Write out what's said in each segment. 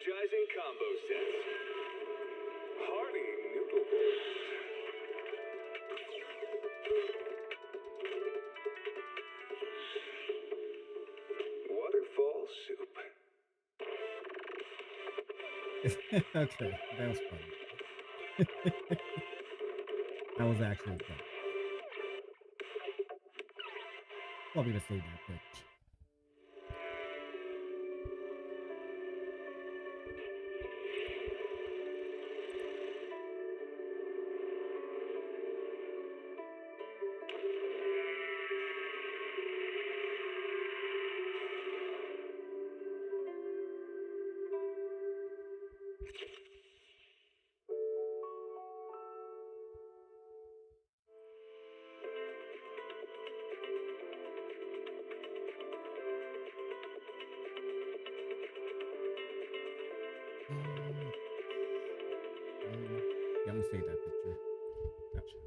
energizing combo sets. Hearty noodle bowls. Waterfall soup. Okay, that was funny. That was actually fun. Probably gonna save that quick. Yeah, I'm gonna save that picture. Gotcha.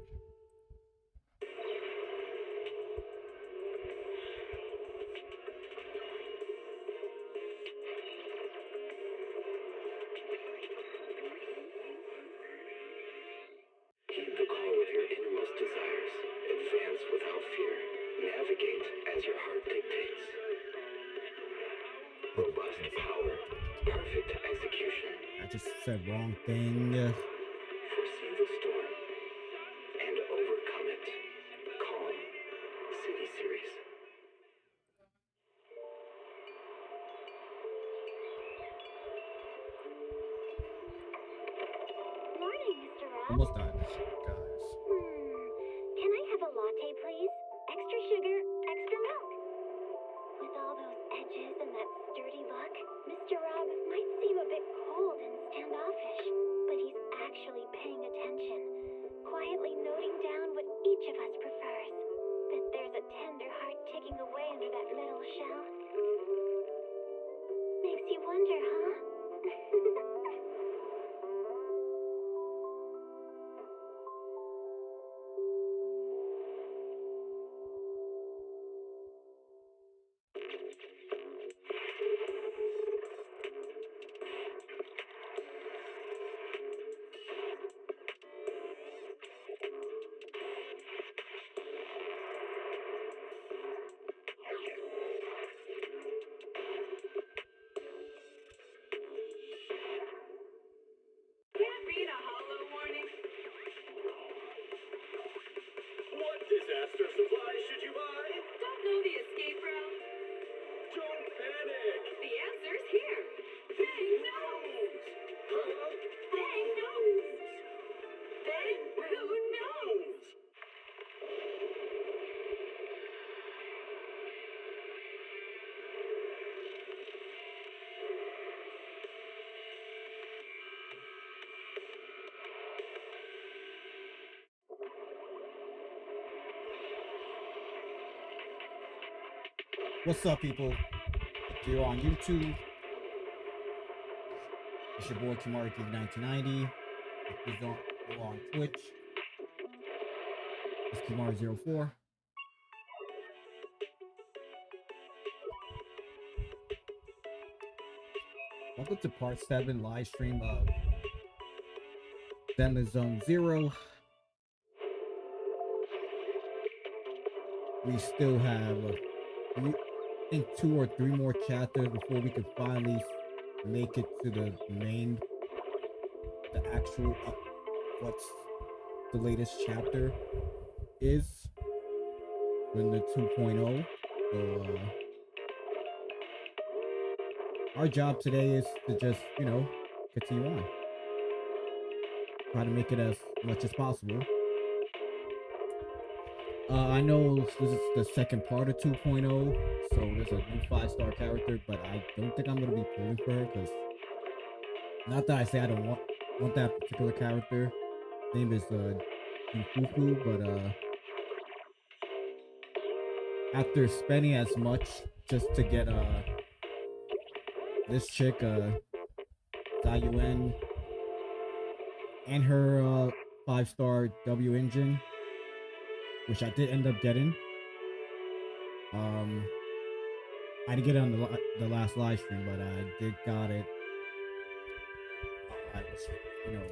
Heed the call of your innermost desires. Advance without fear. Navigate as your heart dictates. Robust power. Perfect execution. I just said wrong thing. Foresee the storm and overcome it. Calm City Series. Morning, Mr. Rob. Almost died this shit, guys. Can I have a latte, please? Extra sugar, extra milk. With all those edges and that sturdy look, Mr. Rob might seem a bit cold and standoffish, but he's actually paying attention, quietly noting down what each of us prefers. Bet there's a tender heart ticking away under that metal shell. Makes you wonder, huh? Can't read a hollow warning. What disaster supplies should you buy? Don't know the escape route. Don't panic. The answer's here. Bang knows. Huh? Bang knows. Bang who knows. What's up, people? If you're on YouTube, it's your boy Kimari King 1990. If you're on Twitch, it's Kimari04. Welcome to part 7 live stream of Zenless Zone 0. We still have I think 2 or 3 more chapters before we can finally make it to the actual what's the latest chapter is in the 2.0. So our job today is to just, continue on. Try to make it as much as possible. I know this is the second part of 2.0, so there's a new 5-star character, but I don't think I'm going to be pulling for her, because not that I say I don't want that particular character. His name is Fufu, but after spending as much just to get this chick, Zayuan, and her 5-star W engine, which I did end up getting. I didn't get it on the last live stream, but I did got it I was, you know,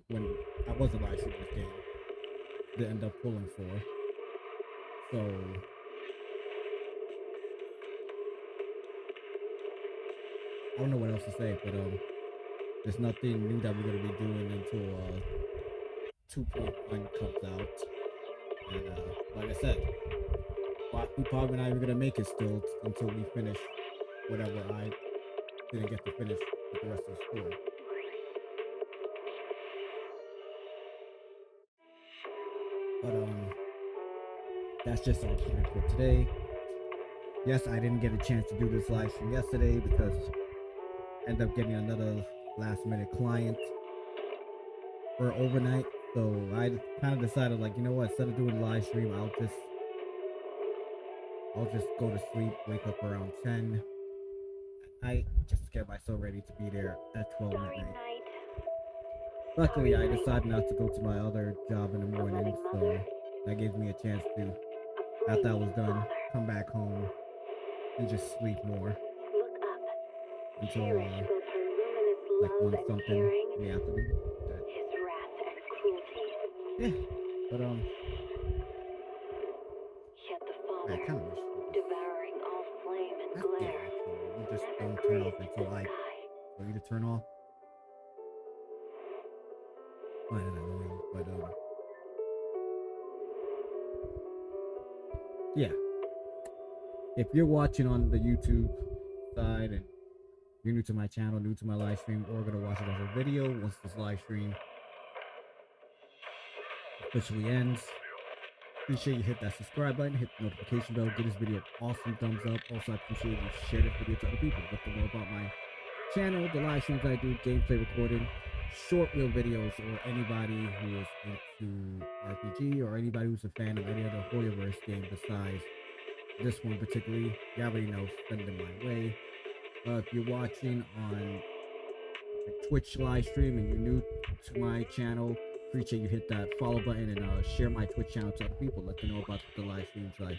when I wasn't live streaming this game, to end up pulling for. So I don't know what else to say, but there's nothing new that we're gonna be doing until 2.1 comes out. And like I said, we probably not even gonna make it still until we finish whatever I didn't get to finish with the rest of the story. But that's just our plan for today. Yes, I didn't get a chance to do this live stream yesterday because I ended up getting another last minute client for overnight. So I kind of decided, like, you know what, instead of doing the live stream, I'll just go to sleep, wake up around 10 at night, just to get myself ready to be there at 12 midnight. Luckily, I decided not to go to my other job in the morning, so that gives me a chance to, after I was done, come back home and just sleep more until like 1 something in the afternoon. Yeah, but I kind of wish devouring all flame and that's good. glare. Actually, you just don't turn off until I tell you to turn off. Find it annoying, but yeah. If you're watching on the YouTube side and you're new to my channel, new to my live stream, or gonna watch it as a video once this live stream officially ends, appreciate you hit that subscribe button, hit the notification bell, give this video an awesome thumbs up. Also, I appreciate you share this video to other people. Let them know about my channel, the live streams I do, gameplay recording, short reel videos, or anybody who is into RPG or anybody who's a fan of any other Hoyoverse game besides this one particularly. You already know, send them my way. If you're watching on the Twitch live stream and you're new to my channel, appreciate you hit that follow button and share my Twitch channel to other people. Let them know about the live streams I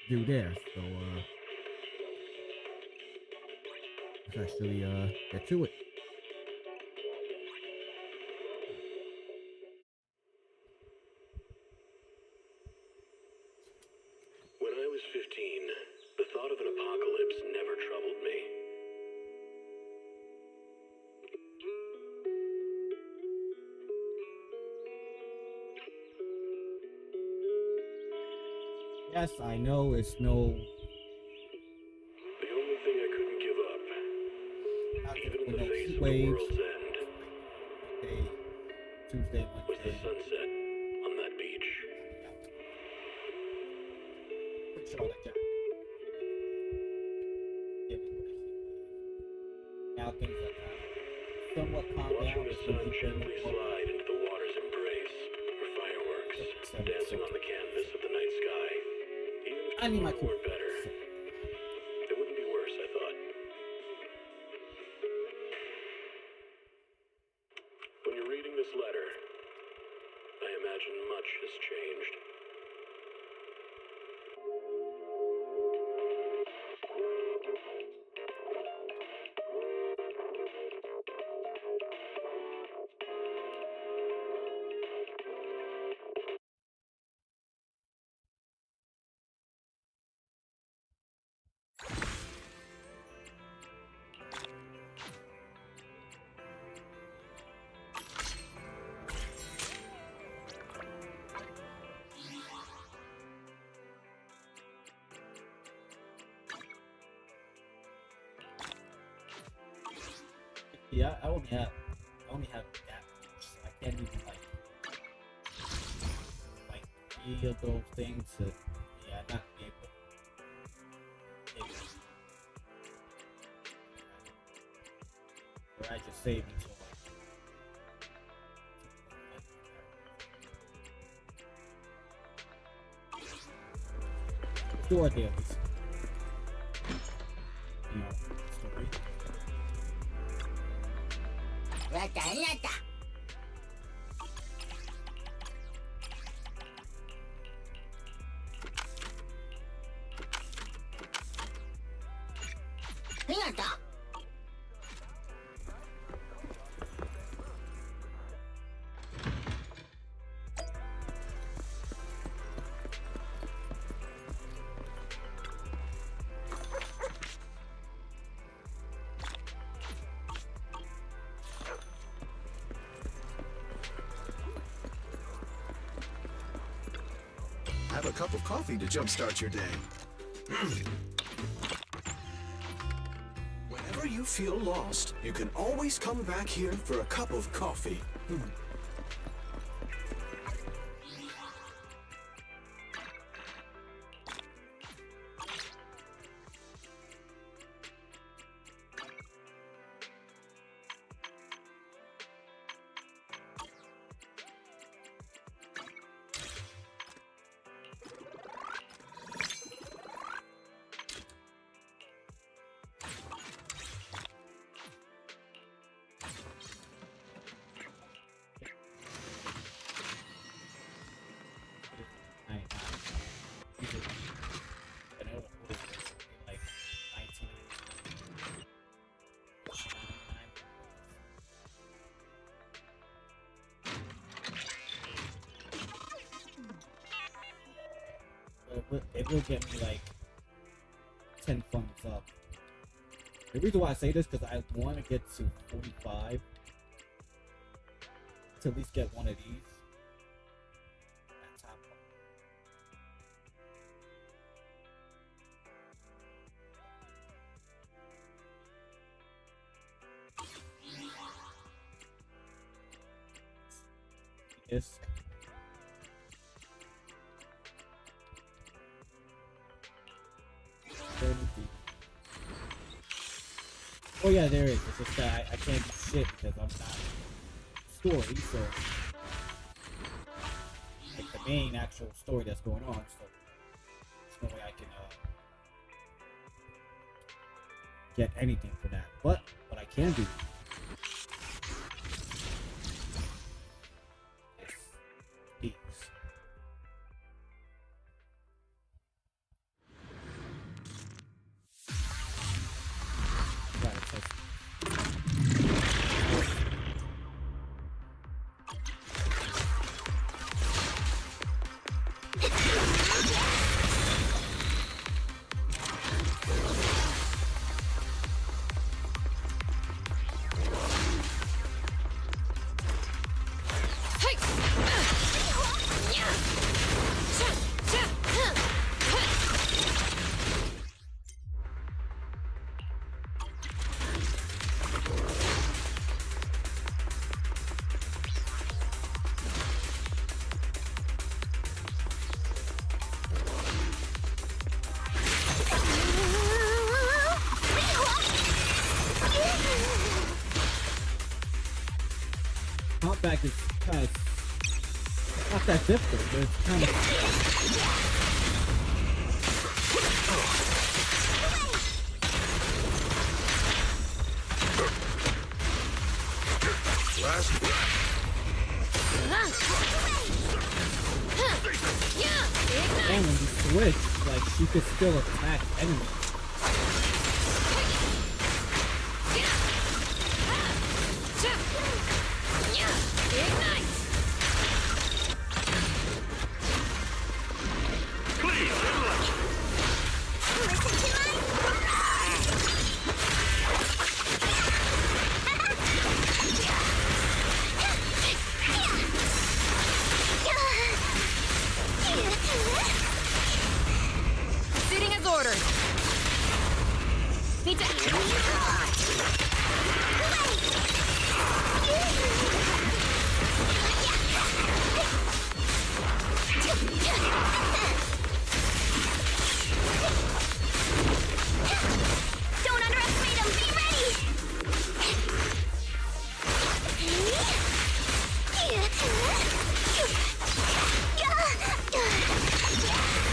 do there. So let's actually get to it. When I was 15, the thought of an apocalypse never troubled me. Yes, I know it's no. The only thing I couldn't give up, even in the face of the waves. world's end, Monday, Tuesday, was the Wednesday. sunset on that beach. Pretty sure that Jack. Now things are kind of somewhat calmed Watching down. the sun gently slide into the water's embrace, or fireworks dancing on the canvas of the night sky. Even if I need my tomorrow were better, it wouldn't be worse, I thought. When you're reading this letter, I imagine much has changed. Yeah, I only have that much, so I can't even like feel those things to not be able to take it. Or I just save until store dailies. You know, story. Have a cup of coffee to jumpstart your day. Whenever you feel lost, you can always come back here for a cup of coffee. Like 19. It will get me like 10 thumbs up. The reason why I say this because I want to get to 45 to at least get one of these. That top one. Yes. Oh yeah, there is. It's just that I can't do shit because I'm not story, so like the main actual story that's going on, so there's no way I can get anything for that. But what I can do is these. Right, it says back is kind of not that difficult, but it's kind of and when you switch, like she could still attack enemies. Proceeding as ordered. Need to. Don't underestimate him. Be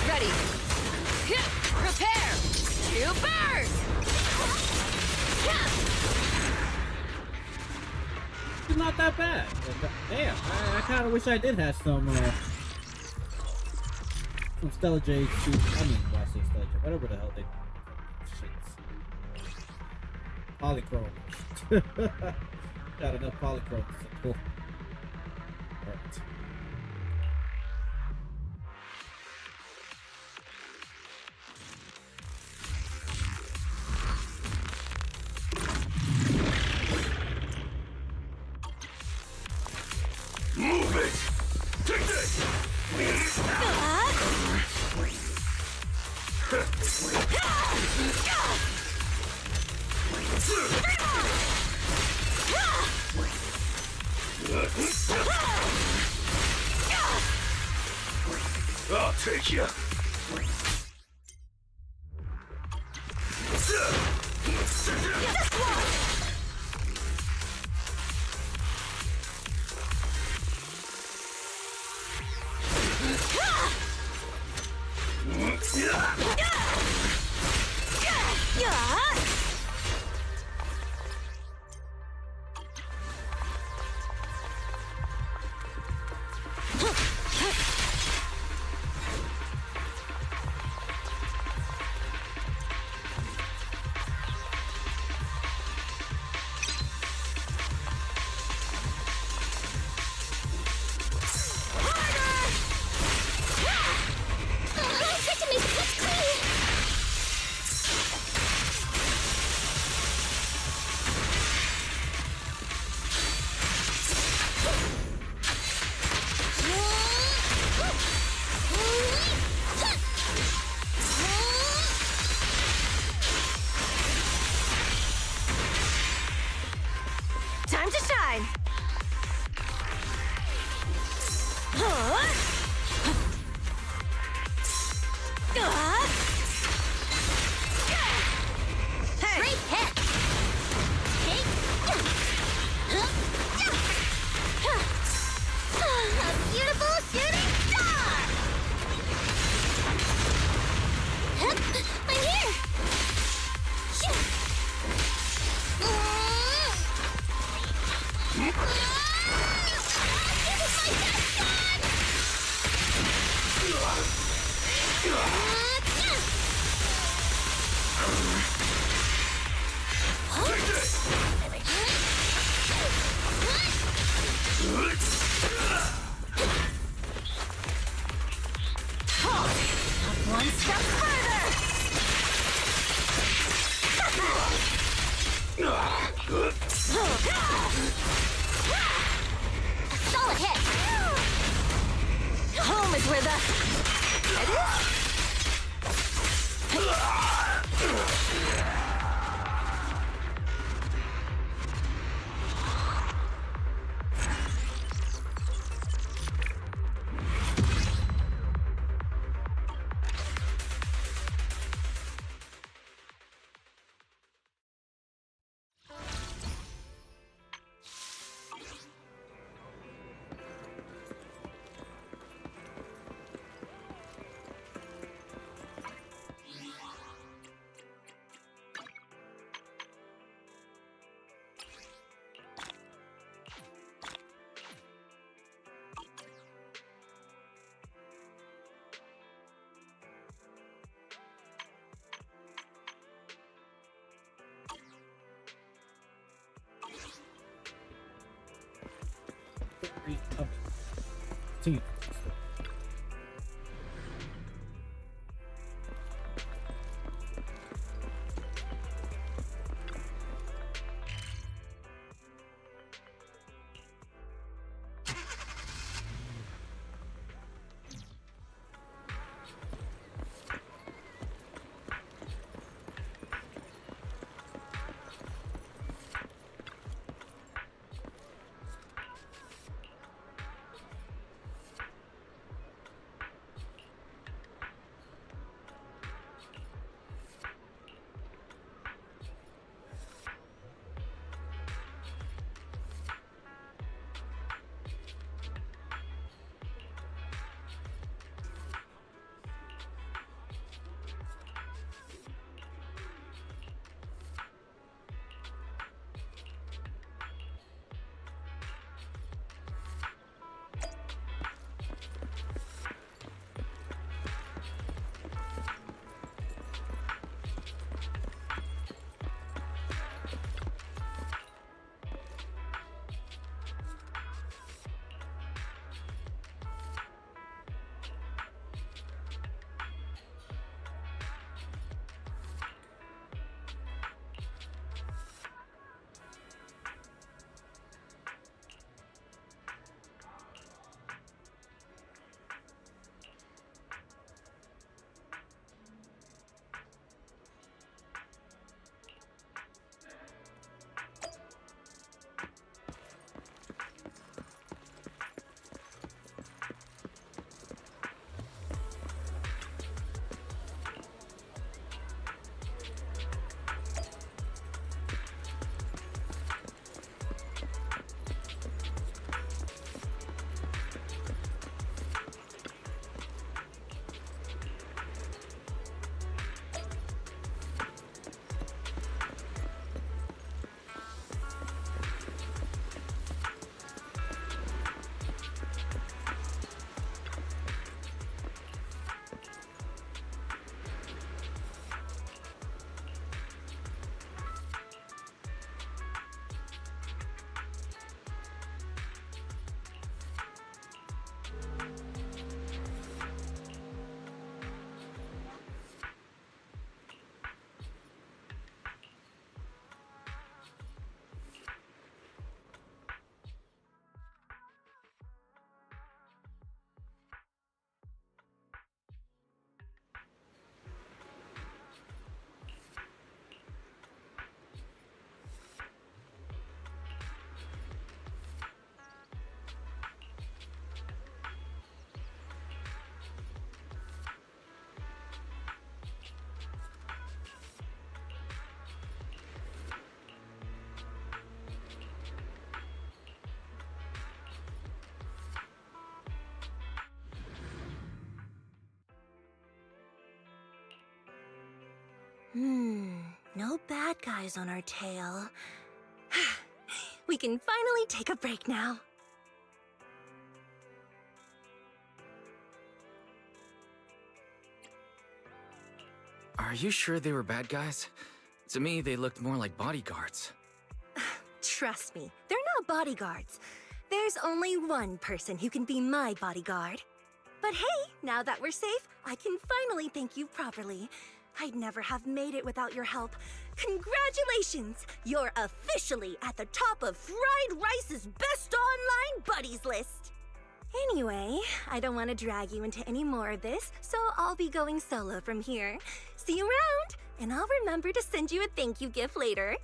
ready. Ready. Prepare to burn. It's not that bad. Damn, I kind of wish I did have some Stella J shoot. I mean, why I say Stella J? Whatever the hell they shit. Polychrome. Got enough polychrome. Cool. Alright. Move it! Take this! I'll take you. Time to shine! Hey. Great hit! A beautiful shooting star! I'm here! One step further! A solid hit! Home is where the... It is? No bad guys on our tail. We can finally take a break now. Are you sure they were bad guys? To me, they looked more like bodyguards. Trust me, they're not bodyguards. There's only one person who can be my bodyguard. But hey, now that we're safe, I can finally thank you properly. I'd never have made it without your help. Congratulations! You're officially at the top of Fried Rice's best online buddies list! Anyway, I don't want to drag you into any more of this, so I'll be going solo from here. See you around, and I'll remember to send you a thank you gift later.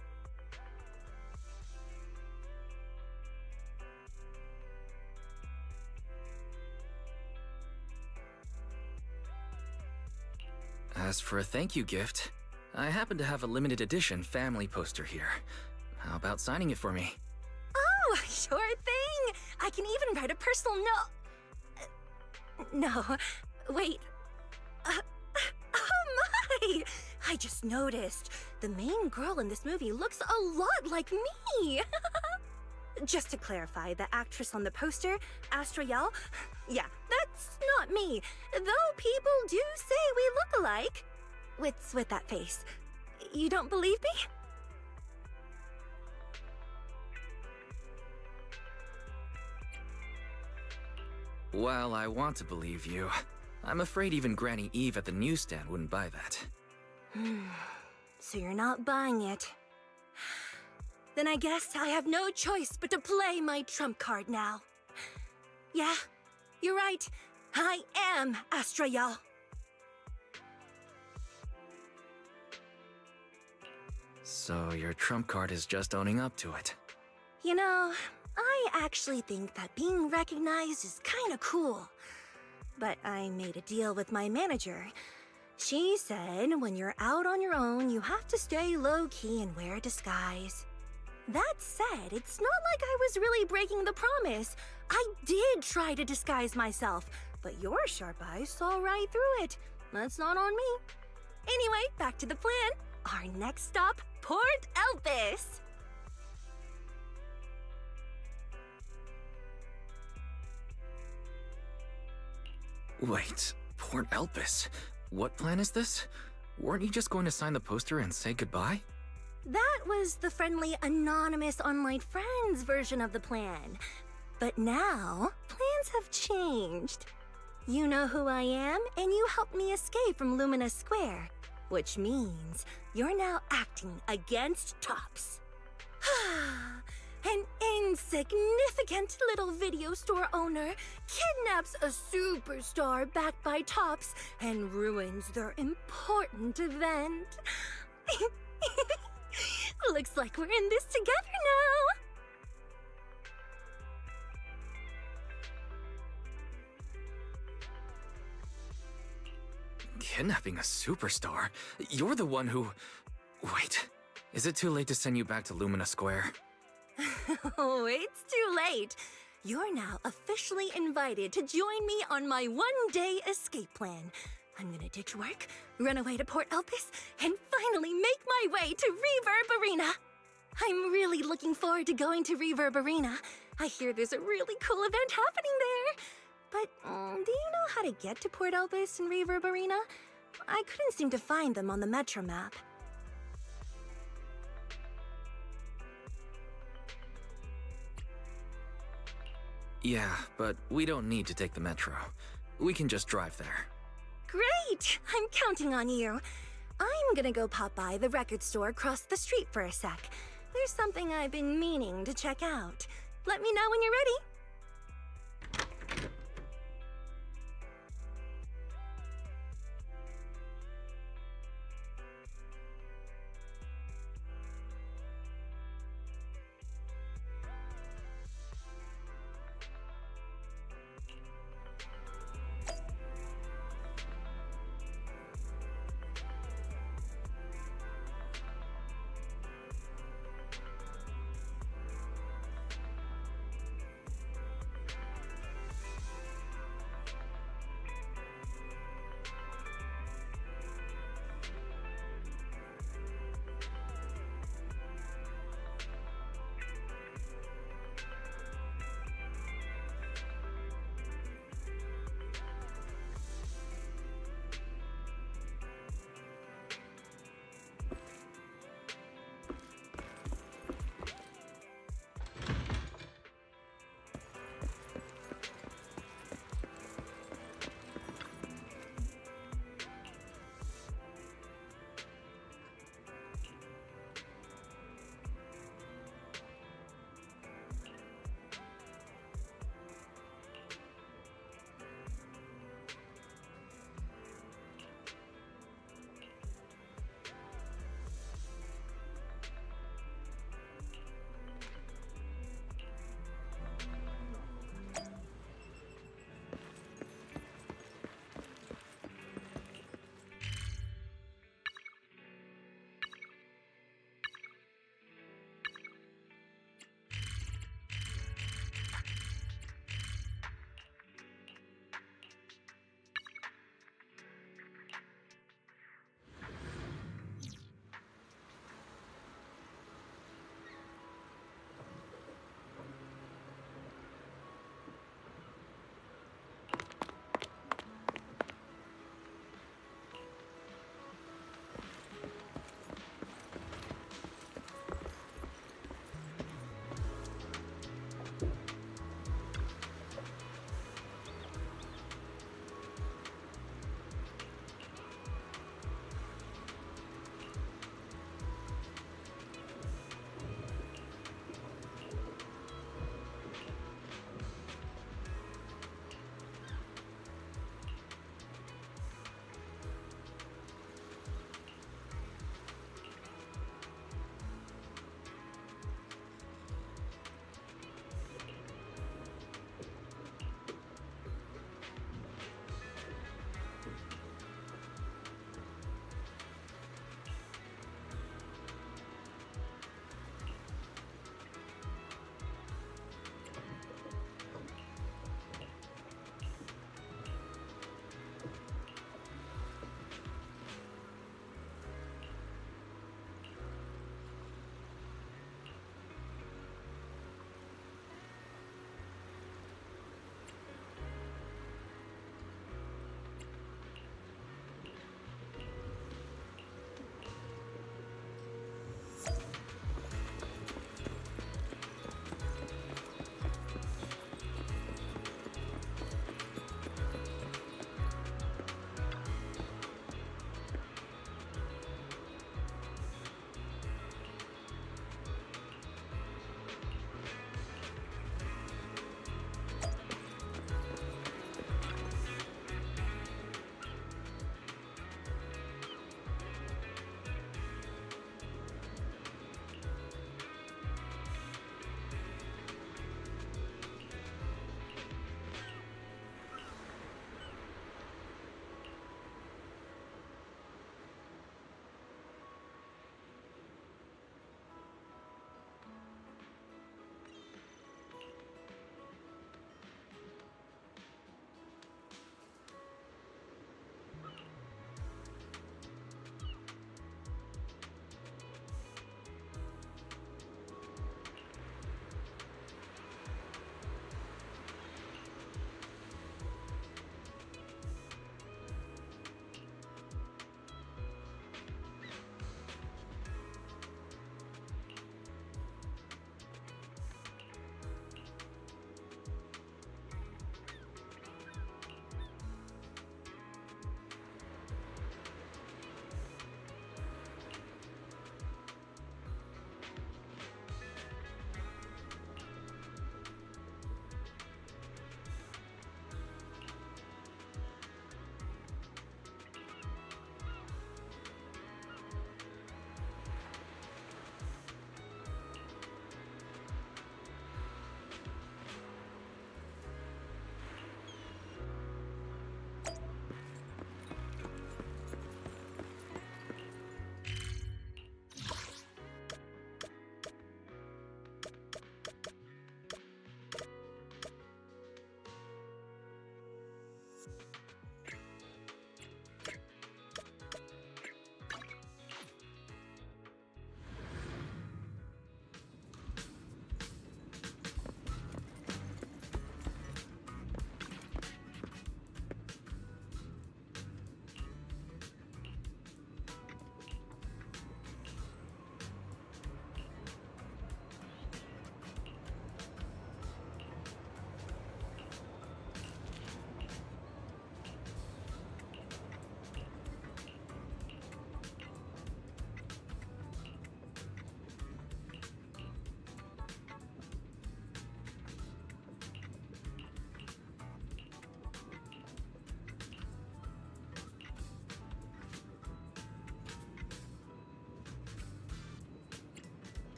As for a thank you gift, I happen to have a limited edition family poster here. How about signing it for me? Oh, sure thing! I can even write a personal note. No, wait. Oh my! I just noticed. The main girl in this movie looks a lot like me! Just to clarify, the actress on the poster, Astra Yao, yeah, that's not me. Though people do say we look alike. What's with that face? You don't believe me? While I want to believe you, I'm afraid even Granny Eve at the newsstand wouldn't buy that. So you're not buying it. Then I guess I have no choice but to play my trump card now. Yeah, you're right. I am Astra Yao. So your trump card is just owning up to it. You know, I actually think that being recognized is kinda cool. But I made a deal with my manager. She said when you're out on your own, you have to stay low-key and wear a disguise. That said, it's not like I was really breaking the promise. I did try to disguise myself, but your sharp eyes saw right through it. That's not on me. Anyway, back to the plan. Our next stop, Port Elpis. Wait, Port Elpis? What plan is this? Weren't you just going to sign the poster and say goodbye? That was the friendly, anonymous online friends version of the plan. But now, plans have changed. You know who I am, and you helped me escape from Lumina Square, which means you're now acting against Tops. An insignificant little video store owner kidnaps a superstar backed by Tops and ruins their important event. Looks like we're in this together now. Kidnapping a superstar? You're the one who... Wait, is it too late to send you back to Lumina Square? Oh, it's too late. You're now officially invited to join me on my one-day escape plan. I'm gonna ditch work, run away to Port Elpis, and finally make my way to Reverb Arena. I'm really looking forward to going to Reverb Arena. I hear there's a really cool event happening there. But do you know how to get to Port Elpis and Reverb Arena? I couldn't seem to find them on the Metro map. Yeah, but we don't need to take the metro. We can just drive there. Great! I'm counting on you. I'm gonna go pop by the record store across the street for a sec. There's something I've been meaning to check out. Let me know when you're ready.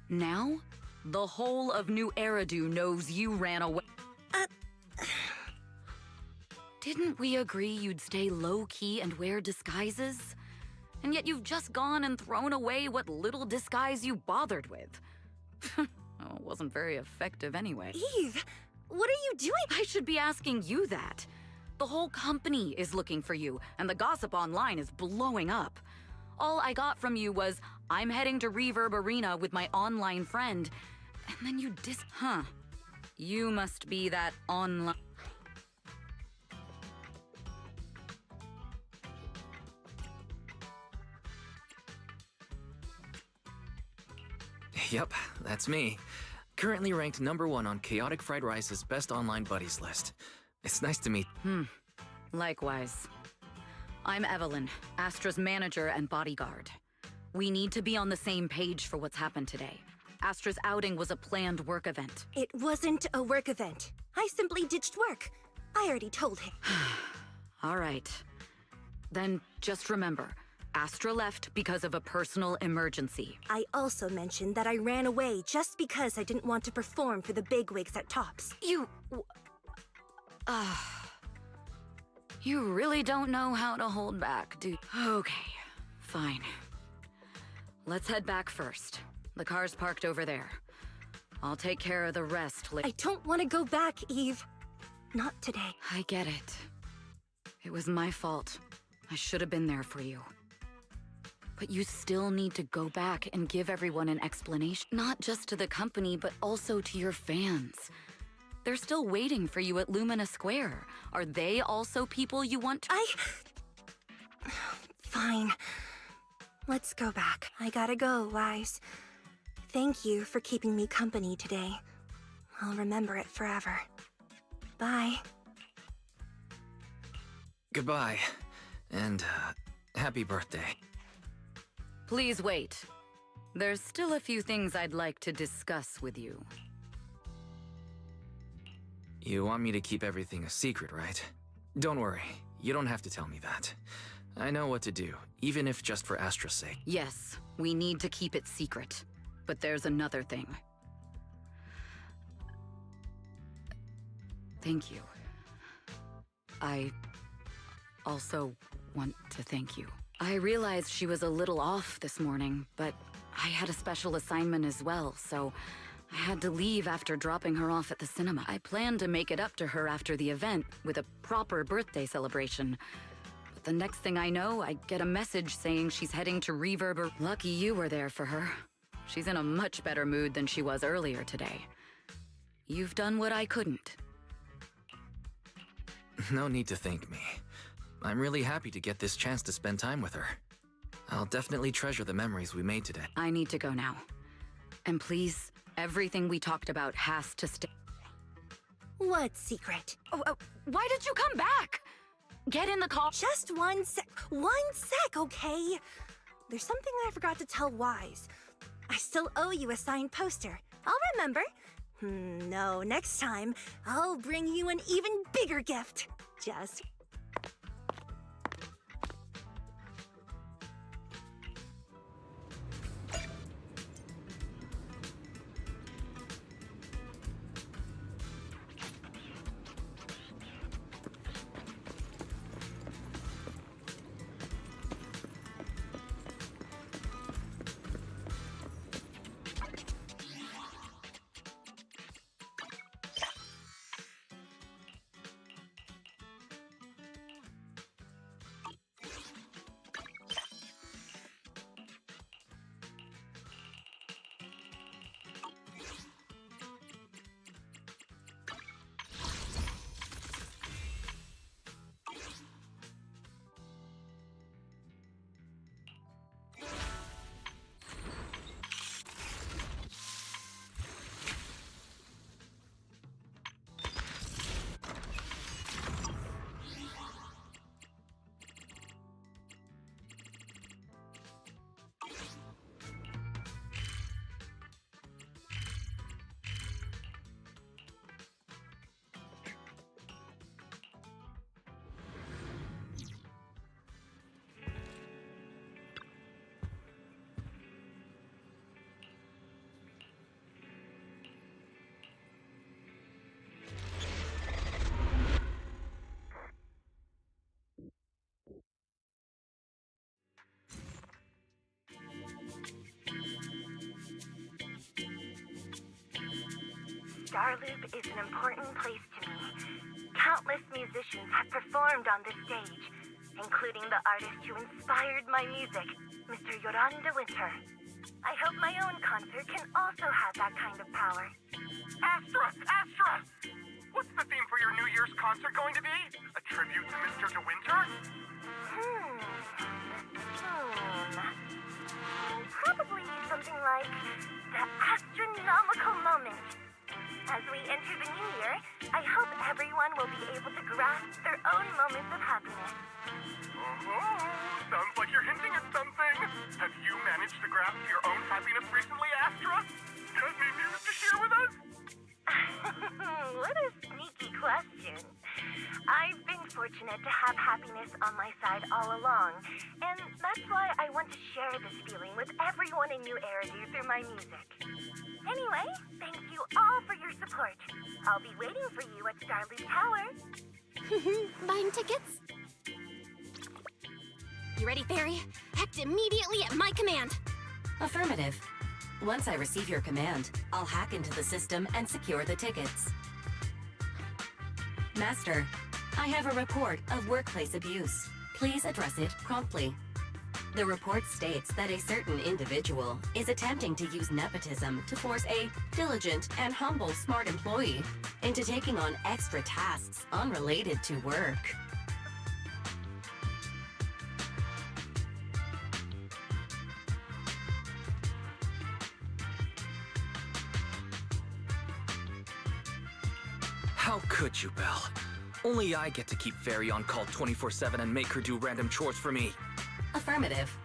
Now, the whole of New Eridu knows you ran away. Didn't we agree you'd stay low-key and wear disguises? And yet you've just gone and thrown away what little disguise you bothered with. Well, it wasn't very effective anyway. Eve, what are you doing? I should be asking you that. The whole company is looking for you, and the gossip online is blowing up. All I got from you was, I'm heading to Reverb Arena with my online friend, and then you You must be that online... Yep, that's me. Currently ranked #1 on Chaotic Fried Rice's best online buddies list. It's nice to meet. Likewise. I'm Evelyn, Astra's manager and bodyguard. We need to be on the same page for what's happened today. Astra's outing was a planned work event. It wasn't a work event. I simply ditched work. I already told him. All right. Then just remember, Astra left because of a personal emergency. I also mentioned that I ran away just because I didn't want to perform for the bigwigs at Tops. You really don't know how to hold back, do you? Okay, fine. Let's head back first. The car's parked over there. I'll take care of the rest later. I don't want to go back, Eve. Not today. I get it. It was my fault. I should have been there for you. But you still need to go back and give everyone an explanation. Not just to the company, but also to your fans. They're still waiting for you at Lumina Square. Are they also people you want to— Fine. Let's go back. I gotta go, Wise. Thank you for keeping me company today. I'll remember it forever. Bye. Goodbye. And, happy birthday. Please wait. There's still a few things I'd like to discuss with you. You want me to keep everything a secret, right? Don't worry. You don't have to tell me that. I know what to do, even if just for Astra's sake. Yes, we need to keep it secret. But there's another thing. Thank you. I also want to thank you. I realized she was a little off this morning, but I had a special assignment as well, so I had to leave after dropping her off at the cinema. I planned to make it up to her after the event with a proper birthday celebration. But the next thing I know, I get a message saying she's heading to Reverb. Lucky you were there for her. She's in a much better mood than she was earlier today. You've done what I couldn't. No need to thank me. I'm really happy to get this chance to spend time with her. I'll definitely treasure the memories we made today. I need to go now. And please, everything we talked about has to stay. What secret? Why did you come back? Get in the car. Just one sec, okay? There's something I forgot to tell Wise. I still owe you a signed poster. I'll remember. No, next time, I'll bring you an even bigger gift. Just... Starloop is an important place to me. Countless musicians have performed on this stage, including the artist who inspired my music, Mr. Yoran de Winter. I hope my own concert can also have that kind of power. Astra! Astra! What's the theme for your New Year's concert going to be? A tribute to Mr. De Winter? Probably something like the astronomical moment. As we enter the new year, I hope everyone will be able to grasp their own moments of happiness. Oh, sounds like you're hinting at something. Have you managed to grasp your own happiness recently, Astra? Any news to share with us? What a sneaky question. I've been fortunate to have happiness on my side all along, and that's why I want to share this feeling with everyone in New Eridu through my music. Anyway, thank you all for your support. I'll be waiting for you at Starloop Tower. Buying tickets? You ready, Fairy? Act immediately at my command. Affirmative. Once I receive your command, I'll hack into the system and secure the tickets. Master, I have a report of workplace abuse. Please address it promptly. The report states that a certain individual is attempting to use nepotism to force a diligent and humble smart employee into taking on extra tasks unrelated to work. How could you, Belle? Only I get to keep Fairy on call 24/7 and make her do random chores for me. Affirmative.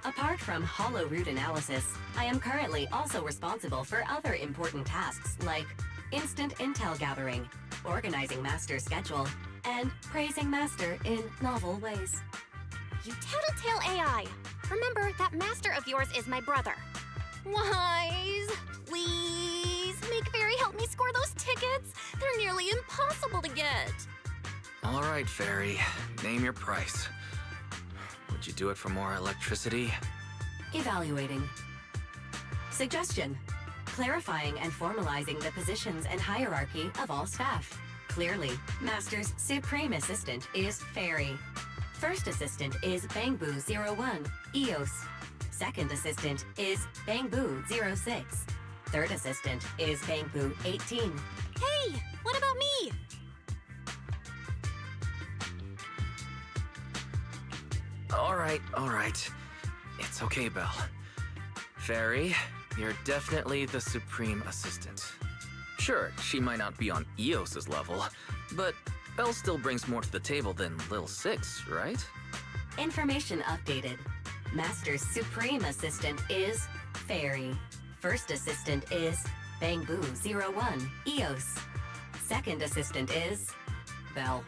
Apart from hollow root analysis, I am currently also responsible for other important tasks like instant intel gathering, organizing Master's schedule, and praising Master in novel ways. You tattletale AI. Remember, that master of yours is my brother. Wise, please, make Fairy help me score those tickets. They're nearly impossible to get. All right, Fairy. Name your price. Would you do it for more electricity? Evaluating. Suggestion. Clarifying and formalizing the positions and hierarchy of all staff. Clearly, Master's Supreme Assistant is Fairy. First Assistant is Bangboo01, EOS. Second Assistant is Bangboo06. Third Assistant is Bangboo18. Hey, what about me? All right. It's okay, Belle. Fairy, you're definitely the Supreme Assistant. Sure, she might not be on EOS's level, but Belle still brings more to the table than Lil Six, right? Information updated. Master's Supreme Assistant is Fairy. First Assistant is Bangboo01, EOS. Second Assistant is Belle.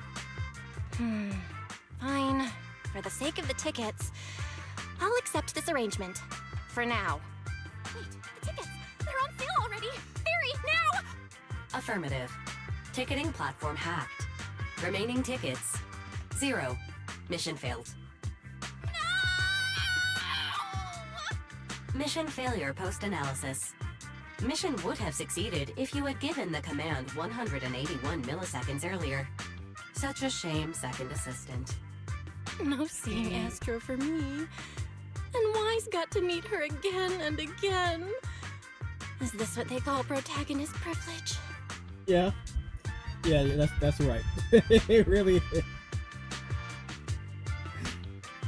Fine. For the sake of the tickets, I'll accept this arrangement. For now. Wait, the tickets! They're on sale already! Fairy, now! Affirmative. Ticketing platform hacked. Remaining tickets 0. Mission failed. No! Mission failure post-analysis. Mission would have succeeded if you had given the command 181 milliseconds earlier. Such a shame, Second Assistant. No seeing Astra for me. And Wise got to meet her again and again. Is this what they call protagonist privilege? Yeah, that's right. It really is.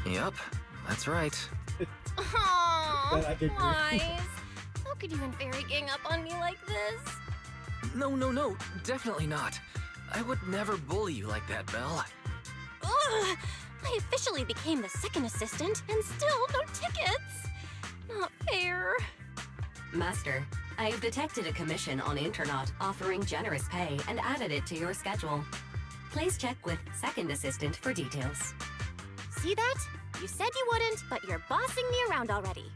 Yep, that's right. Aww, That I can agree. Wise. How could you and Fairy gang up on me like this? No, definitely not. I would never bully you like that, Belle. Ugh! I officially became the second assistant, and still no tickets! Not fair. Master, I have detected a commission on Internaut offering generous pay and added it to your schedule. Please check with Second Assistant for details. See that? You said you wouldn't, but you're bossing me around already.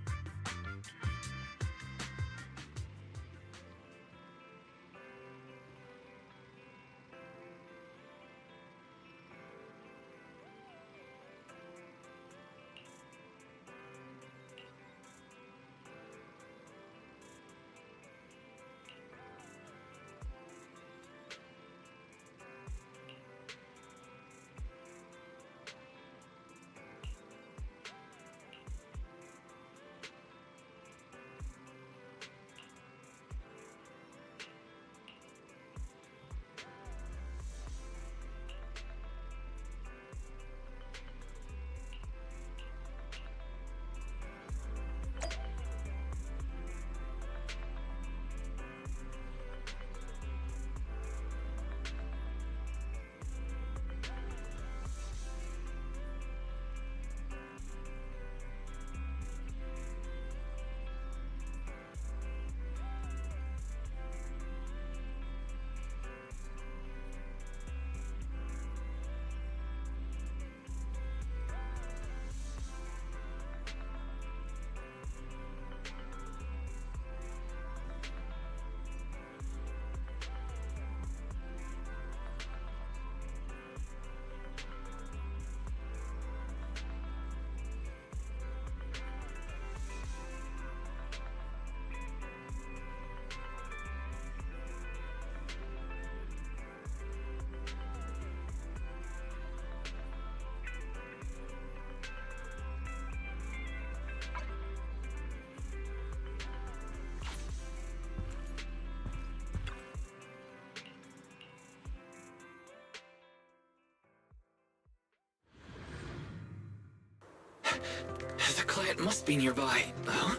The client must be nearby. Huh?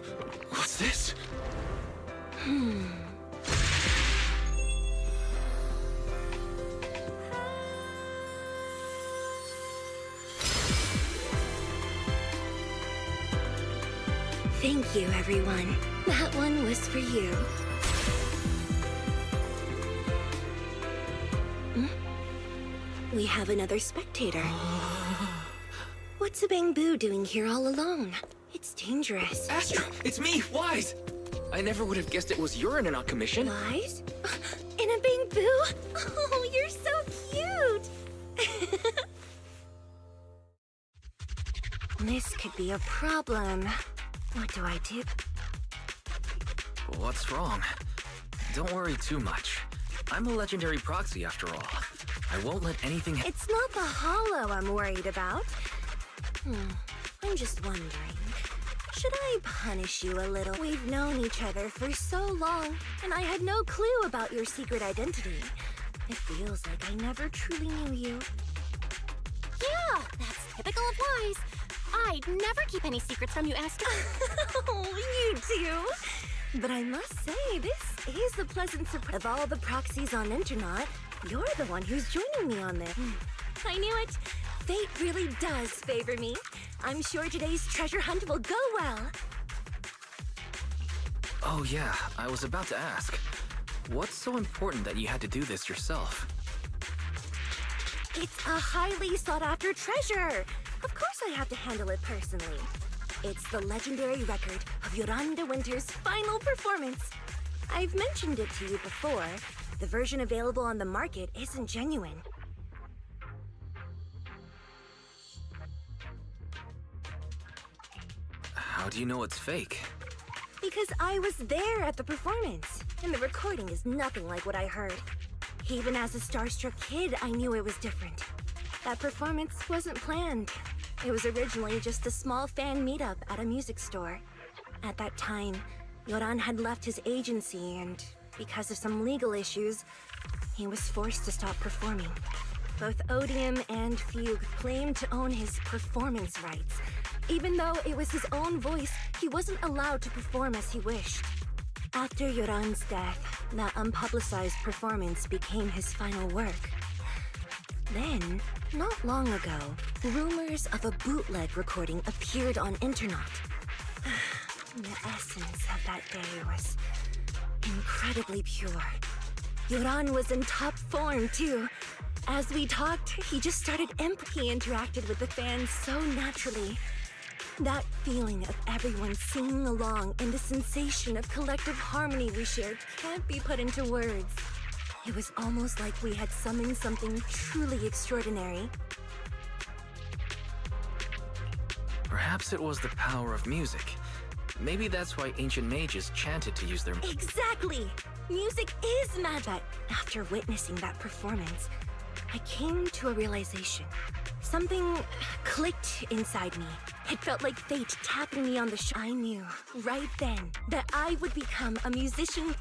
What's this? Thank you, everyone. That one was for you. We have another spectator. What's a Bangbu doing here all alone? It's dangerous. Astra, it's me, Wise! I never would have guessed it was urine and not commission. Wise? In a Bangbu? Oh, you're so cute! This could be a problem. What do I do? What's wrong? Don't worry too much. I'm a legendary proxy after all. I won't let anything It's not the hollow I'm worried about. I'm just wondering, should I punish you a little? We've known each other for so long, and I had no clue about your secret identity. It feels like I never truly knew you. Yeah, that's typical of Wise. I'd never keep any secrets from you, Astra. Oh, you do? But I must say, this is a pleasant surprise. Of all the proxies on Internet, you're the one who's joining me on this. I knew it. Fate really does favor me. I'm sure today's treasure hunt will go well. Oh yeah, I was about to ask. What's so important that you had to do this yourself? It's a highly sought-after treasure. Of course I have to handle it personally. It's the legendary record of Yolanda Winter's final performance. I've mentioned it to you before. The version available on the market isn't genuine. How do you know it's fake? Because I was there at the performance, and the recording is nothing like what I heard. Even as a starstruck kid, I knew it was different. That performance wasn't planned. It was originally just a small fan meetup at a music store. At that time, Yoran had left his agency, and because of some legal issues, he was forced to stop performing. Both Odium and Fugue claimed to own his performance rights. Even though it was his own voice, he wasn't allowed to perform as he wished. After Yoran's death, that unpublicized performance became his final work. Then, not long ago, rumors of a bootleg recording appeared on internet. The essence of that day was incredibly pure. Yoran was in top form, too. As we talked, he just started He interacted with the fans so naturally. That feeling of everyone singing along and the sensation of collective harmony we shared can't be put into words. It was almost like we had summoned something truly extraordinary. Perhaps it was the power of music. Maybe that's why ancient mages chanted to use their... Exactly! Music is magic. After witnessing that performance, I came to a realization. Something clicked inside me. It felt like fate tapping me on the shoulder. I knew, right then, that I would become a musician.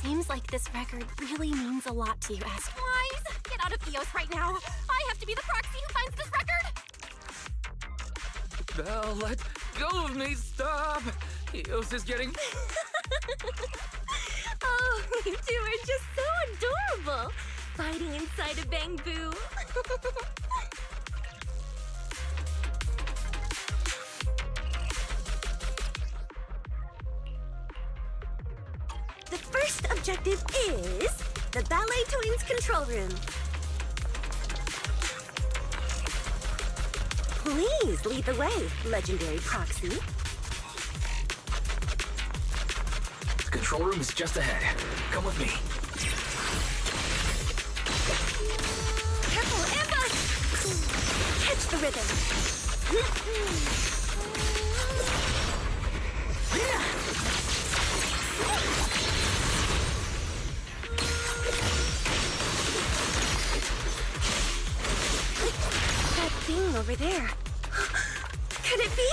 Seems like this record really means a lot to you, Astra. Wise, get out of Eos right now. I have to be the proxy who finds this record. Belle, let go of me, stop! Eos is getting... Oh, you two are just so adorable! Fighting inside a Bangbu. The first objective is the Ballet Twins control room. Please lead the way, legendary proxy. The control room is just ahead. Come with me. Careful, ambush! Catch the rhythm. That thing over there. Could it be?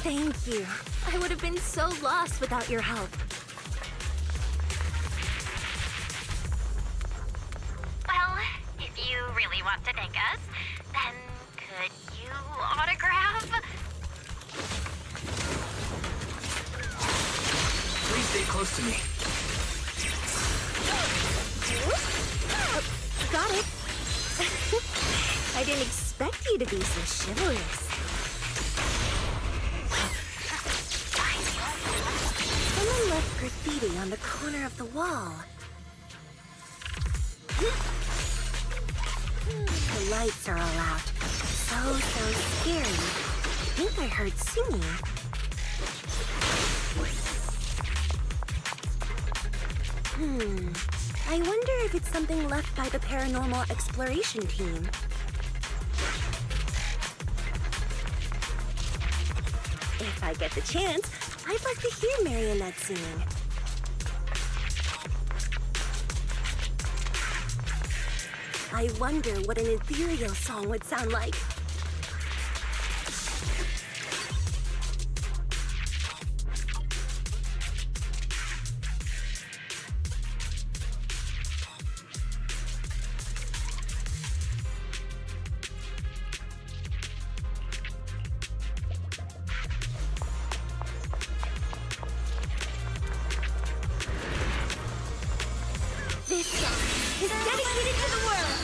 Thank you. I would have been so lost without your help. Well, if you really want to thank us, then could you autograph? Please stay close to me. Got it. I didn't expect you to be so chivalrous. Someone left graffiti on the corner of the wall. The lights are all out. So scary. I think I heard singing. I wonder if it's something left by the paranormal exploration team. If I get the chance, I'd like to hear Marionette singing. I wonder what an ethereal song would sound like. This song is dedicated to the world.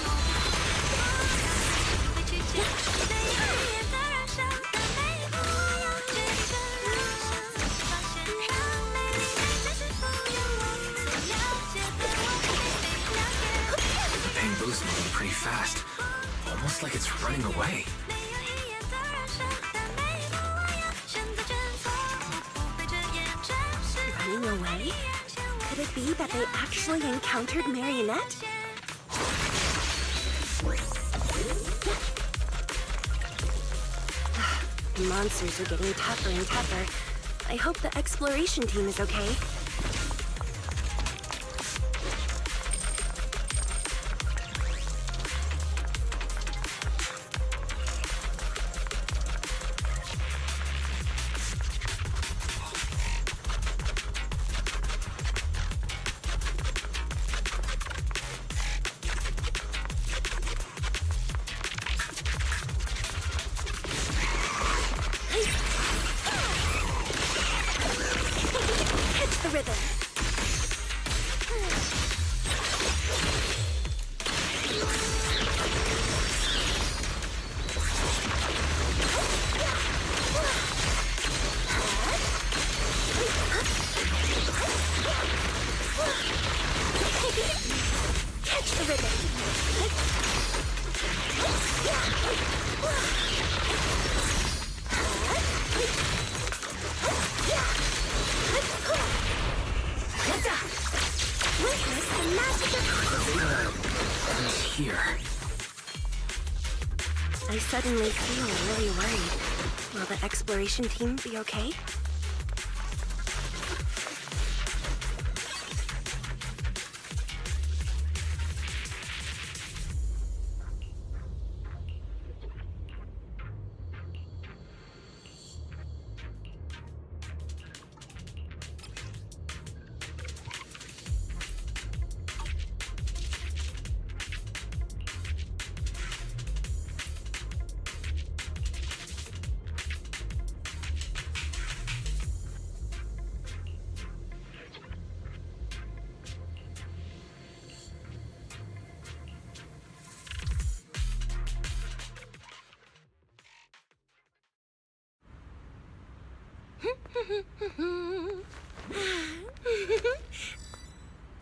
The pain boost moving pretty fast. Almost like it's running away. Running away? Could it be that they actually encountered Marionette? The monsters are getting tougher and tougher. I hope the exploration team is okay. Catch the rhythm. Catch the rhythm. Witness the magic of... It's here. I suddenly feel really worried. Will the exploration team be okay?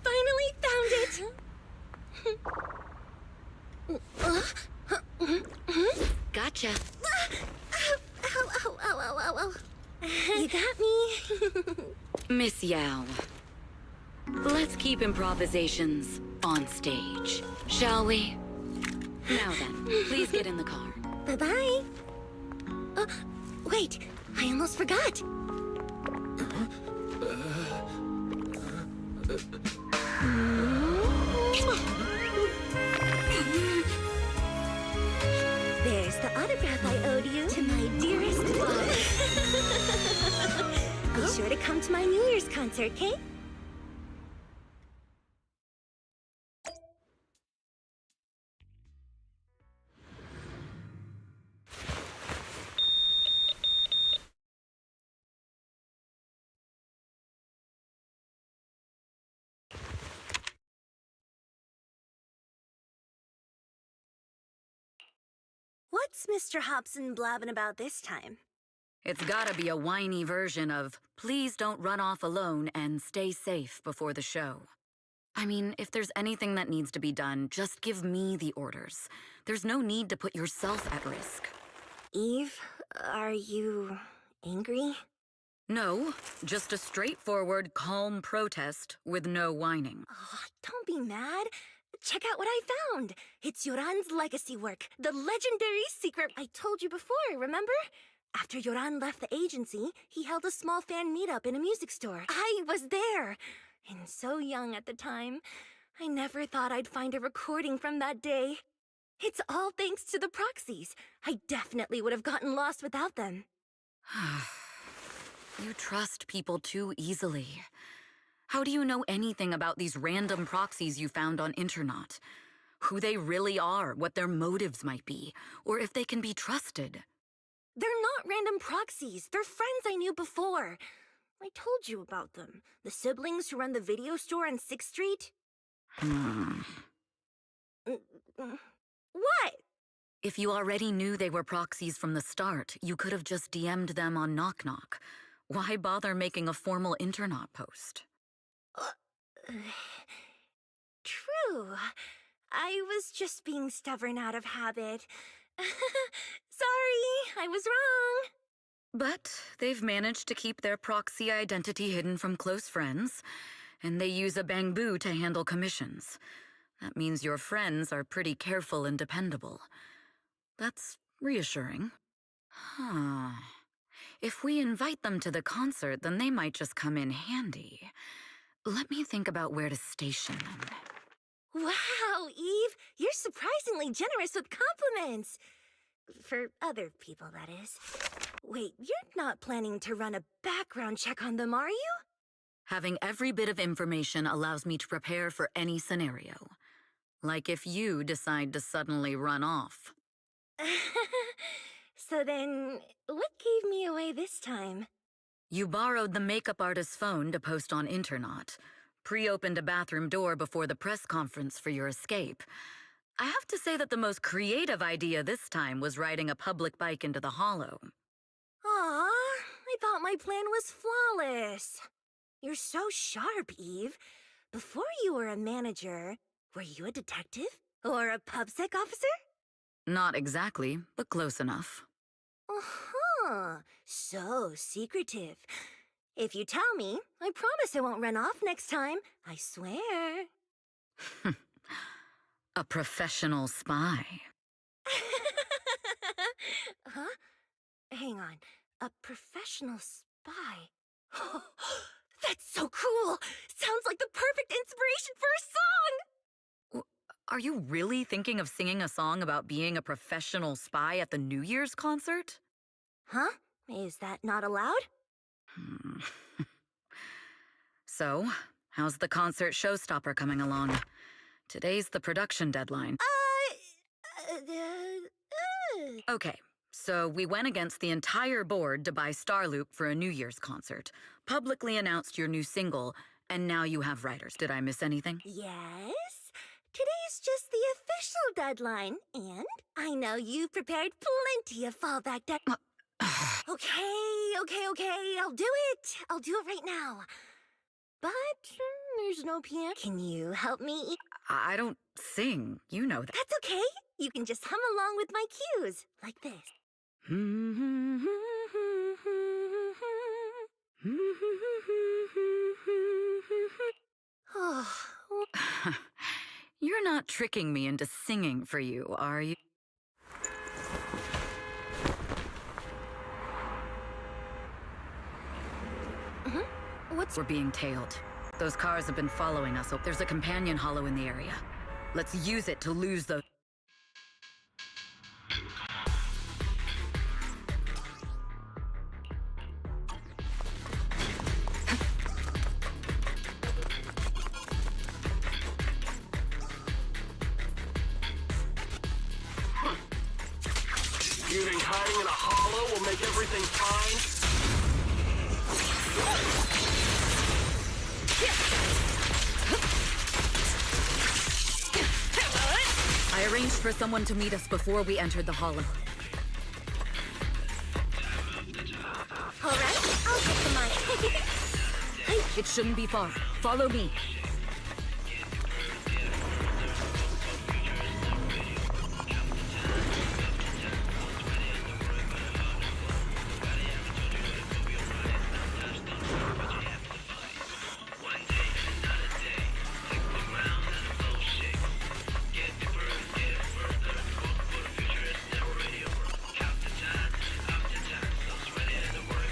Finally found it! Gotcha. Ow. You got me? Miss Yao. Let's keep improvisations on stage, shall we? Now then, please get in the car. Bye-bye. Wait, I almost forgot. There's the autograph I owed you to my dearest love. come to my New Year's concert, okay? What's Mr. Hobson blabbing about this time? It's gotta be a whiny version of, please don't run off alone and stay safe before the show. I mean, if there's anything that needs to be done, just give me the orders. There's no need to put yourself at risk. Eve, are you angry? No, just a straightforward, calm protest with no whining. Oh, don't be mad. Check out what I found. It's Yoran's legacy work, the legendary secret I told you before, remember? After Yoran left the agency, he held a small fan meetup in a music store. I was there, and so young at the time. I never thought I'd find a recording from that day. It's all thanks to the proxies. I definitely would have gotten lost without them. You trust people too easily. How do you know anything about these random proxies you found on Internet? Who they really are, what their motives might be, or if they can be trusted? They're not random proxies. They're friends I knew before. I told you about them. The siblings who run the video store on 6th Street. What? If you already knew they were proxies from the start, you could have just DM'd them on Knock Knock. Why bother making a formal Internet post? True. I was just being stubborn out of habit. Sorry, I was wrong. But they've managed to keep their proxy identity hidden from close friends, and they use a bamboo to handle commissions. That means your friends are pretty careful and dependable. That's reassuring. Huh. If we invite them to the concert, then they might just come in handy. Let me think about where to station them. Wow, Eve, you're surprisingly generous with compliments. For other people, that is. Wait, you're not planning to run a background check on them, are you? Having every bit of information allows me to prepare for any scenario. Like if you decide to suddenly run off. So then, what gave me away this time? You borrowed the makeup artist's phone to post on Internet, pre-opened a bathroom door before the press conference for your escape. I have to say that the most creative idea this time was riding a public bike into the hollow. Aw, I thought my plan was flawless. You're so sharp, Eve. Before you were a manager, were you a detective? Or a PubSec officer? Not exactly, but close enough. Uh-huh. So secretive. If you tell me, I promise I won't run off next time. I swear. A professional spy. Huh? Hang on. A professional spy? That's so cool! Sounds like the perfect inspiration for a song! Are you really thinking of singing a song about being a professional spy at the New Year's concert? Huh? Is that not allowed? So, how's the concert showstopper coming along? Today's the production deadline. Okay, so we went against the entire board to buy Starloop for a New Year's concert, publicly announced your new single, and now you have writers. Did I miss anything? Yes. Today's just the official deadline, and I know you prepared plenty of fallback Okay, I'll do it. I'll do it right now. But there's no piano. Can you help me? I don't sing, you know that. That's okay. You can just hum along with my cues, like this. You're not tricking me into singing for you, are you? We're being tailed. Those cars have been following us, so there's a companion hollow in the area. Let's use it to lose those. hiding in a hollow will make everything fine? I arranged for someone to meet us before we entered the hollow. All right, I'll get the mic. It shouldn't be far. Follow me.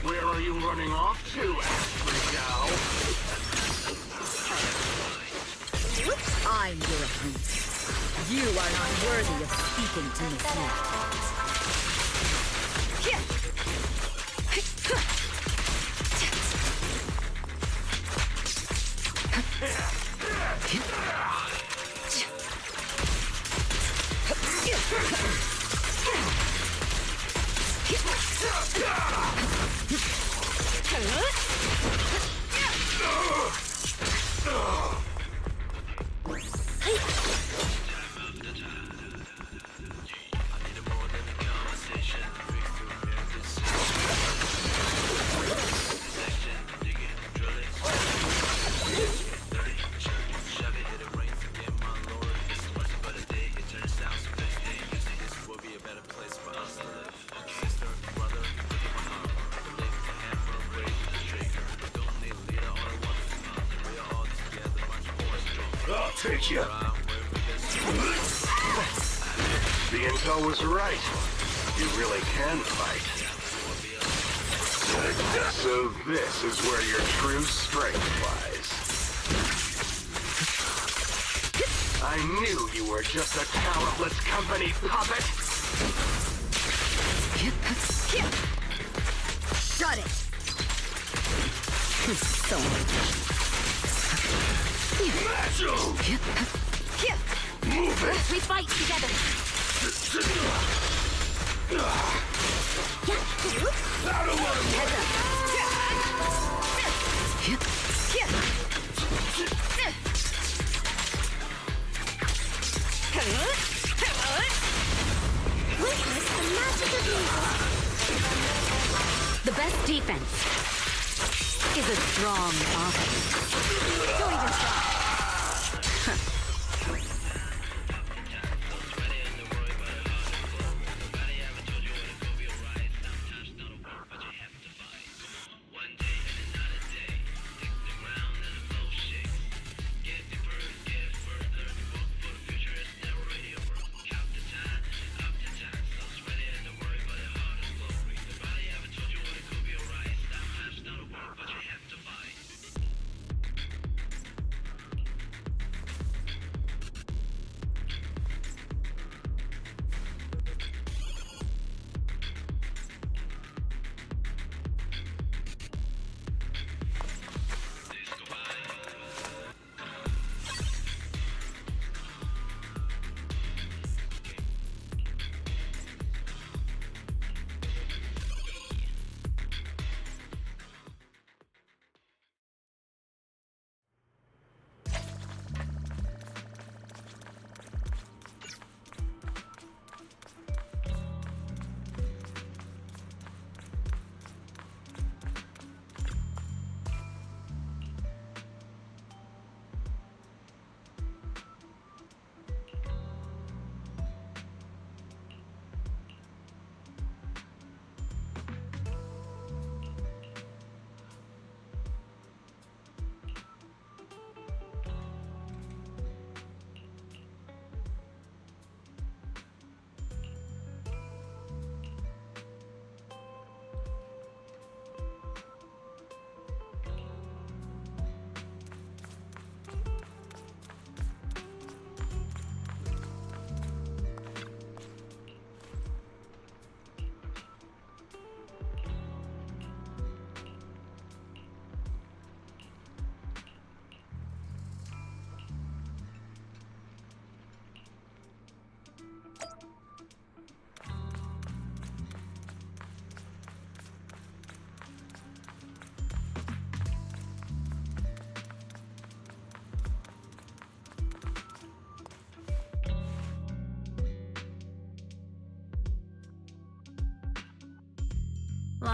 Where are you running off to, Africa? I'm your opponent. You are not worthy of speaking to Miss I'll take you. The intel was right. You really can fight. So this is where your true strength lies. I knew you were just a talentless company puppet. Shut it! So Move it! We fight together. Out of my Witness the magic of music. the best defense is a strong offense. Show yourself.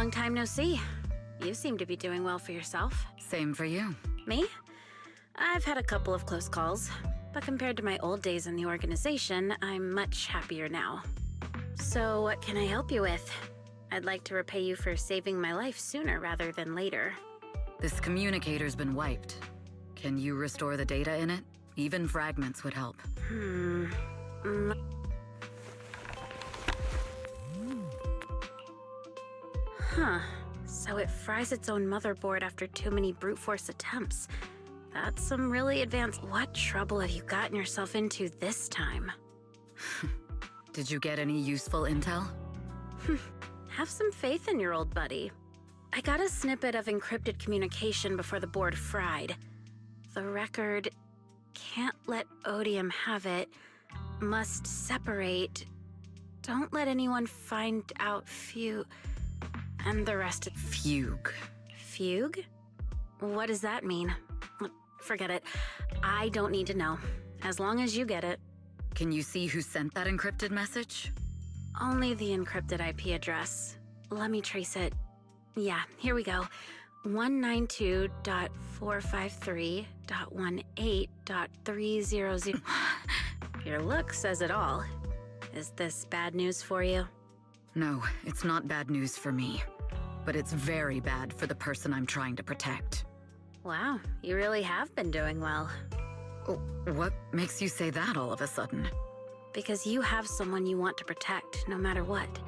Long time no see. You seem to be doing well for yourself. Same for you. Me? I've had a couple of close calls, but compared to my old days in the organization, I'm much happier now. So what can I help you with? I'd like to repay you for saving my life sooner rather than later. This communicator's been wiped. Can you restore the data in it? Even fragments would help. Huh. So it fries its own motherboard after too many brute force attempts. That's some really advanced... What trouble have you gotten yourself into this time? Did you get any useful intel? Have some faith in your old buddy. I got a snippet of encrypted communication before the board fried. The record... Can't let Odium have it. Must separate. Don't let anyone find out and the rest of... Fugue. Fugue? What does that mean? Forget it. I don't need to know. As long as you get it. Can you see who sent that encrypted message? Only the encrypted IP address. Let me trace it. Yeah, here we go. 192.453.18.300. Your look says it all. Is this bad news for you? No, it's not bad news for me. But it's very bad for the person I'm trying to protect. Wow, you really have been doing well. Oh, what makes you say that all of a sudden? Because you have someone you want to protect, no matter what.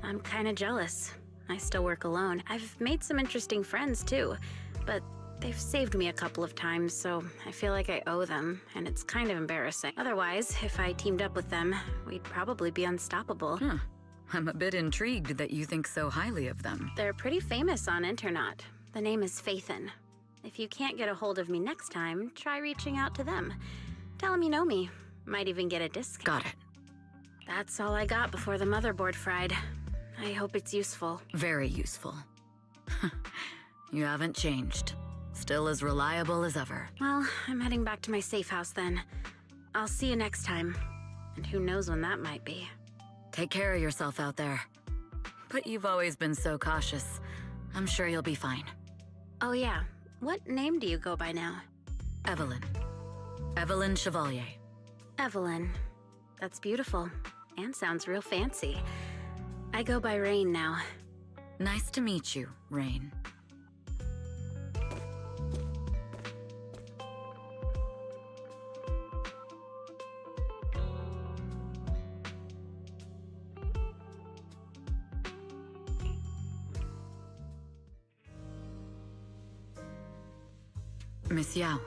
I'm kinda jealous. I still work alone. I've made some interesting friends, too. But they've saved me a couple of times, so I feel like I owe them, and it's kind of embarrassing. Otherwise, if I teamed up with them, we'd probably be unstoppable. I'm a bit intrigued that you think so highly of them. They're pretty famous on internet. The name is Faithin. If you can't get a hold of me next time, try reaching out to them. Tell them you know me. Might even get a discount. Got it. That's all I got before the motherboard fried. I hope it's useful. Very useful. You haven't changed. Still as reliable as ever. Well, I'm heading back to my safe house then. I'll see you next time. And who knows when that might be. Take care of yourself out there. But you've always been so cautious. I'm sure you'll be fine. Oh yeah, what name do you go by now? Evelyn. Evelyn Chevalier. Evelyn. That's beautiful. And sounds real fancy. I go by Rain now. Nice to meet you, Rain. Miss Yao.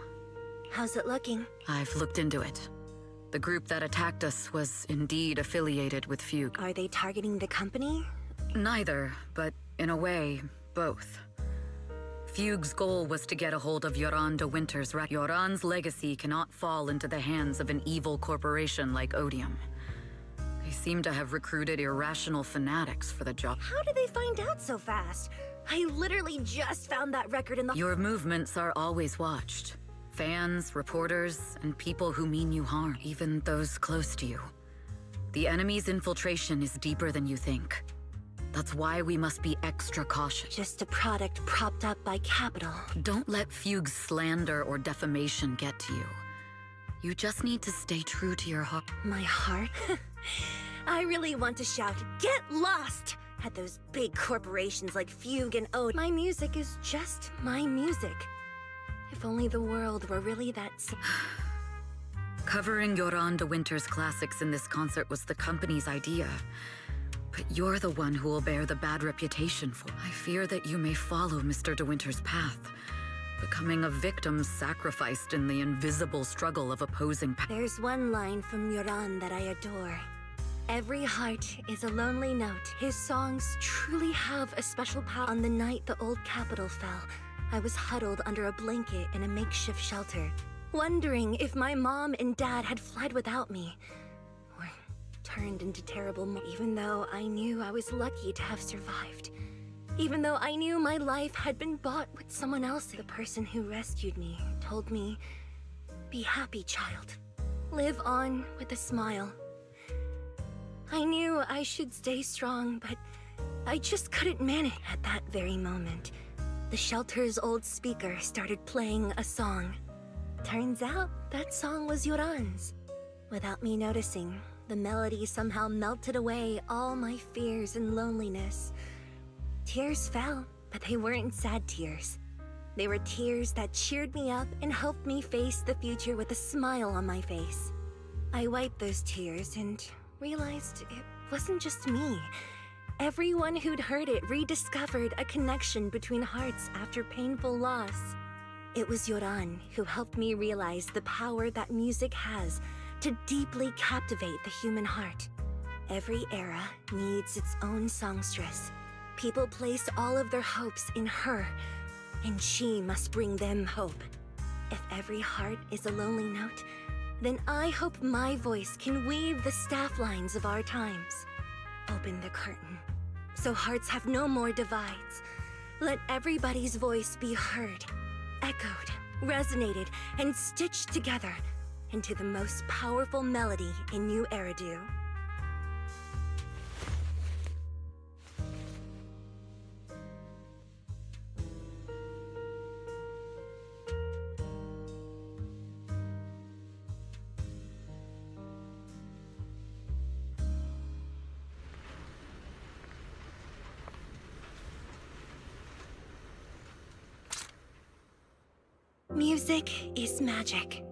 How's it looking? I've looked into it. The group that attacked us was indeed affiliated with Fugue. Are they targeting the company? Neither, but in a way, both. Fugue's goal was to get a hold of Yoran de Winter's wreck. Yoran's legacy cannot fall into the hands of an evil corporation like Odium. They seem to have recruited irrational fanatics for the job. How did they find out so fast? I literally just found that record in the... Your movements are always watched. Fans, reporters, and people who mean you harm, even those close to you. The enemy's infiltration is deeper than you think. That's why we must be extra cautious. Just a product propped up by capital. Don't let Fugue's slander or defamation get to you. You just need to stay true to your heart. My heart? I really want to shout, "Get lost!" at those big corporations like Fugue and Ode. My music is just my music. If only the world were really that Covering Yoran de Winter's classics in this concert was the company's idea. But you're the one who will bear the bad reputation for. I fear that you may follow Mr. de Winter's path, becoming a victim sacrificed in the invisible struggle of opposing There's one line from Yoran that I adore. Every heart is a lonely note. His songs truly have a special power. On the night the old capital fell, I was huddled under a blanket in a makeshift shelter, wondering if my mom and dad had fled without me, or turned into terrible even though I knew I was lucky to have survived. Even though I knew my life had been bought with someone else, the person who rescued me told me, "Be happy, child. Live on with a smile." I knew I should stay strong, but I just couldn't manage at that very moment. The shelter's old speaker started playing a song. Turns out that song was Yoran's. Without me noticing, the melody somehow melted away all my fears and loneliness. Tears fell, but they weren't sad tears. They were tears that cheered me up and helped me face the future with a smile on my face. I wiped those tears and realized it wasn't just me. Everyone who'd heard it rediscovered a connection between hearts after painful loss. It was Yoran who helped me realize the power that music has to deeply captivate the human heart. Every era needs its own songstress. People place all of their hopes in her, and she must bring them hope. If every heart is a lonely note, then I hope my voice can weave the staff lines of our times. Open the curtain, so hearts have no more divides. Let everybody's voice be heard, echoed, resonated, and stitched together into the most powerful melody in New Eridu. Music is magic.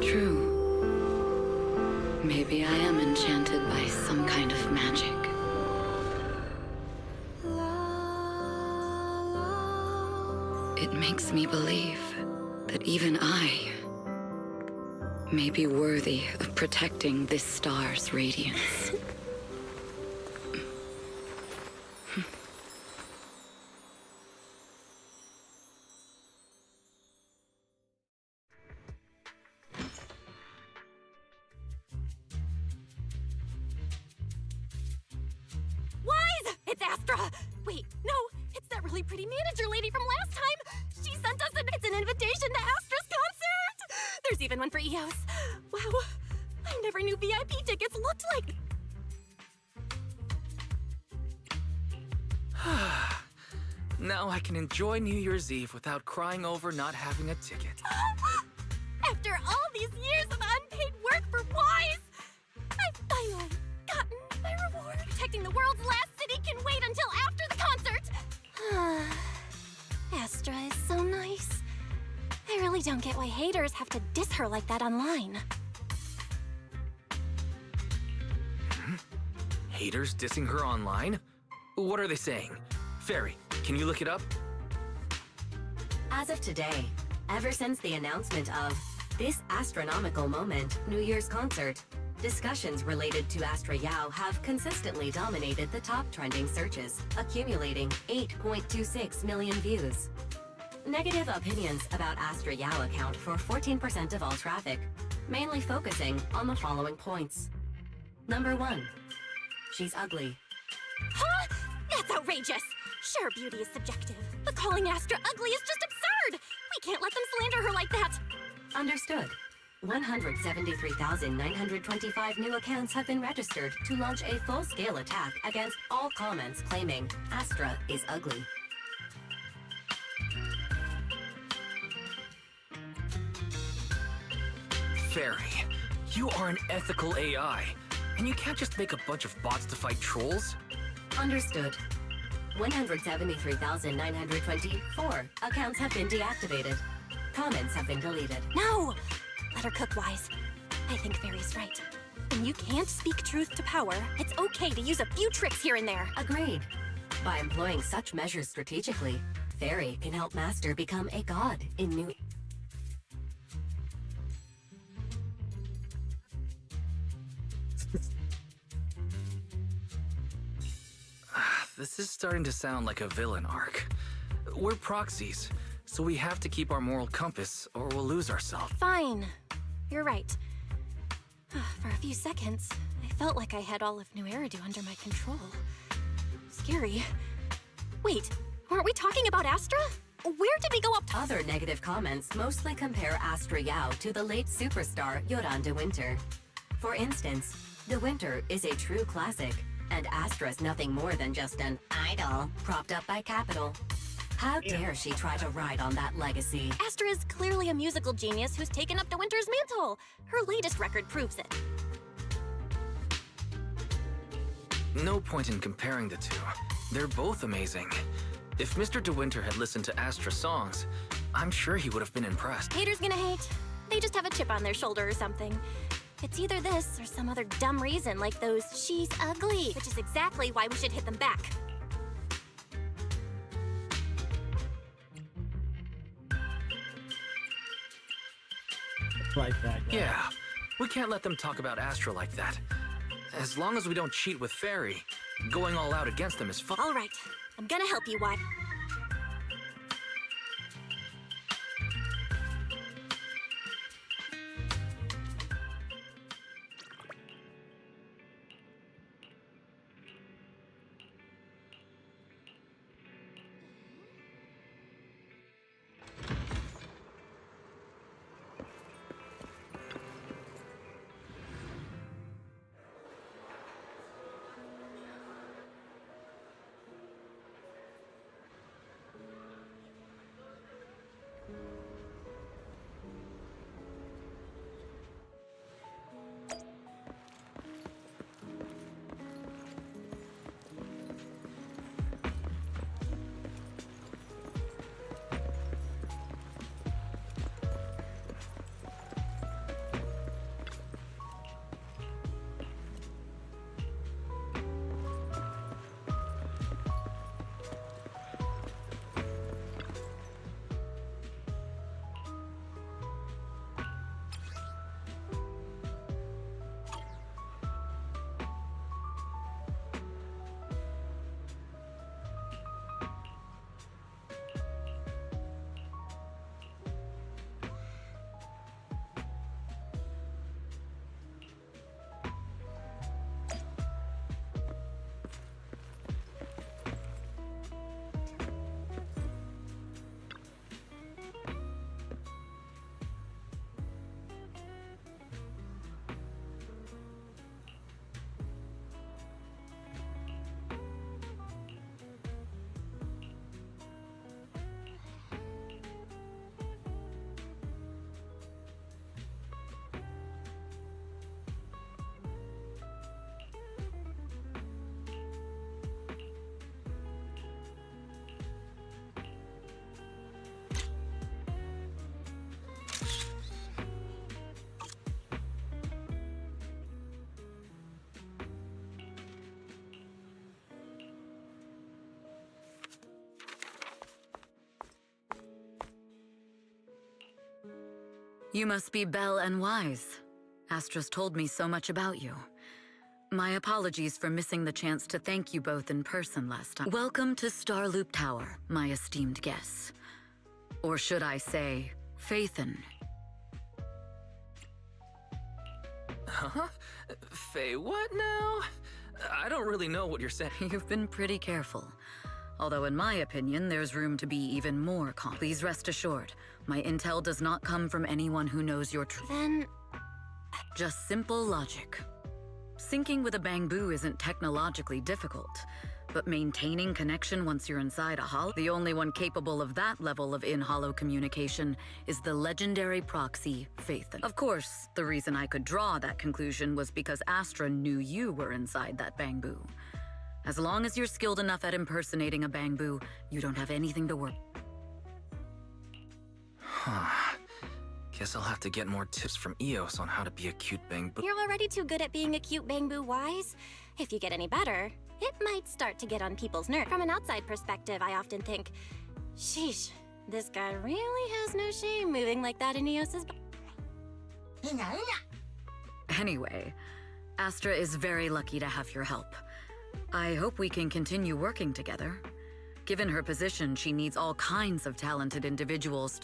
True. Maybe I am enchanted by some kind of magic. It makes me believe that even I may be worthy of protecting this star's radiance. Wise! It's Astra! Wait, no, it's that really pretty manager lady from last time! She sent us it's an invitation to Astra's concert! There's even one for EOS. Wow, I never knew VIP tickets looked like... Now I can enjoy New Year's Eve without crying over not having a ticket. After all these years of unpaid work for Wise, I've finally gotten my reward. Protecting the world's last city can wait until after the concert! Astra is so nice. I really don't get why haters have to diss her like that online. Haters dissing her online? What are they saying? Fairy, can you look it up? As of today, ever since the announcement of this astronomical moment, New Year's concert, discussions related to Astra Yao have consistently dominated the top trending searches, accumulating 8.26 million views. Negative opinions about Astra Yao account for 14% of all traffic, mainly focusing on the following points. Number 1. She's ugly. Huh? That's outrageous! Sure, beauty is subjective, but calling Astra ugly is just absurd! We can't let them slander her like that! Understood. 173,925 new accounts have been registered to launch a full-scale attack against all comments claiming Astra is ugly. Fairy, you are an ethical AI, and you can't just make a bunch of bots to fight trolls. Understood. 173,924 accounts have been deactivated. Comments have been deleted. No! Let her cook, Wise. I think Fairy's right. When you can't speak truth to power, it's okay to use a few tricks here and there. Agreed. By employing such measures strategically, Fairy can help Master become a god in New... this is starting to sound like a villain arc. We're proxies, so we have to keep our moral compass or we'll lose ourselves. Fine. You're right. For a few seconds, I felt like I had all of New Eridu under my control. Scary. Wait, weren't we talking about Astra? Where did we go up to? Other negative comments mostly compare Astra Yao to the late superstar Yoran de Winter. For instance, De Winter is a true classic, and Astra's nothing more than just an idol propped up by Capital. How dare she try to ride on that legacy? Astra is clearly a musical genius who's taken up De Winter's mantle. Her latest record proves it. No point in comparing the two. They're both amazing. If Mr. De Winter had listened to Astra's songs, I'm sure he would have been impressed. Haters gonna hate. They just have a chip on their shoulder or something. It's either this or some other dumb reason like those "she's ugly," which is exactly why we should hit them back. Right back. Yeah, we can't let them talk about Astra like that. As long as we don't cheat with Fairy, going all out against them is fun. All right, I'm gonna help you, Wai. You must be Belle and Wise. Astra's told me so much about you. My apologies for missing the chance to thank you both in person last time. Welcome to Starloop Tower, my esteemed guests. Or should I say, Faithin. Huh? Faye, what now? I don't really know what you're saying. You've been pretty careful. Although in my opinion, there's room to be even more calm. Please rest assured, my intel does not come from anyone who knows your truth. Then... Just simple logic. Syncing with a bamboo isn't technologically difficult, but maintaining connection once you're inside a hollow, the only one capable of that level of in-hollow communication is the legendary proxy, Faithin. Of course, the reason I could draw that conclusion was because Astra knew you were inside that bamboo. As long as you're skilled enough at impersonating a bamboo, you don't have anything to worry. Huh. Guess I'll have to get more tips from Eos on how to be a cute bamboo. You're already too good at being a cute bamboo, Wise. If you get any better, it might start to get on people's nerves. From an outside perspective, I often think, sheesh, this guy really has no shame moving like that in Eos's... Anyway, Astra is very lucky to have your help. I hope we can continue working together. Given her position, she needs all kinds of talented individuals.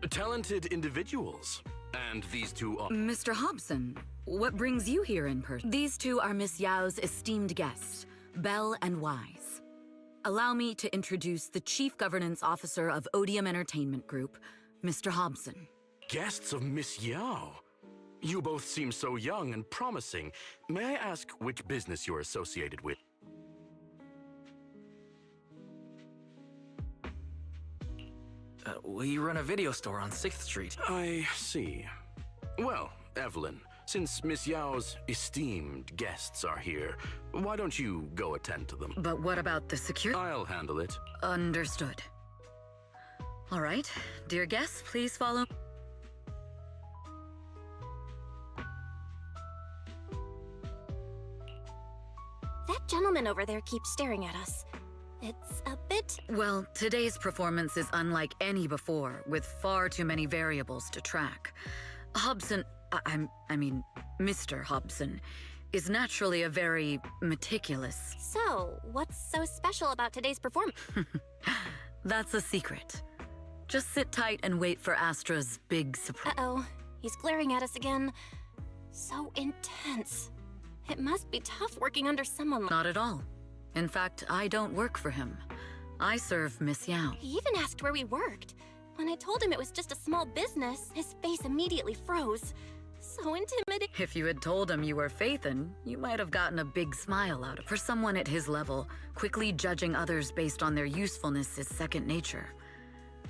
Talented individuals? And these two are... Mr. Hobson, what brings you here in person? These two are Miss Yao's esteemed guests, Belle and Wise. Allow me to introduce the Chief Governance Officer of Odium Entertainment Group, Mr. Hobson. Guests of Miss Yao? You both seem so young and promising. May I ask which business you're associated with? We run a video store on 6th Street. I see. Well, Evelyn, since Miss Yao's esteemed guests are here, why don't you go attend to them? But what about the security? I'll handle it. Understood. All right, dear guests, please follow. That gentleman over there keeps staring at us. It's a bit... Well, today's performance is unlike any before, with far too many variables to track. Hobson, I mean, Mr. Hobson, is naturally a very meticulous... So, what's so special about today's performance? That's a secret. Just sit tight and wait for Astra's big surprise. Uh-oh, he's glaring at us again. So intense. It must be tough working under someone like... Not at all. In fact, I don't work for him. I serve Miss Yao. He even asked where we worked. When I told him it was just a small business, his face immediately froze. So intimidating. If you had told him you were Phaethon, you might have gotten a big smile out of. For someone at his level, quickly judging others based on their usefulness is second nature.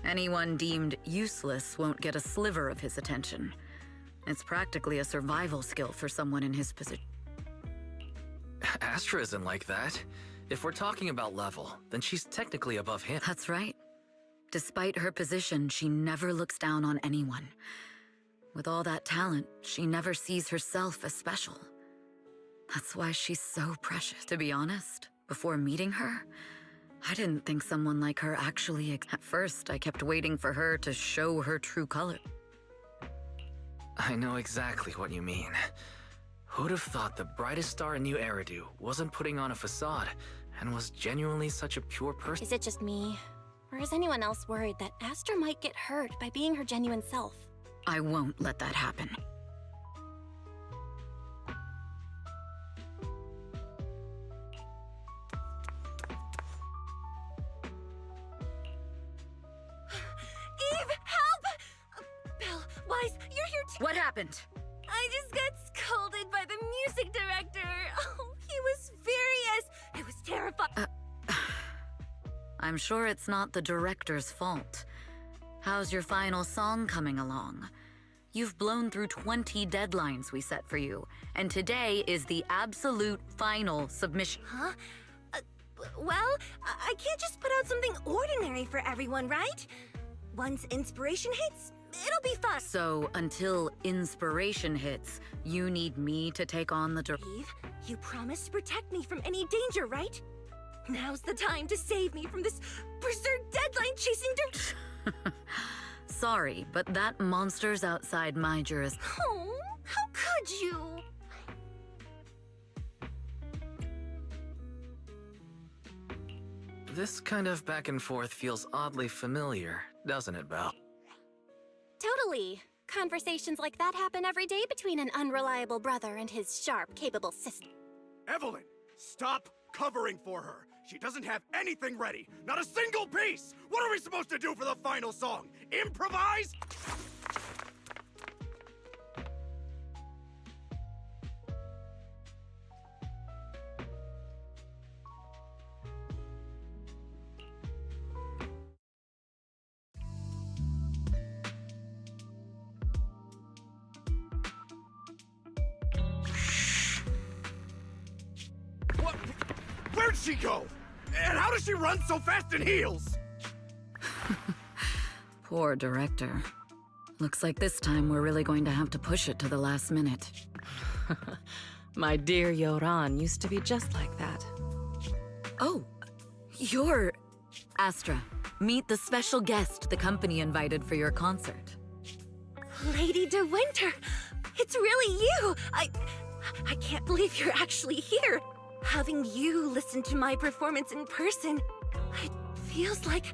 Anyone deemed useless won't get a sliver of his attention. It's practically a survival skill for someone in his position. Astra isn't like that. If we're talking about level, then she's technically above him. That's right. Despite her position, she never looks down on anyone. With all that talent, she never sees herself as special. That's why she's so precious. To be honest, before meeting her, I didn't think someone like her actually... At first, I kept waiting for her to show her true color. I know exactly what you mean. Who'd have thought the brightest star in New Eridu wasn't putting on a facade and was genuinely such a pure person? Is it just me? Or is anyone else worried that Astra might get hurt by being her genuine self? I won't let that happen. Eve, help! Belle, Wise, you're here too. What happened? I just got scolded by the music director. Oh, he was furious. It was terrifying. I'm sure it's not the director's fault. How's your final song coming along? You've blown through 20 deadlines we set for you, and today is the absolute final submission. Huh? Well, I can't just put out something ordinary for everyone, right? Once inspiration hits, it'll be fun. So, until inspiration hits, you need me to take on the Eve, you promised to protect me from any danger, right? Now's the time to save me from this berserk deadline-chasing Sorry, but that monster's outside my jurisdiction. Oh, how could you? This kind of back and forth feels oddly familiar, doesn't it, Belle? Totally. Conversations like that happen every day between an unreliable brother and his sharp, capable sister. Evelyn, stop covering for her. She doesn't have anything ready. Not a single piece! What are we supposed to do for the final song? Improvise? What? Where'd she go? And how does she run so fast in heels? Poor director. Looks like this time we're really going to have to push it to the last minute. My dear Yoran used to be just like that. Oh, you're... Astra, meet the special guest the company invited for your concert. Lady De Winter, it's really you. I can't believe you're actually here. Having you listen to my performance in person, it feels like...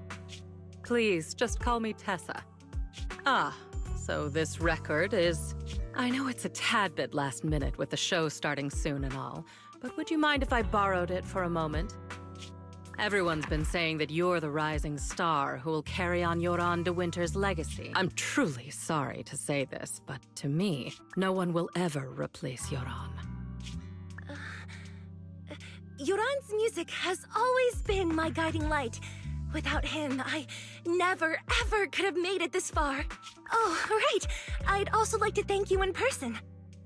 Please, just call me Tessa. Ah, so this record is... I know it's a tad bit last minute with the show starting soon and all, but would you mind if I borrowed it for a moment? Everyone's been saying that you're the rising star who will carry on Yoran de Winter's legacy. I'm truly sorry to say this, but to me, no one will ever replace Yoran. Yoran's music has always been my guiding light. Without him, I never, ever could have made it this far. Oh, right. I'd also like to thank you in person.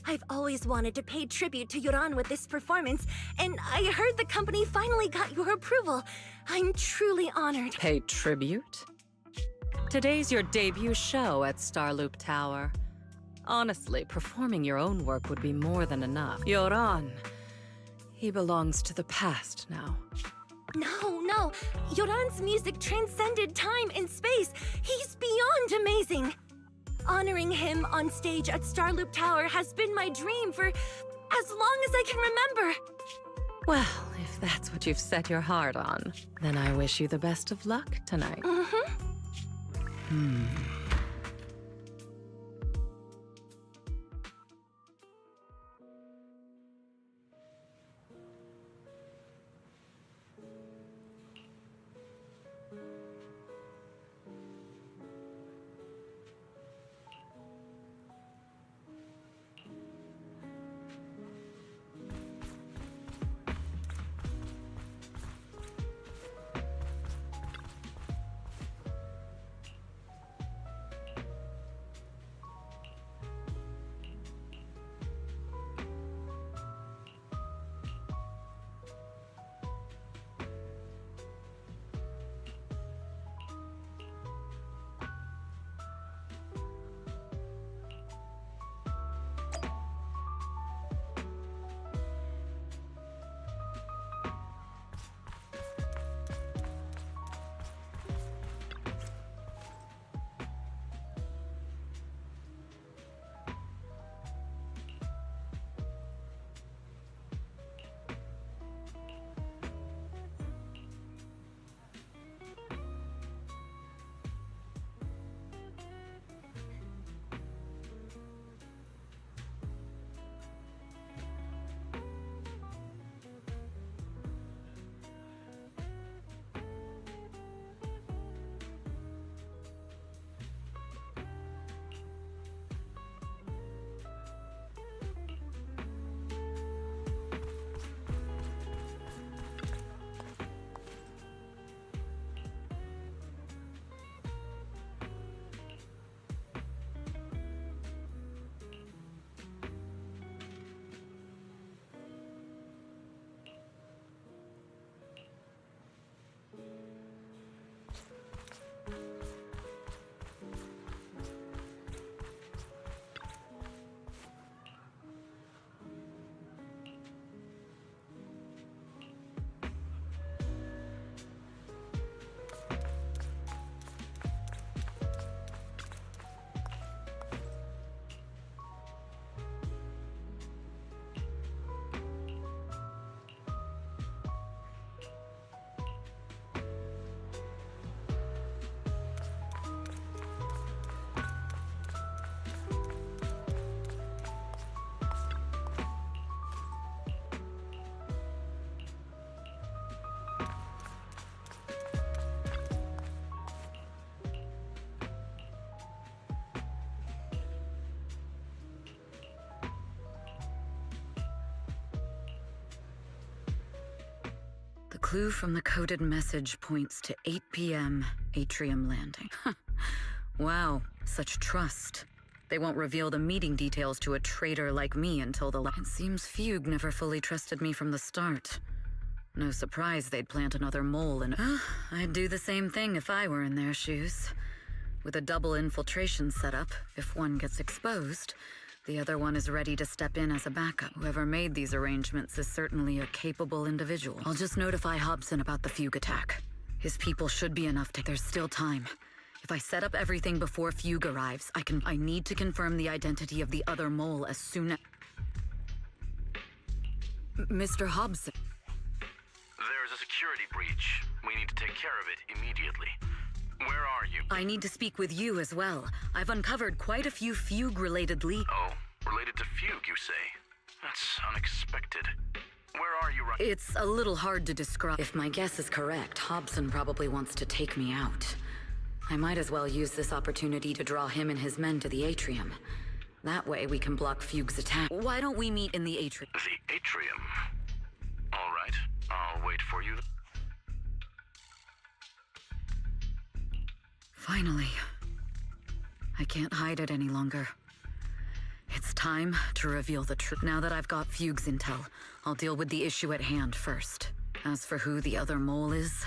I've always wanted to pay tribute to Yoran with this performance, and I heard the company finally got your approval. I'm truly honored. Pay tribute? Today's your debut show at Starloop Tower. Honestly, performing your own work would be more than enough. Yoran, he belongs to the past now. No. Yoran's music transcended time and space. He's beyond amazing. Honoring him on stage at Starloop Tower has been my dream for as long as I can remember. Well, if that's what you've set your heart on, then I wish you the best of luck tonight. The clue from the coded message points to 8 p.m. Atrium Landing. Wow, such trust. They won't reveal the meeting details to a traitor like me until the It seems Fugue never fully trusted me from the start. No surprise they'd plant another mole in... I'd do the same thing if I were in their shoes. With a double infiltration setup, if one gets exposed, the other one is ready to step in as a backup. Whoever made these arrangements is certainly a capable individual. I'll just notify Hobson about the Fugue attack. His people should be enough to... There's still time. If I set up everything before Fugue arrives, I need to confirm the identity of the other mole as soon as... Mr. Hobson. security breach. We need to take care of it immediately. Where are you? I need to speak with you as well. I've uncovered quite a few Fugue-related leads. Oh, related to Fugue, you say? That's unexpected. Where are you right? It's a little hard to describe. If my guess is correct, Hobson probably wants to take me out. I might as well use this opportunity to draw him and his men to the atrium. That way we can block Fugue's attack. Why don't we meet in the atrium? The atrium? All right, I'll wait for you. Finally. I can't hide it any longer. It's time to reveal the truth. Now that I've got Fugue's intel, I'll deal with the issue at hand first. As for who the other mole is,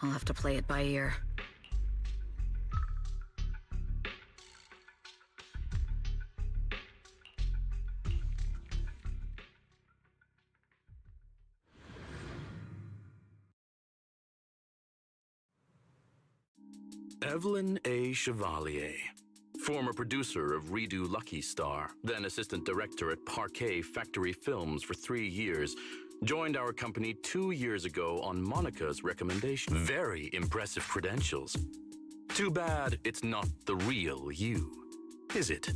I'll have to play it by ear. Evelyn A. Chevalier, former producer of Redo Lucky Star, then assistant director at Parquet Factory Films for 3 years, joined our company 2 years ago on Monica's recommendation. Very impressive credentials. Too bad it's not the real you, is it?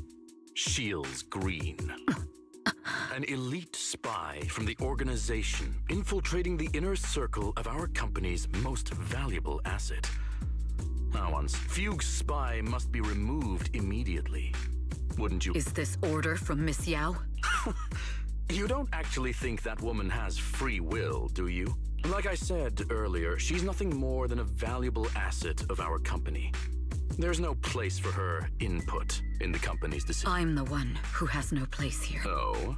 Shields Green. An elite spy from the organization, infiltrating the inner circle of our company's most valuable asset. Now, once Fugue's spy must be removed immediately. Wouldn't you? Is this order from Miss Yao? You don't actually think that woman has free will, do you? Like I said earlier, she's nothing more than a valuable asset of our company. There's no place for her input in the company's decision. I'm the one who has no place here. Oh?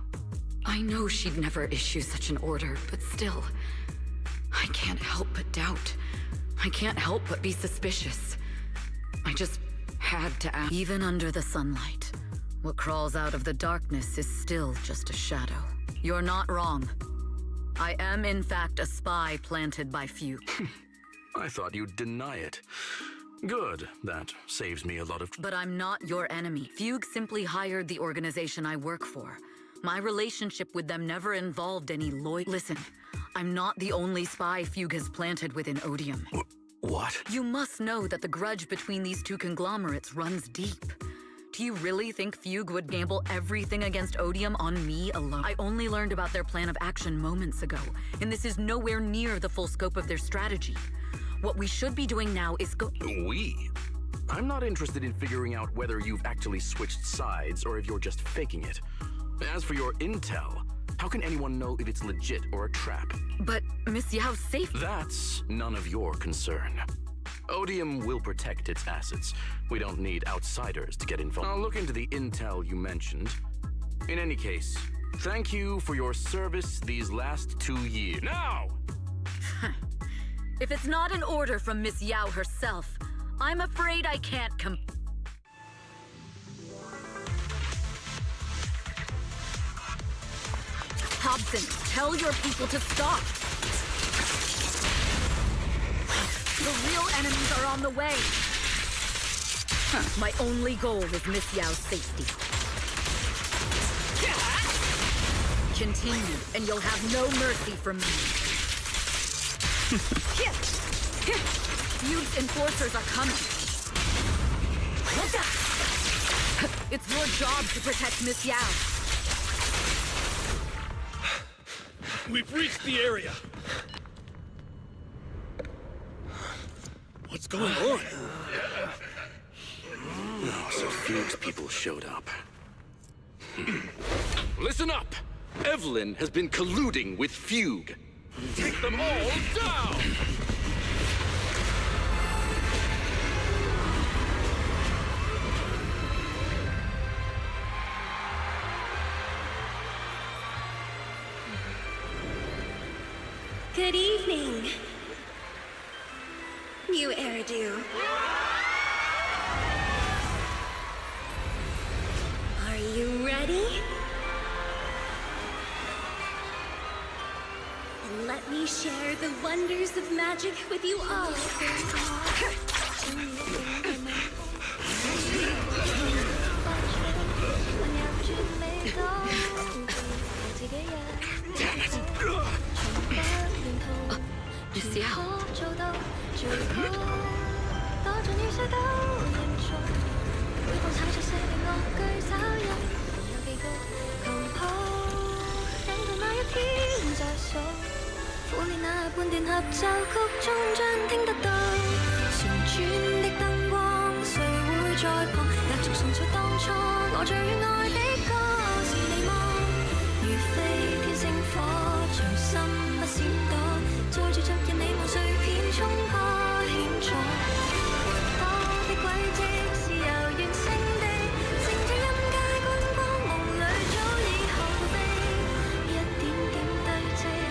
I know she'd never issue such an order, but still, I can't help but doubt. I can't help but be suspicious. I just had to ask. Even under the sunlight, what crawls out of the darkness is still just a shadow. You're not wrong. I am, in fact, a spy planted by Fugue. I thought you'd deny it. Good. That saves me a lot of... But I'm not your enemy. Fugue simply hired the organization I work for. My relationship with them never involved any Listen, I'm not the only spy Fugue has planted within Odium. What? You must know that the grudge between these two conglomerates runs deep. Do you really think Fugue would gamble everything against Odium on me alone? I only learned about their plan of action moments ago, and this is nowhere near the full scope of their strategy. What we should be doing now is We? I'm not interested in figuring out whether you've actually switched sides or if you're just faking it. As for your intel, how can anyone know if it's legit or a trap? But Miss Yao's safe. That's none of your concern. Odium will protect its assets. We don't need outsiders to get involved. I'll look into the intel you mentioned. In any case, thank you for your service these last 2 years. Now! If it's not an order from Miss Yao herself, I'm afraid I can't Hobson, tell your people to stop! The real enemies are on the way! My only goal is Miss Yao's safety. Continue, and you'll have no mercy from me. Fugue's enforcers are coming. It's your job to protect Miss Yao. We've reached the area. What's going on? Oh, so Fugue's people showed up. Listen up! Evelyn has been colluding with Fugue. Take them all down! Good evening, you Eridu. Are you ready? And let me share the wonders of magic with you all. Damn it! Miss Yao. 做到最好，多盡與世都認錯，每逢踩着些樂句找人，有幾個琴譜，等到那一天再數，苦練那半段合奏曲終將聽得到，旋轉的燈光誰會在旁，繼續重述當初我最愛的歌是你嗎？如飛天星火，隨心不閃躲，載住昨日你夢碎片衝破險阻，雲朵的軌跡是遙遠星地，乘着音階觀光夢裏早已後備，一點點堆積沿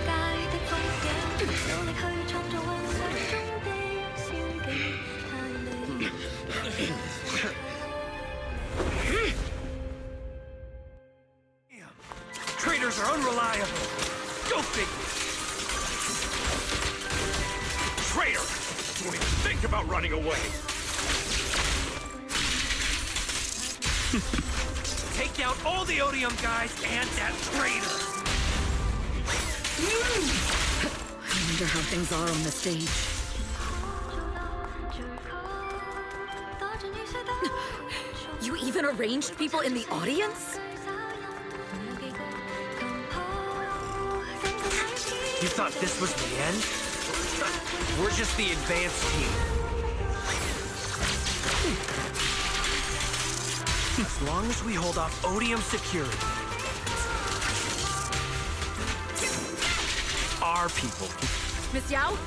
街的風景，努力去創造幻想中的仙境，太美。Traitors are unreliable. Go figure. Traitor! Don't even think about running away. Take out all the Odium guys and that traitor. I wonder how things are on the stage. You even arranged people in the audience? You thought this was the end? We're just the advanced team. As long as we hold off Odium security, our people. Miss Yao?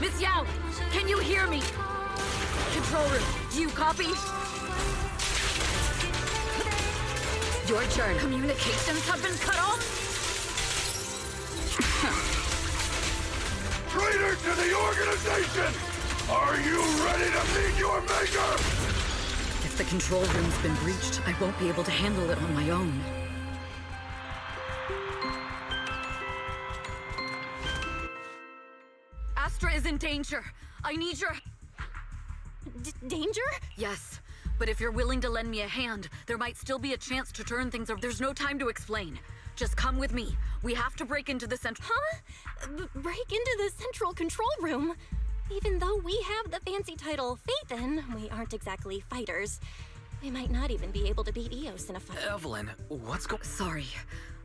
Miss Yao, can you hear me? Control room, do you copy? Your turn. Communications have been cut off? Traitor to the organization! Are you ready to meet your maker? If the control room's been breached, I won't be able to handle it on my own. Astra is in danger. I need your... Danger? Yes, but if you're willing to lend me a hand, there might still be a chance to turn things around. There's no time to explain. Just come with me. We have to break into the central... Huh? Break into the central control room? Even though we have the fancy title Phaethon, we aren't exactly fighters. We might not even be able to beat Eos in a fight. Evelyn, what's going... Sorry.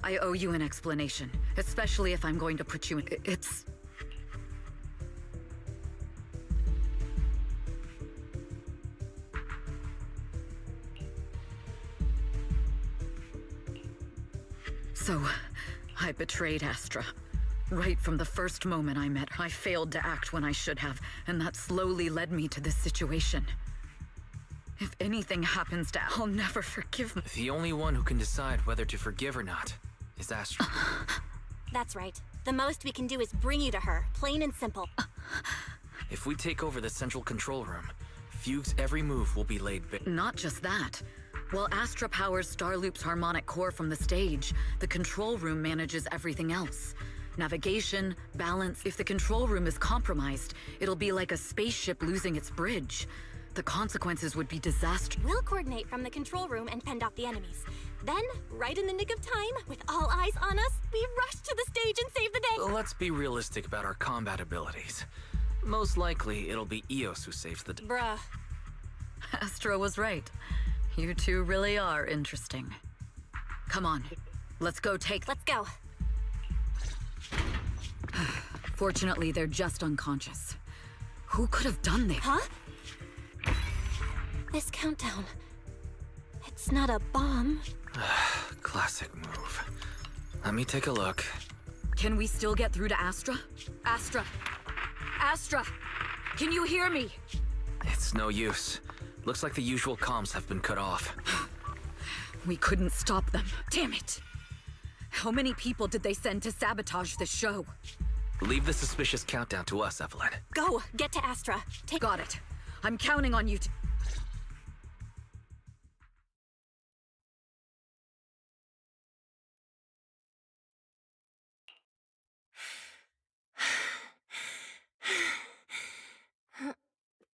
I owe you an explanation, especially if I'm going to put you in... It's... So, I betrayed Astra. Right from the first moment I met her, I failed to act when I should have, and that slowly led me to this situation. If anything happens to I'll never forgive me. The only one who can decide whether to forgive or not is Astra. That's right. The most we can do is bring you to her, plain and simple. If we take over the central control room, Fugue's every move will be laid bare. Not just that. While Astra powers Starloop's harmonic core from the stage, the control room manages everything else. Navigation, balance. If the control room is compromised, it'll be like a spaceship losing its bridge. The consequences would be disastrous. We'll coordinate from the control room and fend off the enemies. Then, right in the nick of time, with all eyes on us, we rush to the stage and save the day! Let's be realistic about our combat abilities. Most likely, it'll be Eos who saves the day. Bruh. Astra was right. You two really are interesting. Come on, let's go take... Let's go. Fortunately, they're just unconscious. Who could have done this? Huh? This countdown... It's not a bomb. Classic move. Let me take a look. Can we still get through to Astra? Astra! Astra! Can you hear me? It's no use. Looks like the usual comms have been cut off. We couldn't stop them. Damn it! How many people did they send to sabotage the show? Leave the suspicious countdown to us, Evelyn. Go! Get to Astra. Got it. I'm counting on you to...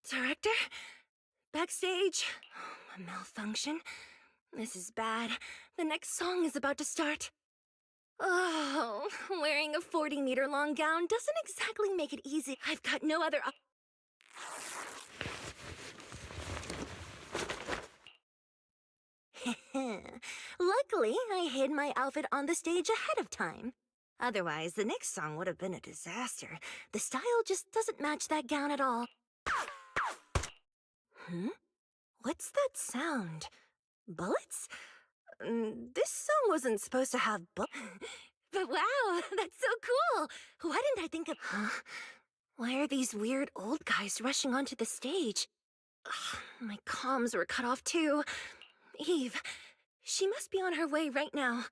Director? Backstage? A malfunction? This is bad. The next song is about to start. Oh, wearing a 40-meter long gown doesn't exactly make it easy. I've got no other Luckily, I hid my outfit on the stage ahead of time. Otherwise, the next song would have been a disaster. The style just doesn't match that gown at all. What's that sound? Bullets? This song wasn't supposed to have bullets. But wow, that's so cool! Why didn't I think of... Why are these weird old guys rushing onto the stage? Ugh, my comms were cut off too. Eve, she must be on her way right now.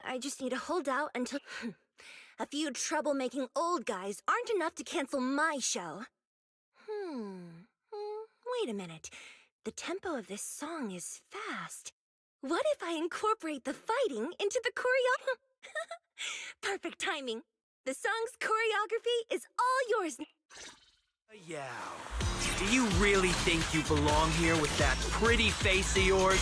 I just need to hold out until... A few troublemaking old guys aren't enough to cancel my show. Wait a minute. The tempo of this song is fast. What if I incorporate the fighting into the choreo... Perfect timing. The song's choreography is all yours. Yeah. Do you really think you belong here with that pretty face of yours?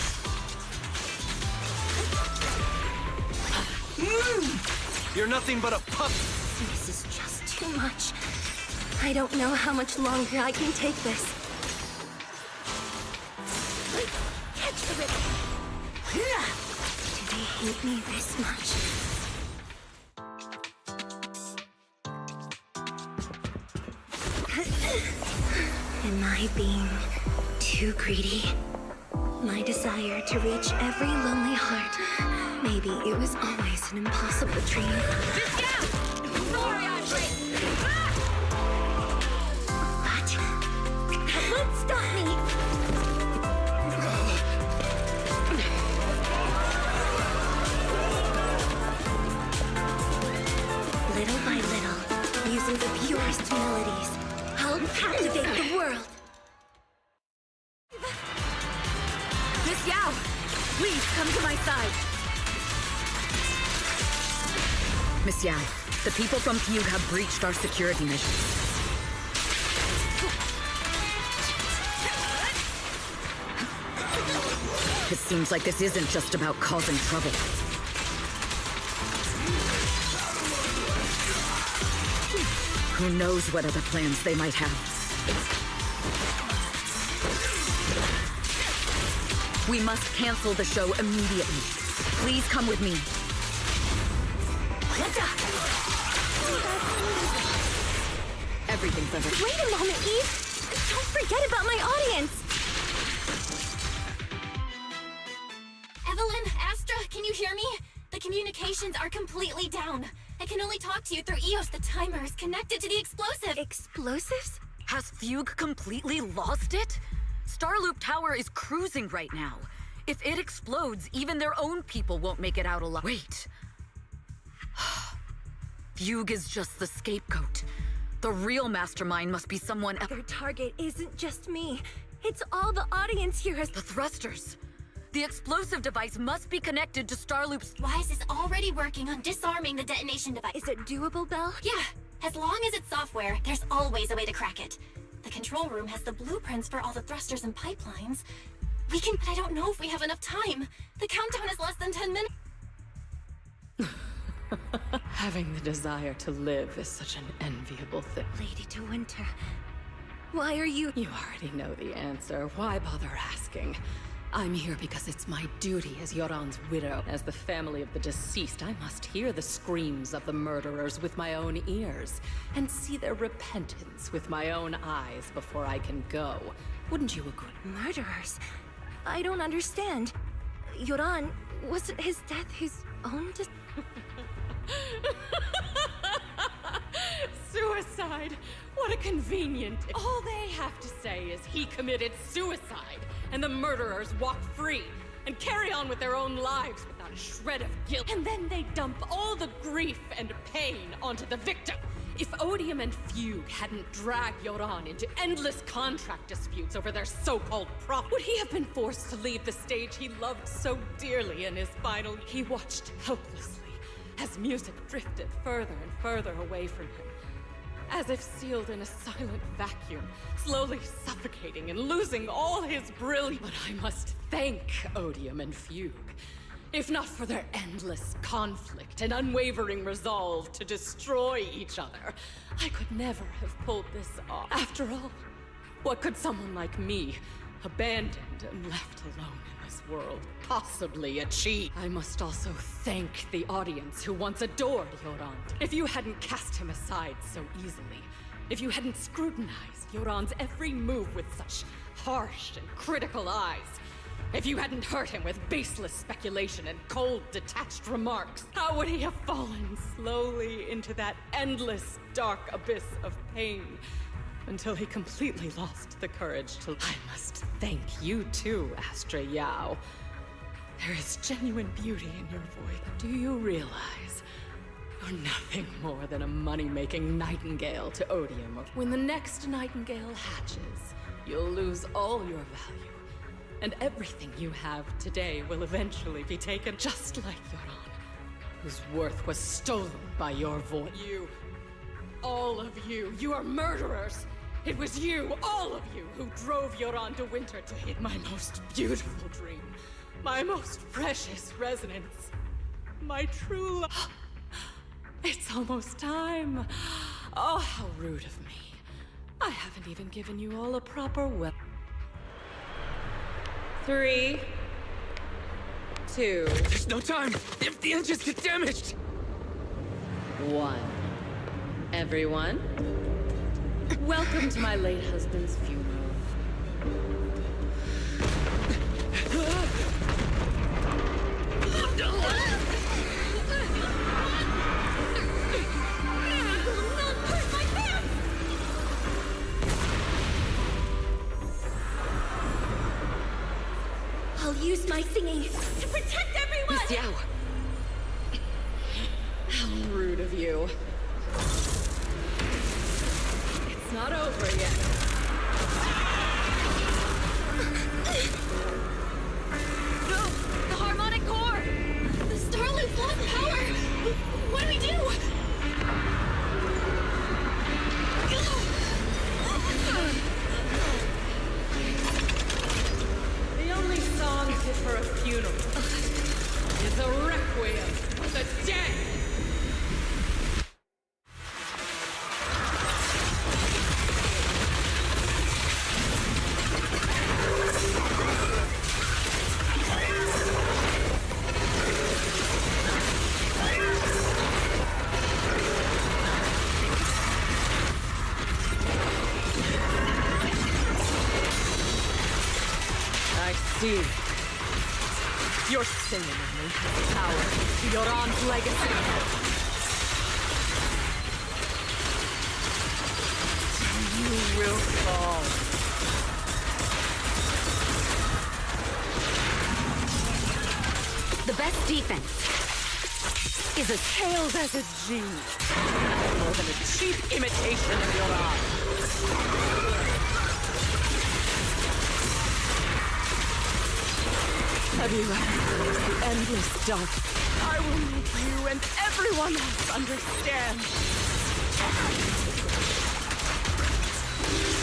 You're nothing but a pup. This is just too much. I don't know how much longer I can take this. Catch the rhythm. Do they hate me this much? Am I being too greedy? My desire to reach every lonely heart. Maybe it was always an impossible dream. Just get out! Sorry, Andre! What? That won't stop me! Little by little, using the purest melodies, I'll captivate the world. Miss Yao, please come to my side. Miss Yao, the people from Fugue have breached our security missions. It seems like this isn't just about causing trouble. Who knows what other plans they might have. We must cancel the show immediately. Please come with me. Everything's under... Wait a moment, Eve! Don't forget about my audience! Evelyn, Astra, can you hear me? The communications are completely down. I can only talk to you through EOS. The timer is connected to the explosive. Explosives? Has Fugue completely lost it? Starloop Tower is cruising right now. If it explodes, even their own people won't make it out alive. Wait. Fugue is just the scapegoat. The real mastermind must be someone else. Their target isn't just me. It's all the audience here has... The thrusters. The explosive device must be connected to Starloop's... Wise is already working on disarming the detonation device. Is it doable, Belle? Yeah. As long as it's software, there's always a way to crack it. The control room has the blueprints for all the thrusters and pipelines. We can... But I don't know if we have enough time. The countdown is less than 10 minutes. Having the desire to live is such an enviable thing. Lady de Winter, why are you... You already know the answer. Why bother asking? I'm here because it's my duty as Yoran's widow. As the family of the deceased, I must hear the screams of the murderers with my own ears, and see their repentance with my own eyes before I can go. Wouldn't you agree? Murderers? I don't understand. Yoran, wasn't his death his own Suicide? What a convenient... All they have to say is he committed suicide, and the murderers walk free, and carry on with their own lives without a shred of guilt. And then they dump all the grief and pain onto the victim. If Odium and Fugue hadn't dragged Yoran into endless contract disputes over their so-called profit, would he have been forced to leave the stage he loved so dearly in his final... He watched helplessly as music drifted further and further away from him, as if sealed in a silent vacuum, slowly suffocating and losing all his brilliance. But I must thank Odium and Fugue. If not for their endless conflict and unwavering resolve to destroy each other, I could never have pulled this off. After all, what could someone like me, abandoned and left alone in this world, possibly achieve? I must also thank the audience who once adored Yoran. If you hadn't cast him aside so easily, if you hadn't scrutinized Yoran's every move with such harsh and critical eyes, if you hadn't hurt him with baseless speculation and cold, detached remarks, how would he have fallen slowly into that endless, dark abyss of pain until he completely lost the courage to... I must thank you too, Astra Yao. There is genuine beauty in your voice. Do you realize you're nothing more than a money-making nightingale to Odium? When the next nightingale hatches, you'll lose all your value. And everything you have today will eventually be taken just like Yoran, whose worth was stolen by your voice. You, all of you, you are murderers! It was you, all of you, who drove Yoran de Winter to hit my most beautiful dream, my most precious resonance, my true love. It's almost time. Oh, how rude of me. I haven't even given you all a proper well. 3, 2. There's no time! If the engines get damaged! 1. Everyone, welcome to my late husband's funeral. I'll use my singing to protect everyone! Miss Yao! How rude of you. It's not over yet. No! The harmonic core! The Starloop's lost power! What do we do? The only song fit for a funeral is a requiem for the dead! You're singing in power to Yoran's legacy. You will fall. The best defense is as hailed as a genius, more than a cheap imitation of Yoran. Have you recognized the endless dark? I will make you and everyone else understand.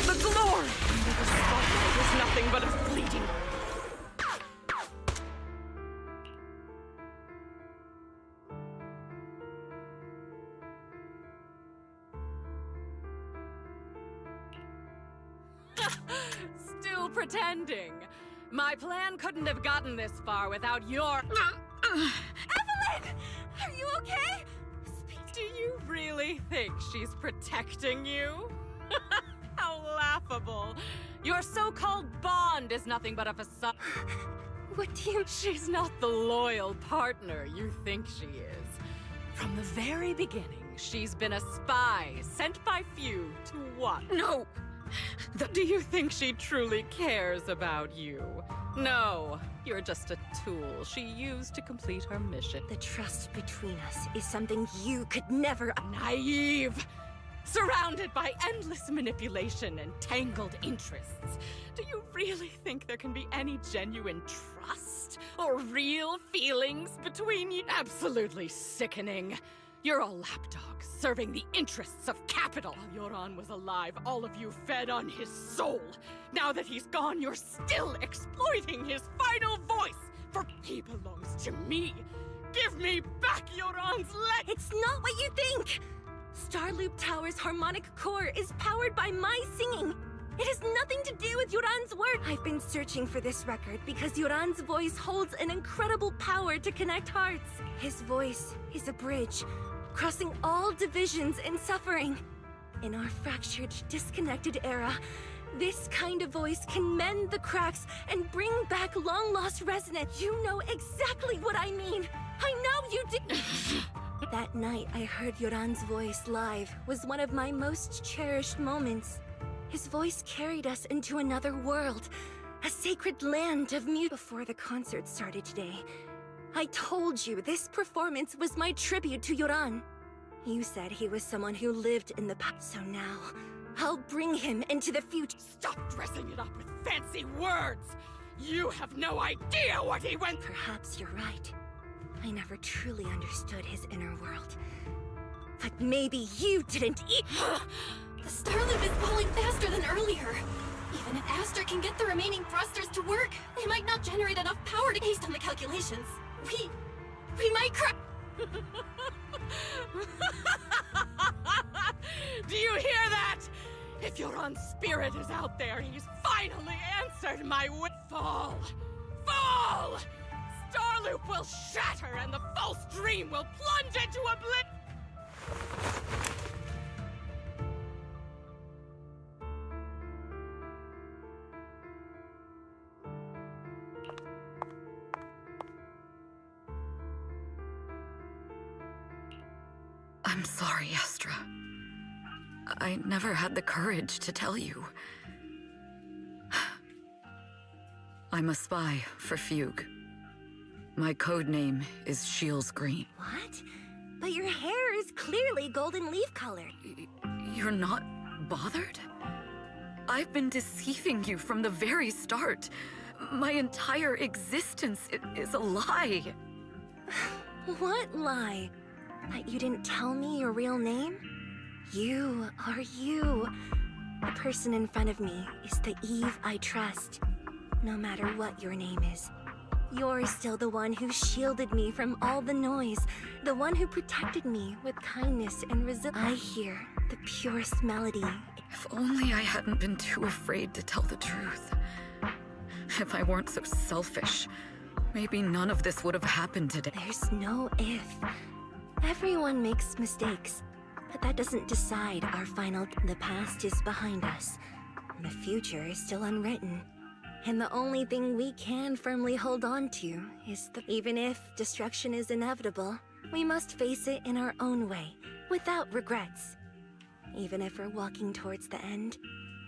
The glory under the spotlight is nothing but a fleeting... Still pretending. My plan couldn't have gotten this far without your... Evelyn! Are you okay? Do you really think she's protecting you? How laughable. Your so-called bond is nothing but a facade. What do you... She's not the loyal partner you think she is. From the very beginning, she's been a spy sent by few to what? No! Do you think she truly cares about you? No, you're just a tool she used to complete her mission. The trust between us is something you could never... Naive! Surrounded by endless manipulation and tangled interests. Do you really think there can be any genuine trust or real feelings between you? Absolutely sickening. You're all lapdogs serving the interests of capital. While Yoran was alive, all of you fed on his soul. Now that he's gone, you're still exploiting his final voice He belongs to me. Give me back Yoran's leg! It's not what you think! Starloop Tower's harmonic core is powered by my singing. It has nothing to do with Yoran's work. I've been searching for this record because Yoran's voice holds an incredible power to connect hearts. His voice is a bridge, crossing all divisions and suffering. In our fractured, disconnected era, this kind of voice can mend the cracks and bring back long-lost resonance. You know exactly what I mean. I know you did. That night I heard Yoran's voice live was one of my most cherished moments. His voice carried us into another world, a sacred land of music. Before the concert started today, I told you this performance was my tribute to Yoran. You said he was someone who lived in the past, so now I'll bring him into the future. Stop dressing it up with fancy words! You have no idea what he went through! Perhaps you're right. I never truly understood his inner world. But maybe you didn't eat. The Starloop is falling faster than earlier. Even if Aster can get the remaining thrusters to work, they might not generate enough power to based on the calculations. We might crash. Do you hear that? If Yoran's spirit is out there, he's finally answered my fall! Fall! Starloop will shatter and the false dream will plunge into oblivion! I'm sorry, Astra. I never had the courage to tell you. I'm a spy for Fugue. My code name is Shields Green. What? But your hair is clearly golden leaf colored. You're not bothered? I've been deceiving you from the very start. My entire existence is a lie. What lie? That you didn't tell me your real name? You are you. The person in front of me is the Eve I trust. No matter what your name is. You're still the one who shielded me from all the noise. The one who protected me with kindness and resilience. I hear the purest melody. If only I hadn't been too afraid to tell the truth. If I weren't so selfish, maybe none of this would have happened today. There's no if. Everyone makes mistakes, but that doesn't decide our final. The past is behind us. The future is still unwritten. And the only thing we can firmly hold on to is even if destruction is inevitable, we must face it in our own way, without regrets. Even if we're walking towards the end,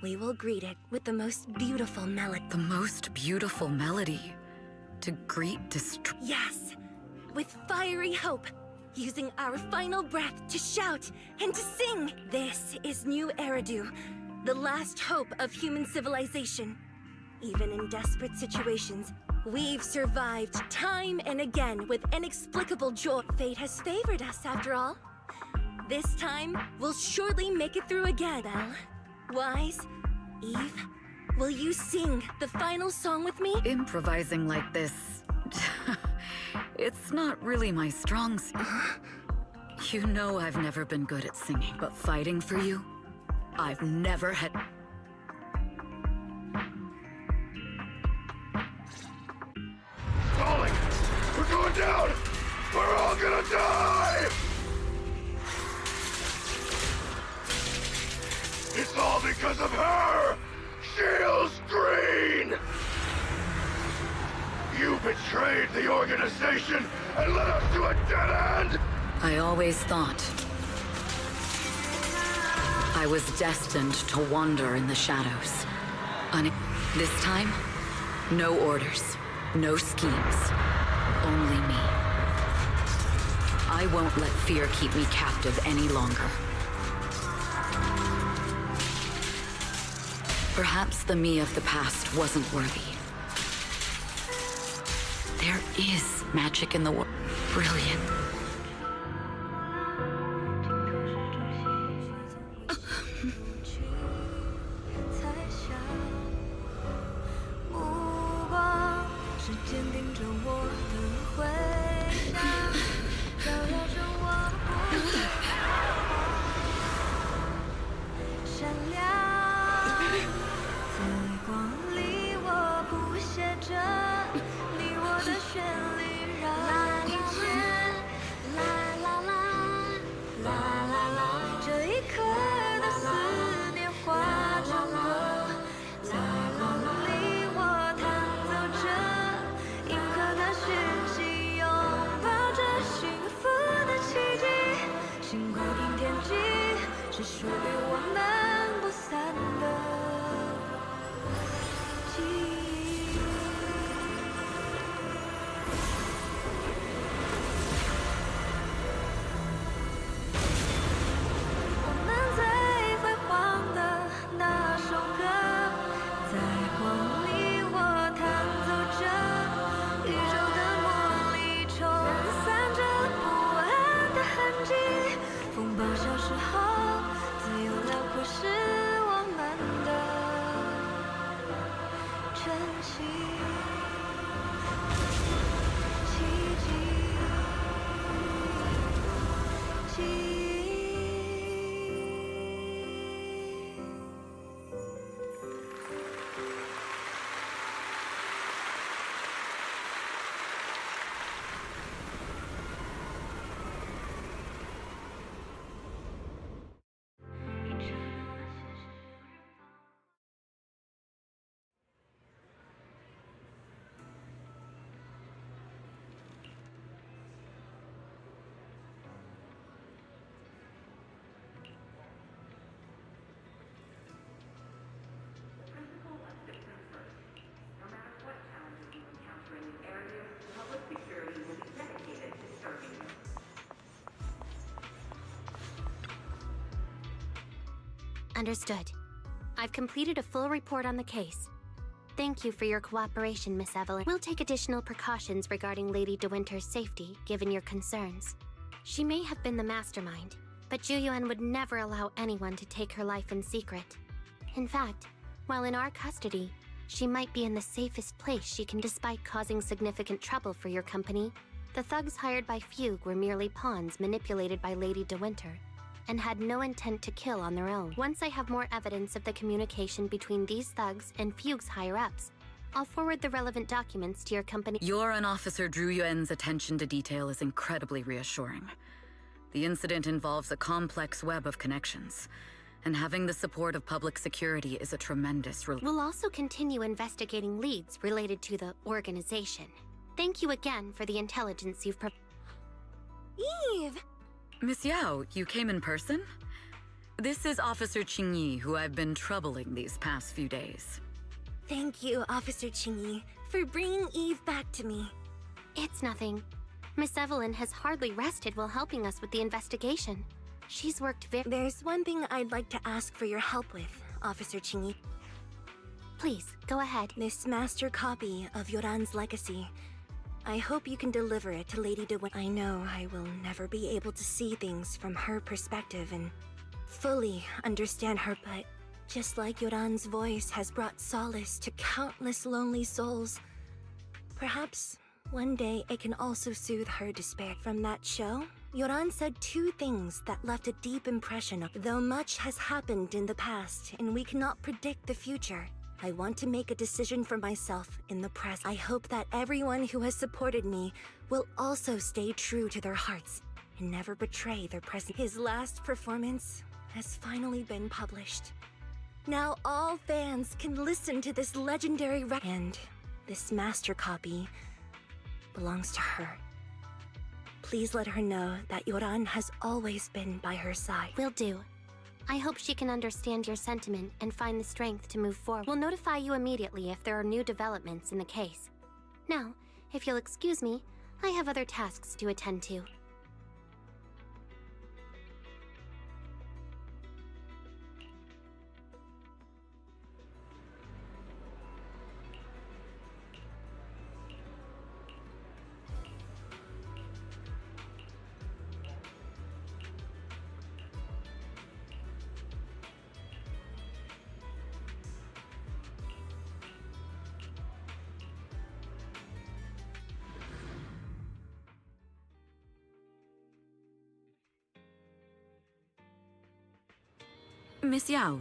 we will greet it with the most beautiful melody. The most beautiful melody? To greet Yes! With fiery hope, using our final breath to shout and to sing! This is New Eridu, the last hope of human civilization. Even in desperate situations, we've survived time and again with inexplicable joy. Fate has favored us, after all. This time, we'll surely make it through again. Belle, Wise, Eve, will you sing the final song with me? Improvising like this... it's not really my strong suit. You know I've never been good at singing, but fighting for you, I've never had... Falling! We're going down! We're all gonna die! It's all because of her! Shields Green! You betrayed the organization and led us to a dead end! I always thought I was destined to wander in the shadows. This time, no orders, no schemes, only me. I won't let fear keep me captive any longer. Perhaps the me of the past wasn't worthy. There is magic in the world. Brilliant. 亮。在光里我谱写着你我的旋律，让一切啦啦啦啦啦啦，这一刻的思念化成歌。在光里我弹奏着银河的讯息，拥抱着幸福的奇迹。星光顶天际，是属于我们不散的记忆。我们最辉煌的那首歌，在光里我弹奏着，宇宙的魔力冲散着不安的痕迹。风暴消失后，自由辽阔是我们的珍惜。奇迹，记忆。Understood. I've completed a full report on the case. Thank you for your cooperation, Miss Evelyn. We'll take additional precautions regarding Lady De Winter's safety, given your concerns. She may have been the mastermind, but Juyuan would never allow anyone to take her life in secret. In fact, while in our custody, she might be in the safest place she can despite causing significant trouble for your company. The thugs hired by Fugue were merely pawns manipulated by Lady De Winter, and had no intent to kill on their own. Once I have more evidence of the communication between these thugs and Fugue's higher-ups, I'll forward the relevant documents to your company. Your and Officer Drew Yuen's attention to detail is incredibly reassuring. The incident involves a complex web of connections, and having the support of public security is a tremendous relief. We'll also continue investigating leads related to the organization. Thank you again for the intelligence you've Eve! Miss Yao, you came in person? This is Officer Qingyi, who I've been troubling these past few days. Thank you, Officer Qingyi, for bringing Eve back to me. It's nothing. Miss Evelyn has hardly rested while helping us with the investigation. She's worked There's one thing I'd like to ask for your help with, Officer Qingyi. Please, go ahead. This master copy of Yoran's legacy. I hope you can deliver it to Lady De Winter. I know I will never be able to see things from her perspective and fully understand her, but just like Yoran's voice has brought solace to countless lonely souls, perhaps one day it can also soothe her despair. From that show, Yoran said two things that left a deep impression. Though much has happened in the past and we cannot predict the future, I want to make a decision for myself in the present. I hope that everyone who has supported me will also stay true to their hearts and never betray their present. His last performance has finally been published. Now all fans can listen to this legendary record. And this master copy belongs to her. Please let her know that Yoran has always been by her side. Will do. I hope she can understand your sentiment and find the strength to move forward. We'll notify you immediately if there are new developments in the case. Now, if you'll excuse me, I have other tasks to attend to. Miss Yao,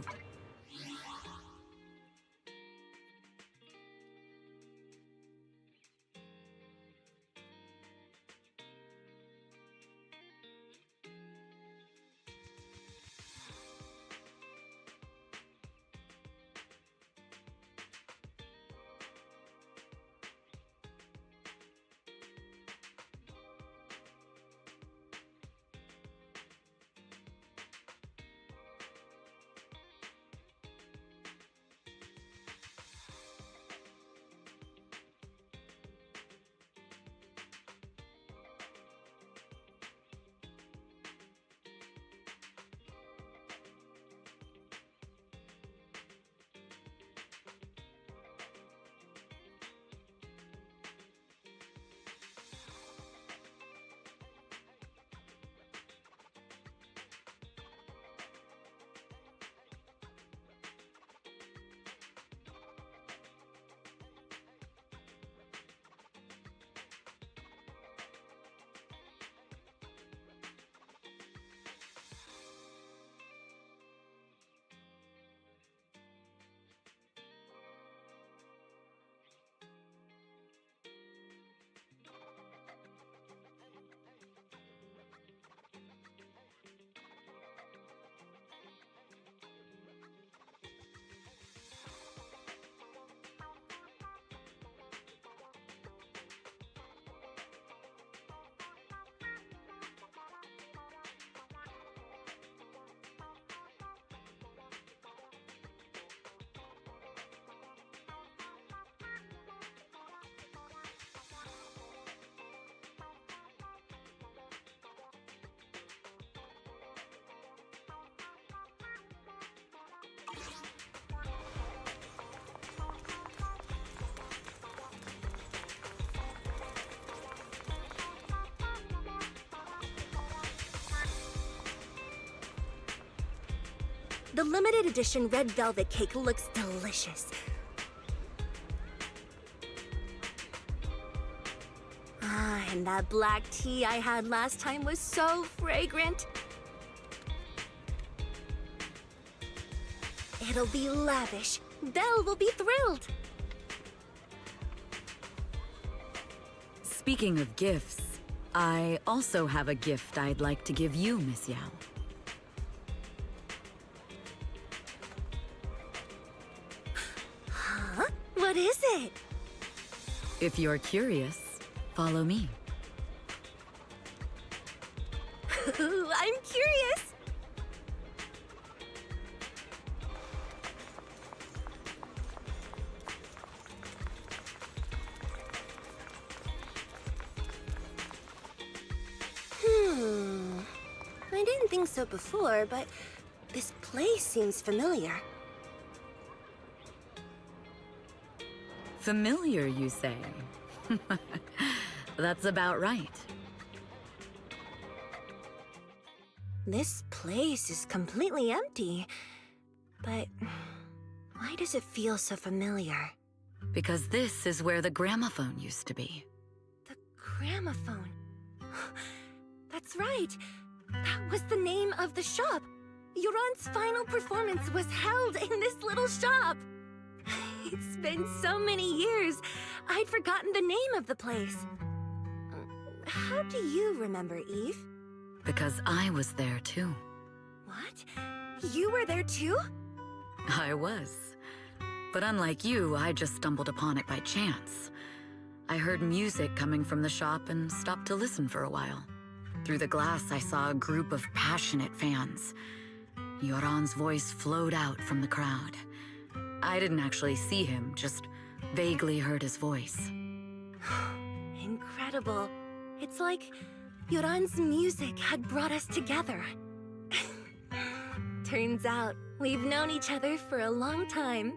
The limited edition red velvet cake looks delicious. Ah, and that black tea I had last time was so fragrant. It'll be lavish. Belle will be thrilled. Speaking of gifts, I also have a gift I'd like to give you, Miss Yao. Huh? What is it? If you're curious, follow me. I'm curious. I didn't think so before, but this place seems familiar. Familiar, you say? That's about right. This place is completely empty. But why does it feel so familiar? Because this is where the gramophone used to be. The gramophone. That's right. That was the name of the shop. Yoran's final performance was held in this little shop. It's been so many years, I'd forgotten the name of the place. How do you remember, Eve? Because I was there too. What? You were there too? I was. But unlike you, I just stumbled upon it by chance. I heard music coming from the shop and stopped to listen for a while. Through the glass, I saw a group of passionate fans. Yoran's voice flowed out from the crowd. I didn't actually see him, just vaguely heard his voice. Incredible. It's like Yoran's music had brought us together. Turns out, we've known each other for a long time.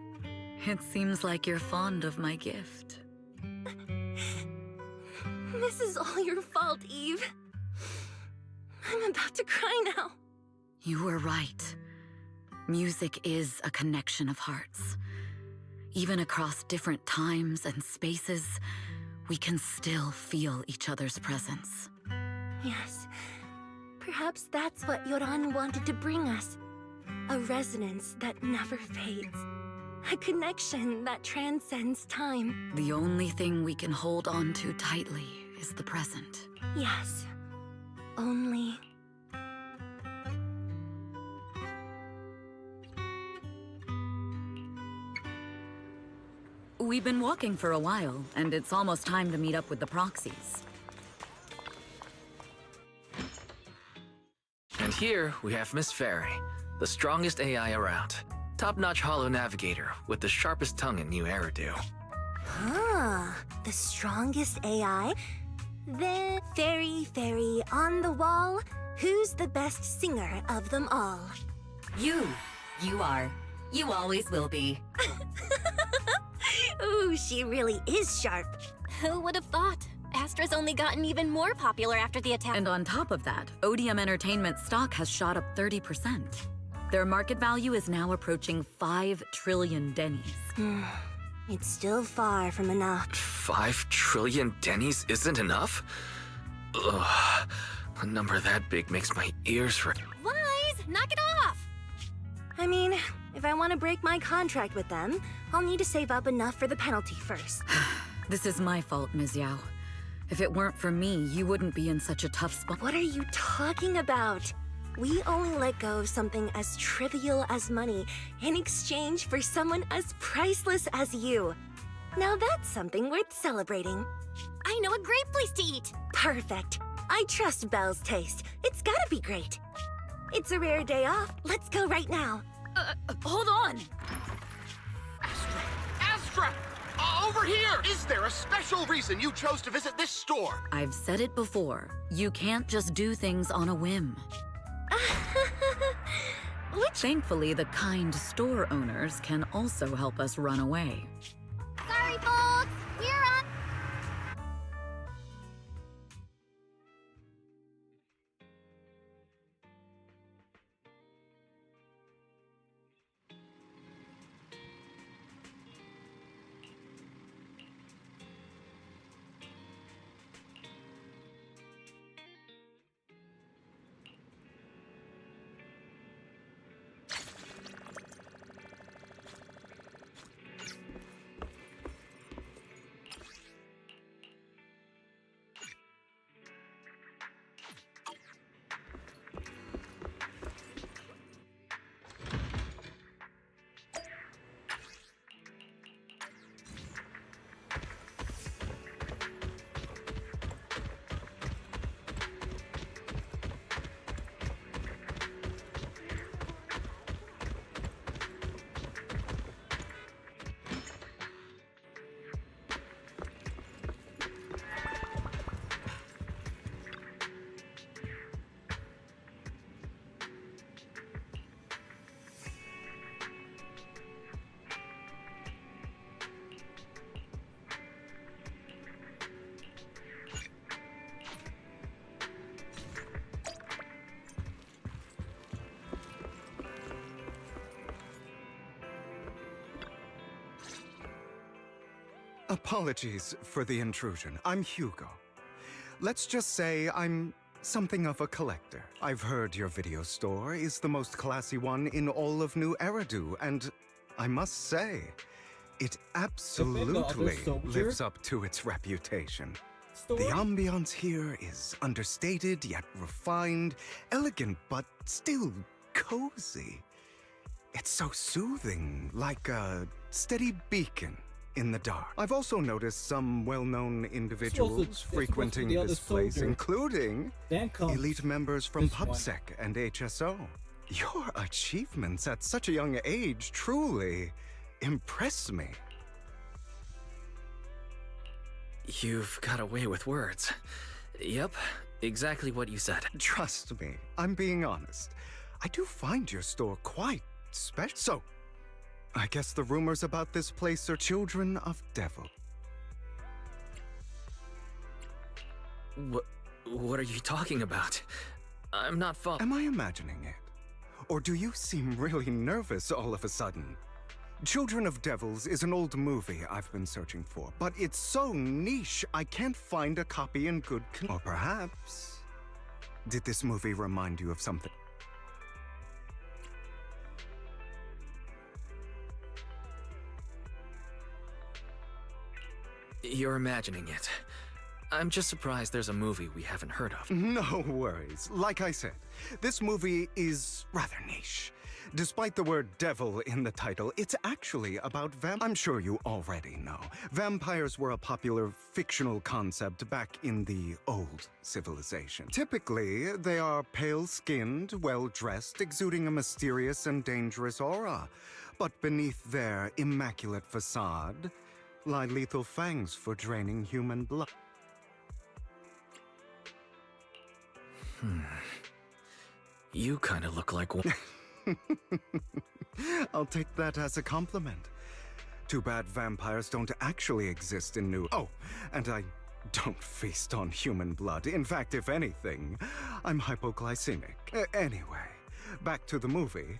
It seems like you're fond of my gift. This is all your fault, Eve. I'm about to cry now. You were right. Music is a connection of hearts. Even across different times and spaces, we can still feel each other's presence. Yes. Perhaps that's what Yoran wanted to bring us. A resonance that never fades. A connection that transcends time. The only thing we can hold on to tightly is the present. Yes. Only... We've been walking for a while, and it's almost time to meet up with the proxies. And here we have Miss Fairy, the strongest AI around. Top-notch holo navigator with the sharpest tongue in new Eridu. Ah, the strongest AI? Then, Fairy, on the wall, who's the best singer of them all? You. You are. You always will be. Ooh, she really is sharp. Who would have thought? Astra's only gotten even more popular after the attack. And on top of that, Odium Entertainment stock has shot up 30%. Their market value is now approaching 5 trillion dennies. It's still far from enough. 5 trillion dennies isn't enough? Ugh, a number that big makes my ears hurt. Wise, knock it off! I mean, if I want to break my contract with them, I'll need to save up enough for the penalty first. This is my fault, Ms. Yao. If it weren't for me, you wouldn't be in such a tough spot. What are you talking about? We only let go of something as trivial as money in exchange for someone as priceless as you. Now that's something worth celebrating. I know a great place to eat! Perfect. I trust Belle's taste. It's gotta be great. It's a rare day off. Let's go right now. Hold on! Astra! Over here! Is there a special reason you chose to visit this store? I've said it before. You can't just do things on a whim. Thankfully, the kind store owners can also help us run away. Sorry, folks! We're on... Apologies for the intrusion. I'm Hugo. Let's just say I'm something of a collector. I've heard your video store is the most classy one in all of New Eridu, and I must say, it absolutely lives up to its reputation. The ambiance here is understated yet refined, elegant but still cozy. It's so soothing, like a steady beacon in the dark. I've also noticed some well-known individuals frequenting this place, including elite members from PubSec and HSO. Your achievements at such a young age truly impress me. You've got a way with words. Yep, exactly what you said. Trust me, I'm being honest. I do find your store quite special. So, I guess the rumors about this place are children of devil. What are you talking about? I'm not Am I imagining it? Or do you seem really nervous all of a sudden? Children of Devils is an old movie I've been searching for, but it's so niche I can't find a copy in good condition. Or perhaps, did this movie remind you of something? You're imagining it. I'm just surprised there's a movie we haven't heard of. No worries. Like I said, this movie is rather niche. Despite the word devil in the title, it's actually about I'm sure you already know. Vampires were a popular fictional concept back in the old civilization. Typically, they are pale-skinned, well-dressed, exuding a mysterious and dangerous aura. But beneath their immaculate facade lie lethal fangs for draining human blood. You kind of look like one. I'll take that as a compliment. Too bad vampires don't actually exist in New... Oh, and I don't feast on human blood. In fact, if anything, I'm hypoglycemic. Anyway, back to the movie.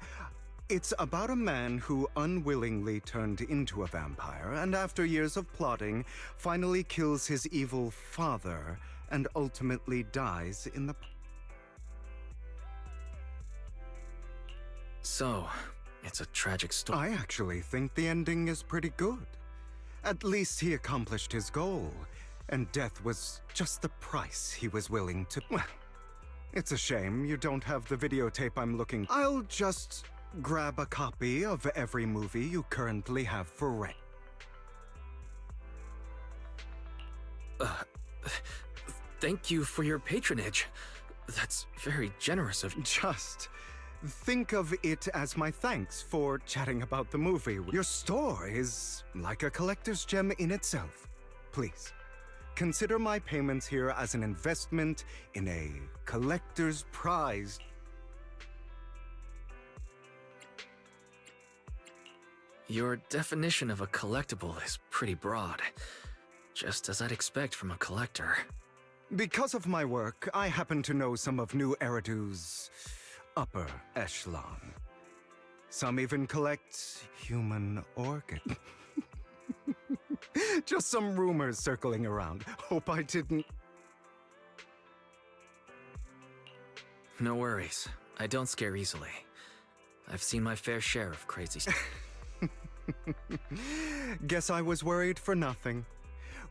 It's about a man who unwillingly turned into a vampire, and after years of plotting, finally kills his evil father and ultimately dies in the... So, it's a tragic story. I actually think the ending is pretty good. At least he accomplished his goal, and death was just the price he was willing to... Well, it's a shame you don't have the videotape I'm looking... I'll just grab a copy of every movie you currently have for rent. Thank you for your patronage. That's very generous of you. Just think of it as my thanks for chatting about the movie. Your store is like a collector's gem in itself. Please, consider my payments here as an investment in a collector's prize. Your definition of a collectible is pretty broad. Just as I'd expect from a collector. Because of my work, I happen to know some of New Eridu's upper echelon. Some even collect human organs. Just some rumors circling around. Hope I didn't... No worries. I don't scare easily. I've seen my fair share of crazy stuff. Guess I was worried for nothing.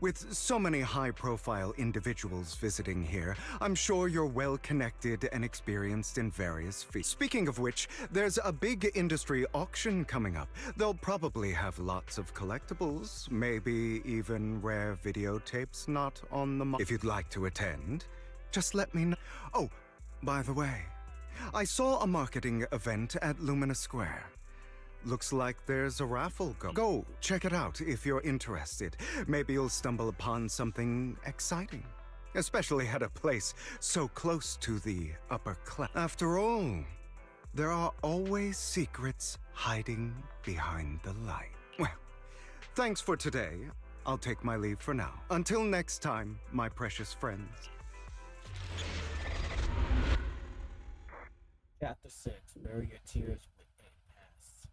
With so many high-profile individuals visiting here, I'm sure you're well-connected and experienced in various fields. Speaking of which, there's a big industry auction coming up. They'll probably have lots of collectibles, maybe even rare videotapes not on the If you'd like to attend, just let me know. Oh, by the way, I saw a marketing event at Lumina Square. Looks like there's a raffle going. Go check it out if you're interested. Maybe you'll stumble upon something exciting. Especially at a place so close to the upper class. After all, there are always secrets hiding behind the light. Well, thanks for today. I'll take my leave for now. Until next time, my precious friends. Chapter 6. Bury your tears with a pass.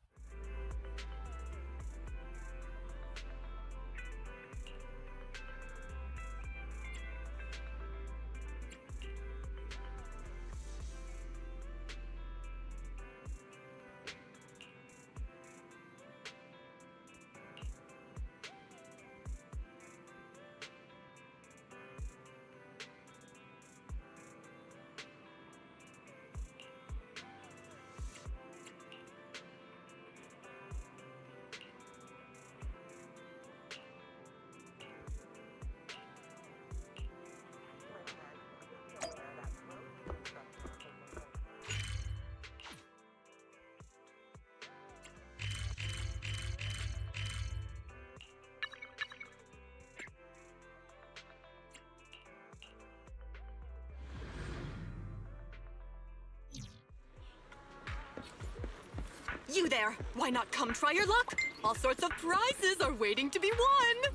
You there! Why not come try your luck? All sorts of prizes are waiting to be won!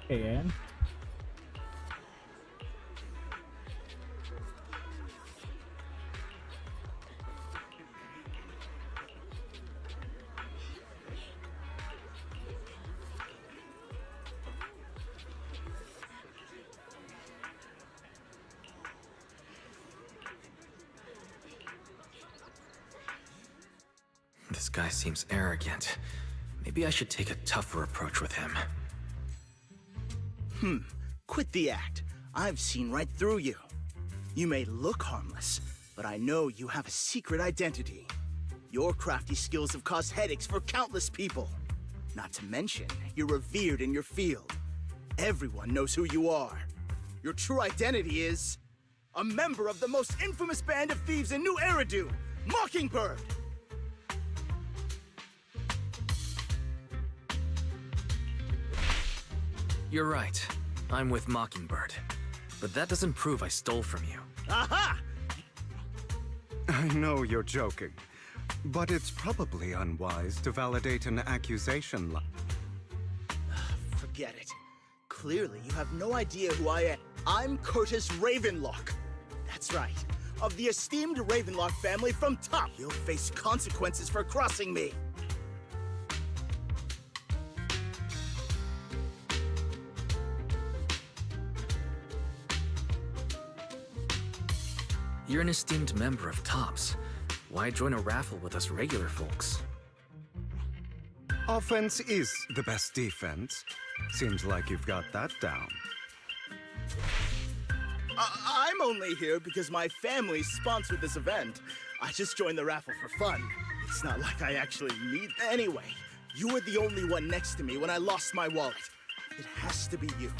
Hey, Ann. This guy seems arrogant. Maybe I should take a tougher approach with him. Quit the act. I've seen right through you. You may look harmless, but I know you have a secret identity. Your crafty skills have caused headaches for countless people. Not to mention, you're revered in your field. Everyone knows who you are. Your true identity is a member of the most infamous band of thieves in New Eridu, Mockingbird! You're right. I'm with Mockingbird. But that doesn't prove I stole from you. Aha! I know you're joking, but it's probably unwise to validate an accusation like... Forget it. Clearly, you have no idea who I am. I'm Curtis Ravenlock. That's right. Of the esteemed Ravenlock family from top. You'll face consequences for crossing me. You're an esteemed member of TOPS. Why join a raffle with us regular folks? Offense is the best defense. Seems like you've got that down. I'm only here because my family sponsored this event. I just joined the raffle for fun. It's not like I actually need... Anyway, you were the only one next to me when I lost my wallet. It has to be you.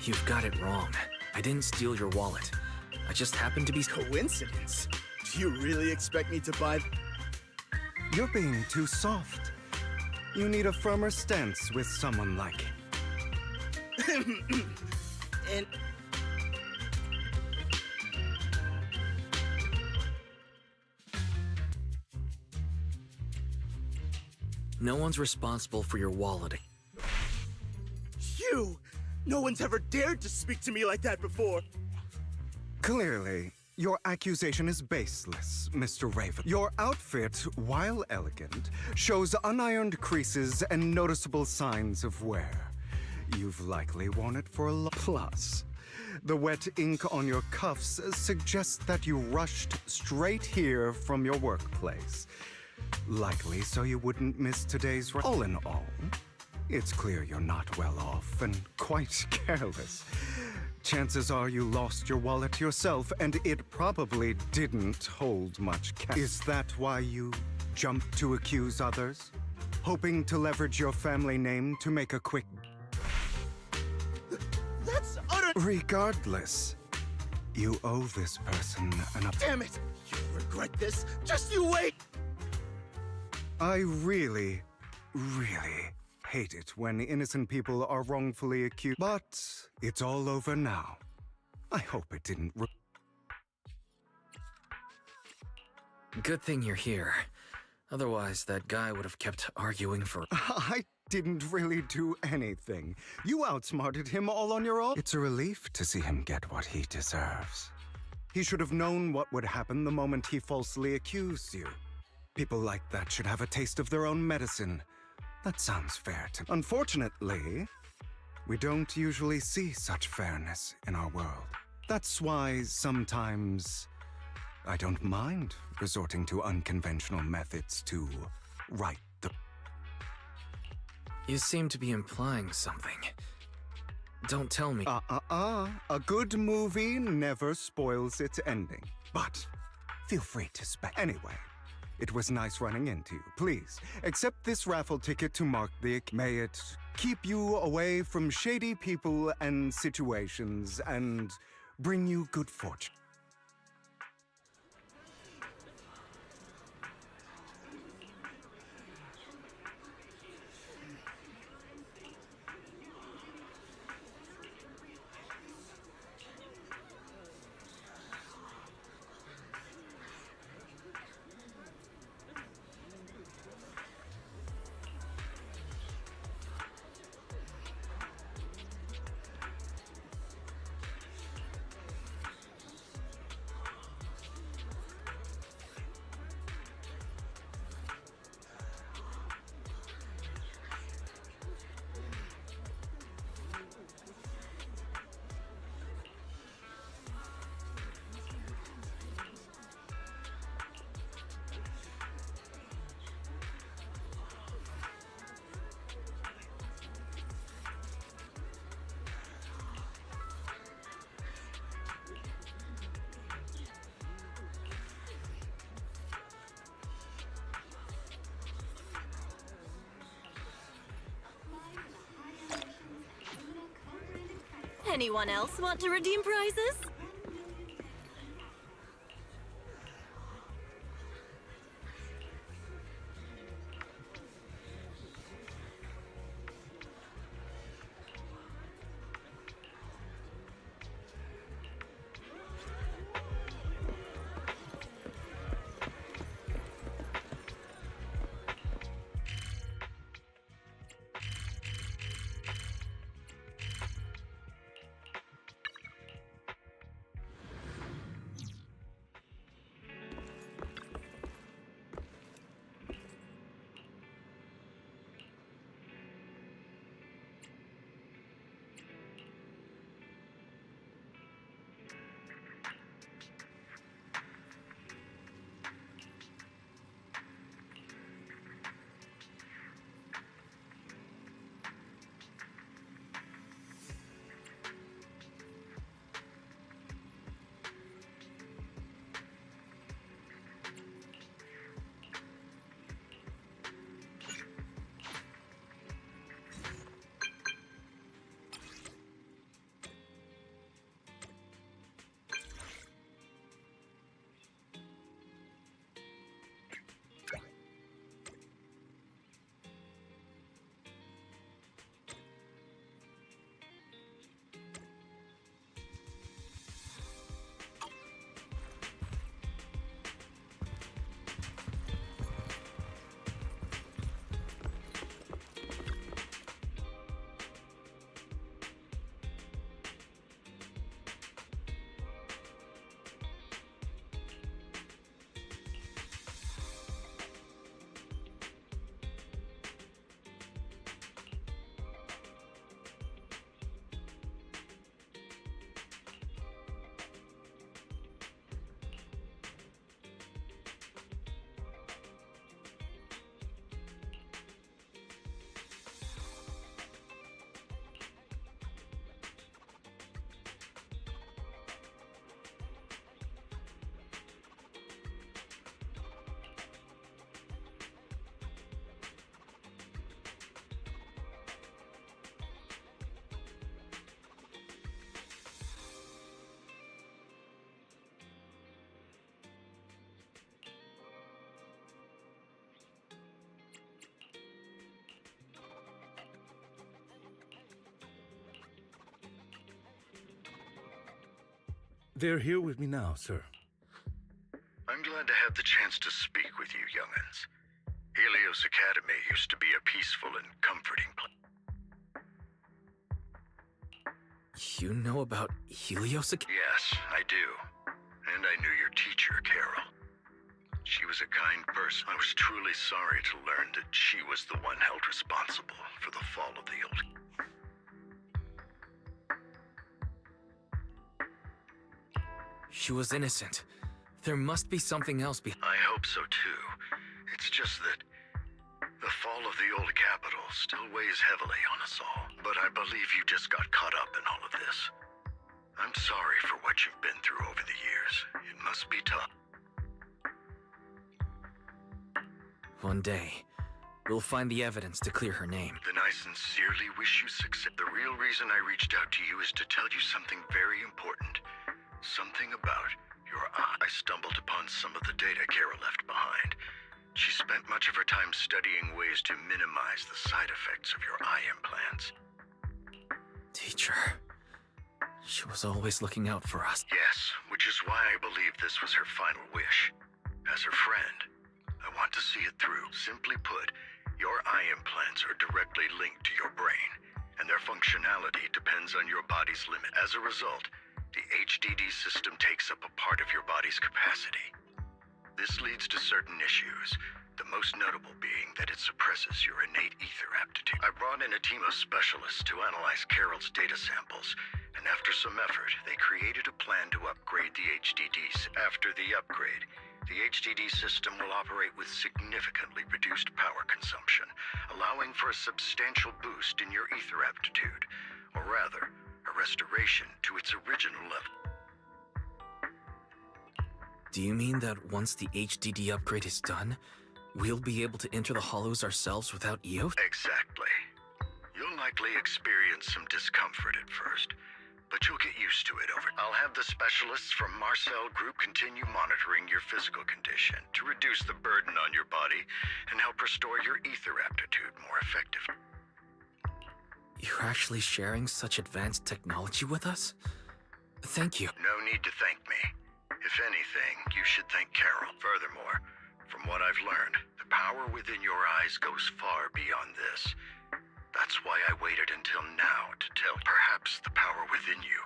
You've got it wrong. I didn't steal your wallet. I just happened to be... Coincidence? Do you really expect me to buy... You're being too soft. You need a firmer stance with someone like... And... No one's responsible for your wallet. You! No one's ever dared to speak to me like that before. Clearly, your accusation is baseless, Mr. Raven. Your outfit, while elegant, shows unironed creases and noticeable signs of wear. You've likely worn it for a Plus, the wet ink on your cuffs suggests that you rushed straight here from your workplace. Likely so you wouldn't miss today's... All in all, it's clear you're not well off and quite careless. Chances are you lost your wallet yourself, and it probably didn't hold much cash. Is that why you jumped to accuse others? Hoping to leverage your family name to make a quick... That's utter... Regardless, you owe this person an... Damn it! You'll regret this. Just you wait! I really hate it when innocent people are wrongfully accused. But it's all over now. I hope it didn't... Good thing you're here. Otherwise, that guy would have kept arguing for... I didn't really do anything. You outsmarted him all on your own. It's a relief to see him get what he deserves. He should have known what would happen the moment he falsely accused you. People like that should have a taste of their own medicine. That sounds fair to me. Unfortunately, We don't usually see such fairness in our world. That's why sometimes I don't mind resorting to unconventional methods to right the... You seem to be implying something. Don't tell me. A good movie never spoils its ending. But feel free to Anyway, it was nice running into you. Please, accept this raffle ticket to mark the... May it keep you away from shady people and situations and bring you good fortune. Anyone else want to redeem prizes? They're here with me now, sir. I'm glad to have the chance to speak with you, young'uns. Helios Academy used to be a peaceful and comforting place. You know about Helios Academy? Yes, I do. And I knew your teacher, Carol. She was a kind person. I was truly sorry to learn that she was the one held responsible for the fall of the old... She was innocent. There must be something else behind. I hope so too. It's just that the fall of the old capital still weighs heavily on us all. But I believe you just got caught up in all of this. I'm sorry for what you've been through over the years. It must be tough. One day, we'll find the evidence to clear her name. Then I sincerely wish you success. The real reason I reached out to you is to tell you something very important. Something about your eye. I stumbled upon some of the data Kara left behind. She spent much of her time studying ways to minimize the side effects of your eye implants. Teacher. She was always looking out for us. Yes, which is why I believe this was her final wish. As her friend, I want to see it through. Simply put, your eye implants are directly linked to your brain, and their functionality depends on your body's limit. As a result, the HDD system takes up a part of your body's capacity. This leads to certain issues, the most notable being that it suppresses your innate ether aptitude. I brought in a team of specialists to analyze Carol's data samples, and after some effort, they created a plan to upgrade the HDDs. After the upgrade, the HDD system will operate with significantly reduced power consumption, allowing for a substantial boost in your ether aptitude, or rather, a restoration to its original level. Do you mean that once the HDD upgrade is done, we'll be able to enter the hollows ourselves without Eos? Exactly. You'll likely experience some discomfort at first, but you'll get used to it over. I'll have the specialists from Marcel Group continue monitoring your physical condition to reduce the burden on your body and help restore your ether aptitude more effectively. You're actually sharing such advanced technology with us? Thank you. No need to thank me. If anything, you should thank Carol. Furthermore, from what I've learned, the power within your eyes goes far beyond this. That's why I waited until now to tell. Perhaps the power within you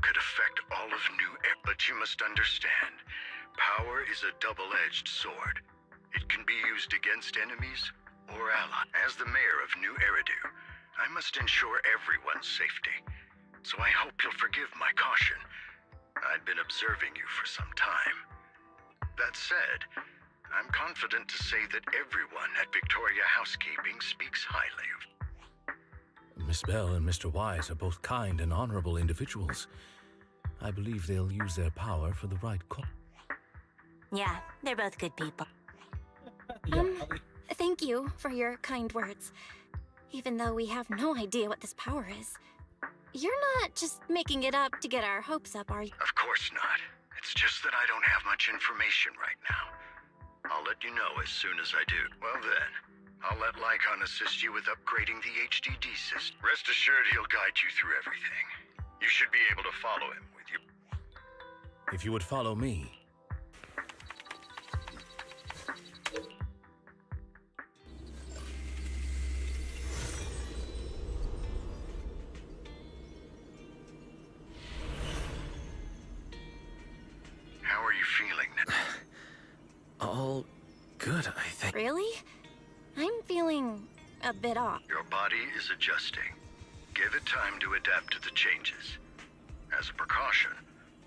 could affect all of New Era. But you must understand, power is a double-edged sword. It can be used against enemies or allies. As the mayor of New Eridu, I must ensure everyone's safety. So I hope you'll forgive my caution. I'd been observing you for some time. That said, I'm confident to say that everyone at Victoria Housekeeping speaks highly of. Miss Bell and Mr. Wise are both kind and honorable individuals. I believe they'll use their power for the right cause. Yeah, they're both good people. Thank you for your kind words. Even though we have no idea what this power is. You're not just making it up to get our hopes up, are you? Of course not. It's just that I don't have much information right now. I'll let you know as soon as I do. Well then, I'll let Lycon assist you with upgrading the HDD system. Rest assured he'll guide you through everything. You should be able to follow him with you. If you would follow me. How are you feeling now? All good, I think. Really? I'm feeling a bit off. Your body is adjusting. Give it time to adapt to the changes. As a precaution,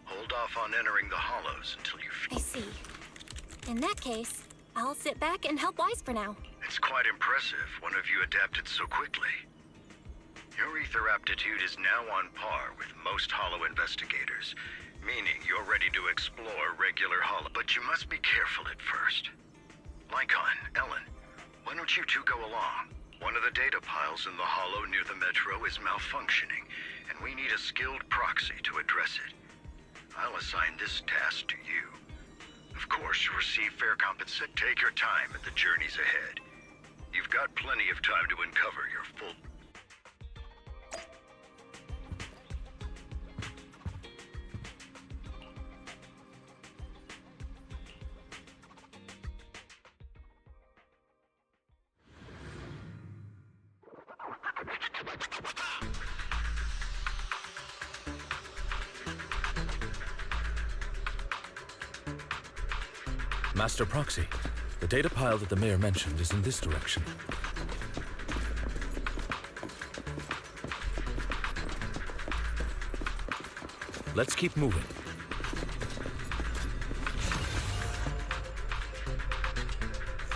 hold off on entering the hollows until you I see. In that case, I'll sit back and help Wise for now. It's quite impressive one of you adapted so quickly. Your ether aptitude is now on par with most hollow investigators, meaning you're ready to explore regular hollow. But you must be careful at first. Lycon, Ellen, why don't you two go along? One of the data piles in the hollow near the metro is malfunctioning, and we need a skilled proxy to address it. I'll assign this task to you. Of course, you'll receive fair compensation. Take your time at the journeys ahead. You've got plenty of time to uncover your full... Master Proxy, the data pile that the mayor mentioned is in this direction. Let's keep moving.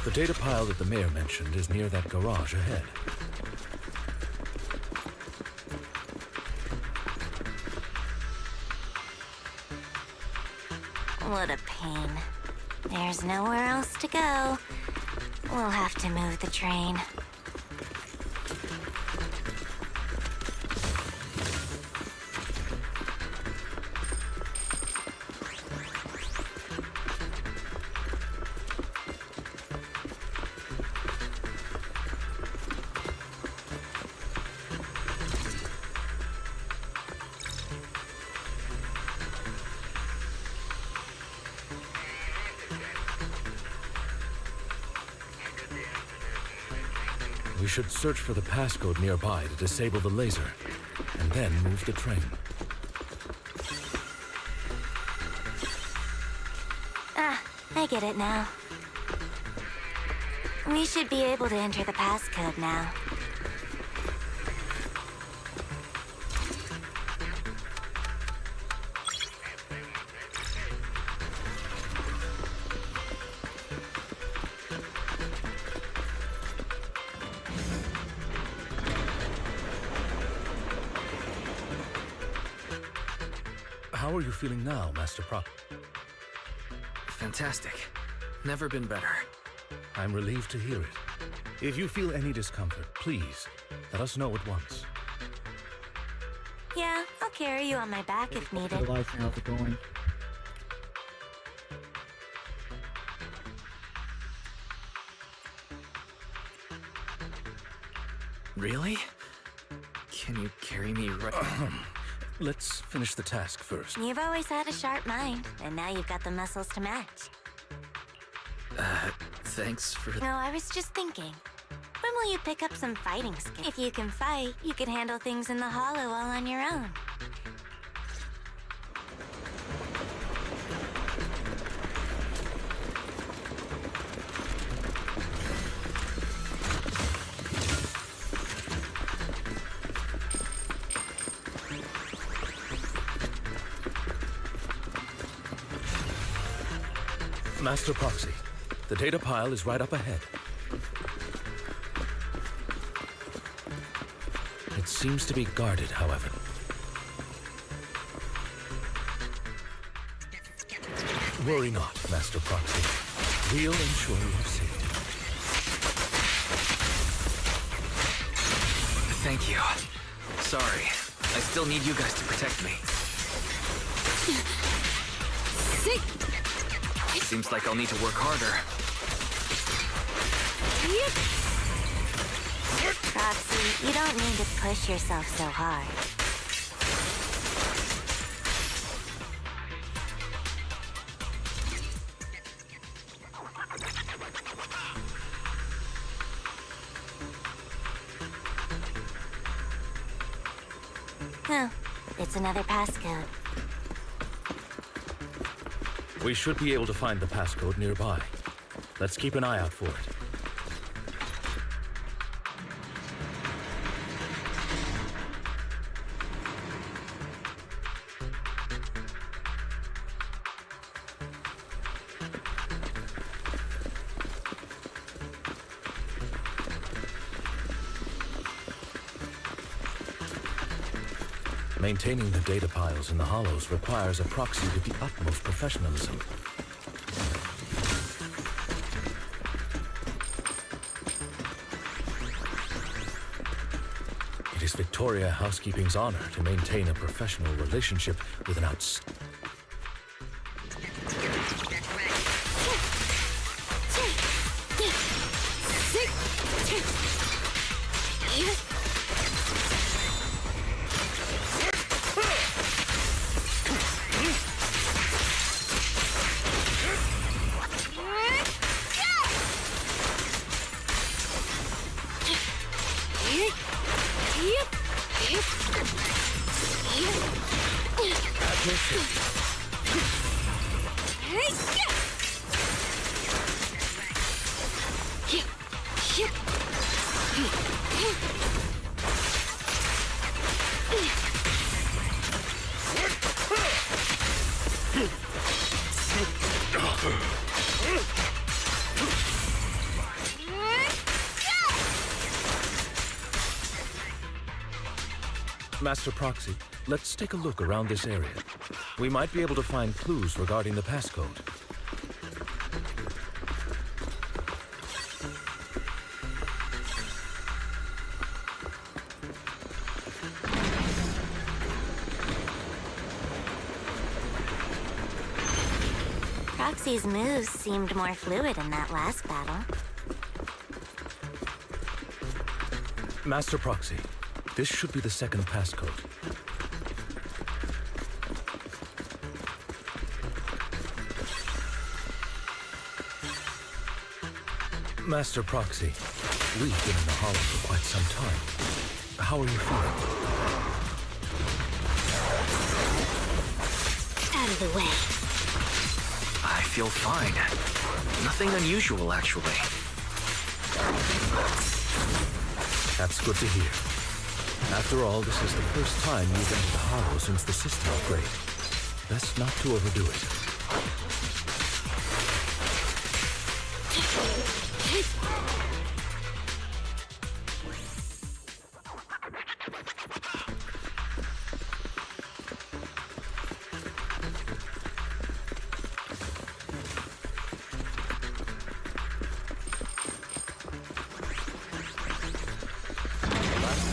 The data pile that the mayor mentioned is near that garage ahead. What a pain. There's nowhere else to go. We'll have to move the train. We should search for the passcode nearby to disable the laser, and then move the train. Ah, I get it now. We should be able to enter the passcode now. How are you feeling now, Master Prop? Fantastic. Never been better. I'm relieved to hear it. If you feel any discomfort, please let us know at once. Yeah, I'll carry you on my back if needed. The live stream, how's it going? Really? Can you carry me right? Let's finish the task first. You've always had a sharp mind, and now you've got the muscles to match. Thanks for... No, I was just thinking. When will you pick up some fighting skills? If you can fight, you can handle things in the hollow all on your own. Master Proxy, the data pile is right up ahead. It seems to be guarded, however. Worry not, Master Proxy. We'll ensure your safety. Thank you. Sorry. I still need you guys to protect me. Seems like I'll need to work harder. Proxy, you don't need to push yourself so hard. Oh, it's another passcode. We should be able to find the passcode nearby. Let's keep an eye out for it. Maintaining the data piles in the hollows requires a proxy with the utmost professionalism. It is Victoria Housekeeping's honor to maintain a professional relationship with an outstanding... Master Proxy, let's take a look around this area. We might be able to find clues regarding the passcode. Proxy's moves seemed more fluid in that last battle. Master Proxy, this should be the second passcode. Master Proxy, we've been in the Hollow for quite some time. How are you feeling? Out of the way. I feel fine. Nothing unusual, actually. That's good to hear. After all, this is the first time you've entered the Hollow since the system upgrade. Best not to overdo it.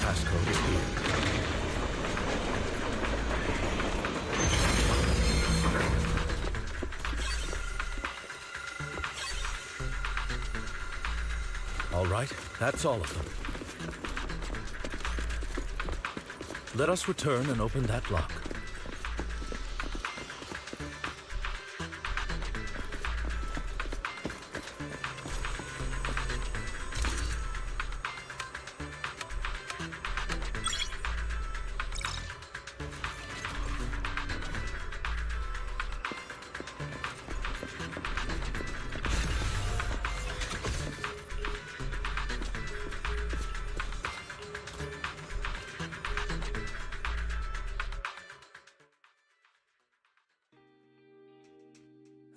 Passcode is here. All right, that's all of them. Let us return and open that lock.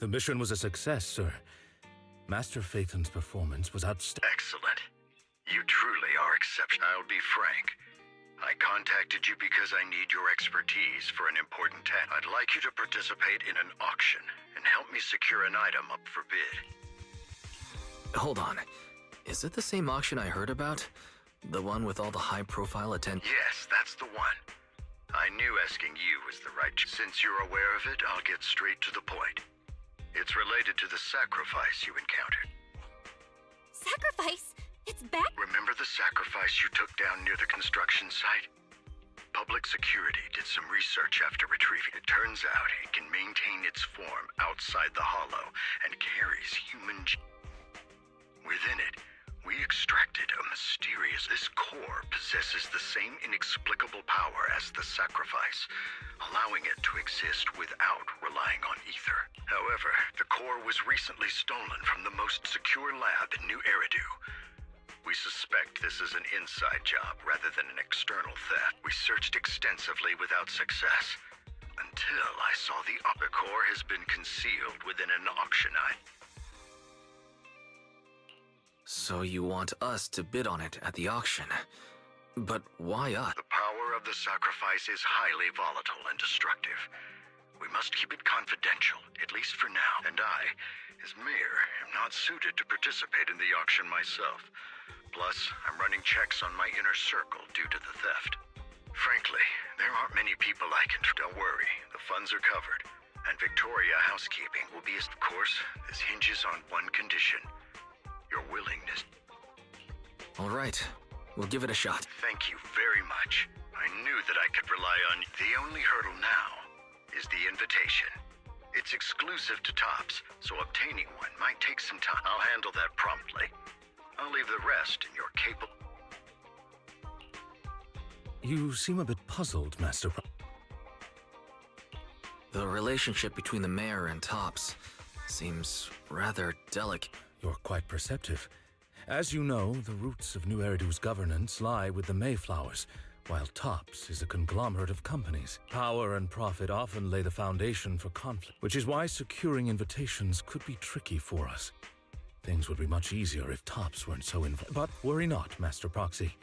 The mission was a success, sir. Master Phaethon's performance was outstanding. Excellent. You truly are exceptional. I'll be frank. I contacted you because I need your expertise for an important task. I'd like you to participate in an auction and help me secure an item up for bid. Hold on. Is it the same auction I heard about? The one with all the high-profile attendees? Yes, that's the one. I knew asking you was the right choice. Since you're aware of it, I'll get straight to the point. It's related to the sacrifice you encountered. Sacrifice? It's back? Remember the sacrifice you took down near the construction site? Public security did some research after retrieving it. Turns out it can maintain its form outside the Hollow and carries human within it. We extracted a mysterious... This core possesses the same inexplicable power as the sacrifice, allowing it to exist without relying on ether. However, the core was recently stolen from the most secure lab in New Eridu. We suspect this is an inside job rather than an external theft. We searched extensively without success, until I saw the core has been concealed within an auction item. So you want us to bid on it at the auction. But why us? The power of the sacrifice is highly volatile and destructive. We must keep it confidential, at least for now. And I, as mayor, am not suited to participate in the auction myself. Plus, I'm running checks on my inner circle due to the theft. Frankly, there aren't many people I can... Don't worry, the funds are covered. And Victoria Housekeeping will be... Of course, this hinges on one condition. Your willingness. All right, we'll give it a shot. Thank you very much. I knew that I could rely on you. The only hurdle now is the invitation. It's exclusive to Tops, so obtaining one might take some time. I'll handle that promptly. I'll leave the rest in your capable... You seem a bit puzzled, Master The relationship between the mayor and Tops seems rather delicate. You're quite perceptive. As you know, the roots of New Eridu's governance lie with the Mayflowers, while Tops is a conglomerate of companies. Power and profit often lay the foundation for conflict, which is why securing invitations could be tricky for us. Things would be much easier if Tops weren't so involved. But worry not, Master Proxy.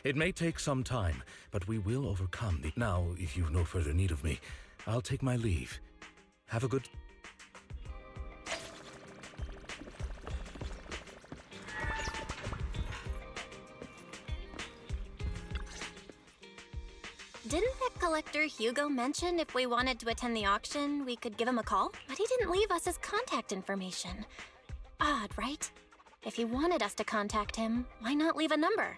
It may take some time, but we will overcome the... Now, if you've no further need of me, I'll take my leave. Have a good... Didn't that collector Hugo mention if we wanted to attend the auction, we could give him a call? But he didn't leave us his contact information. Odd, right? If he wanted us to contact him, why not leave a number?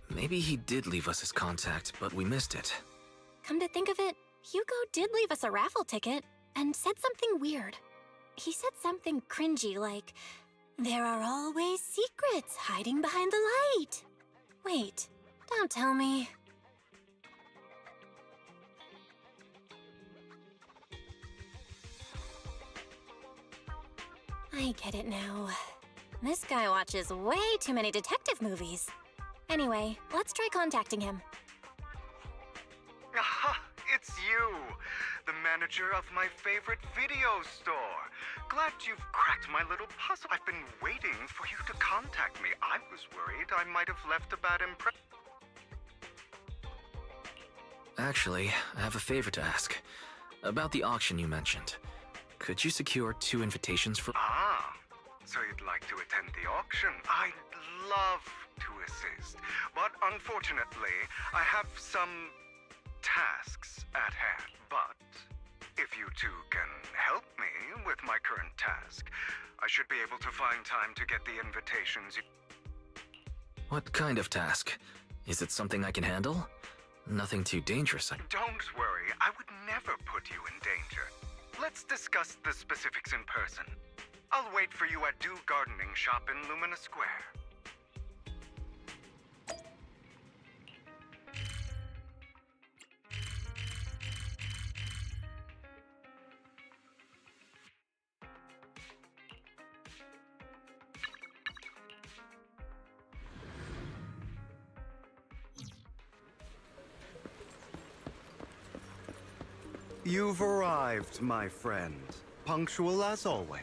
Maybe he did leave us his contact, but we missed it. Come to think of it, Hugo did leave us a raffle ticket and said something weird. He said something cringy like, "There are always secrets hiding behind the light." Wait, don't tell me. I get it now. This guy watches way too many detective movies. Anyway, let's try contacting him. Aha, it's you! The manager of my favorite video store. Glad you've cracked my little puzzle. I've been waiting for you to contact me. I was worried I might have left a bad impression. Actually, I have a favor to ask. About the auction you mentioned. Could you secure 2 invitations for... Ah, so you'd like to attend the auction? I'd love to assist, but unfortunately, I have some tasks at hand. But if you two can help me with my current task, I should be able to find time to get the invitations. What kind of task? Is it something I can handle? Nothing too dangerous. Don't worry, I would never put you in danger. Let's discuss the specifics in person. I'll wait for you at Dew Gardening Shop in Lumina Square. You've arrived, my friend. Punctual as always.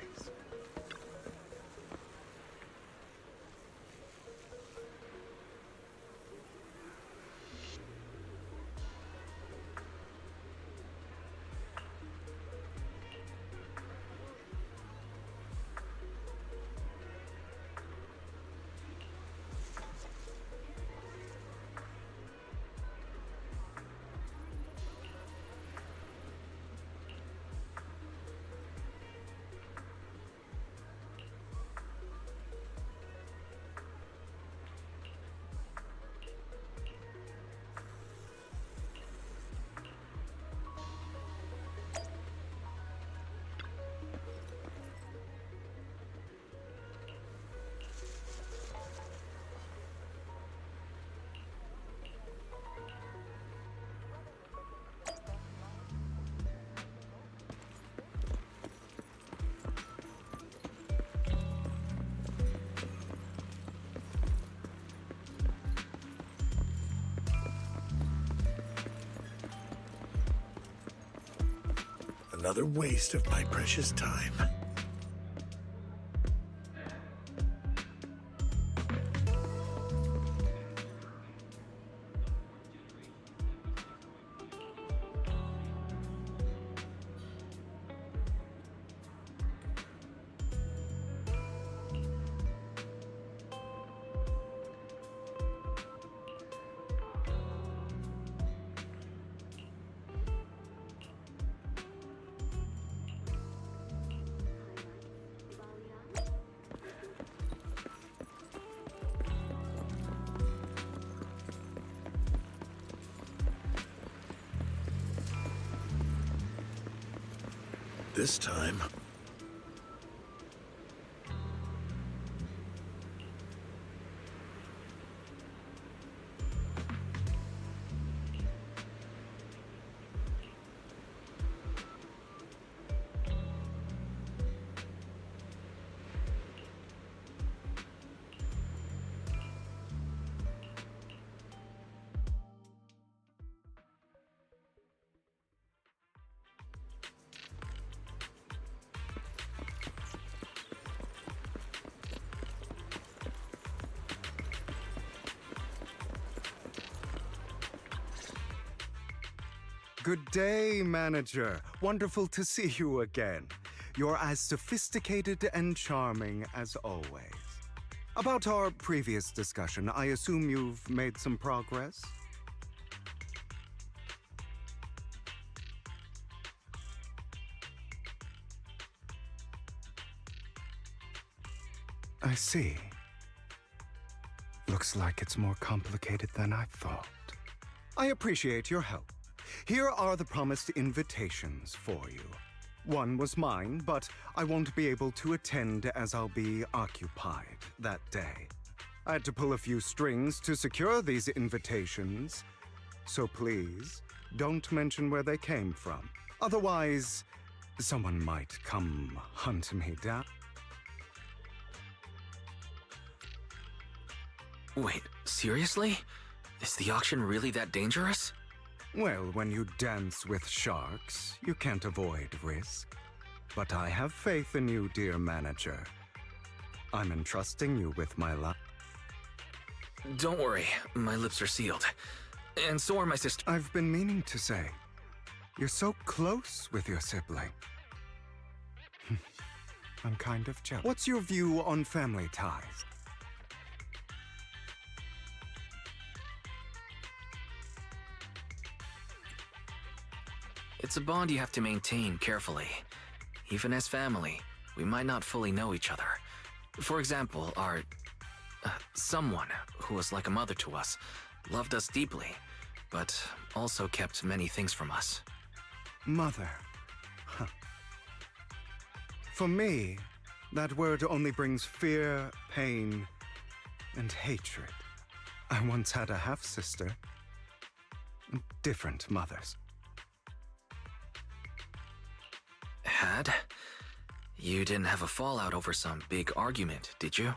Another waste of my precious time. This time... Good day, manager. Wonderful to see you again. You're as sophisticated and charming as always. About our previous discussion, I assume you've made some progress? I see. Looks like it's more complicated than I thought. I appreciate your help. Here are the promised invitations for you. One was mine, but I won't be able to attend as I'll be occupied that day. I had to pull a few strings to secure these invitations, so please don't mention where they came from. Otherwise, someone might come hunt me down. Wait, seriously? Is the auction really that dangerous? Well, when you dance with sharks, you can't avoid risk. But I have faith in you, dear manager. I'm entrusting you with my life. Don't worry, my lips are sealed. And so are my sister. I've been meaning to say, you're so close with your sibling. I'm kind of jealous. What's your view on family ties? It's a bond you have to maintain carefully. Even as family, we might not fully know each other. For example, our... someone who was like a mother to us, loved us deeply, but also kept many things from us. Mother. Huh. For me, that word only brings fear, pain, and hatred. I once had a half-sister. Different mothers. Had? You didn't have a fallout over some big argument, did you?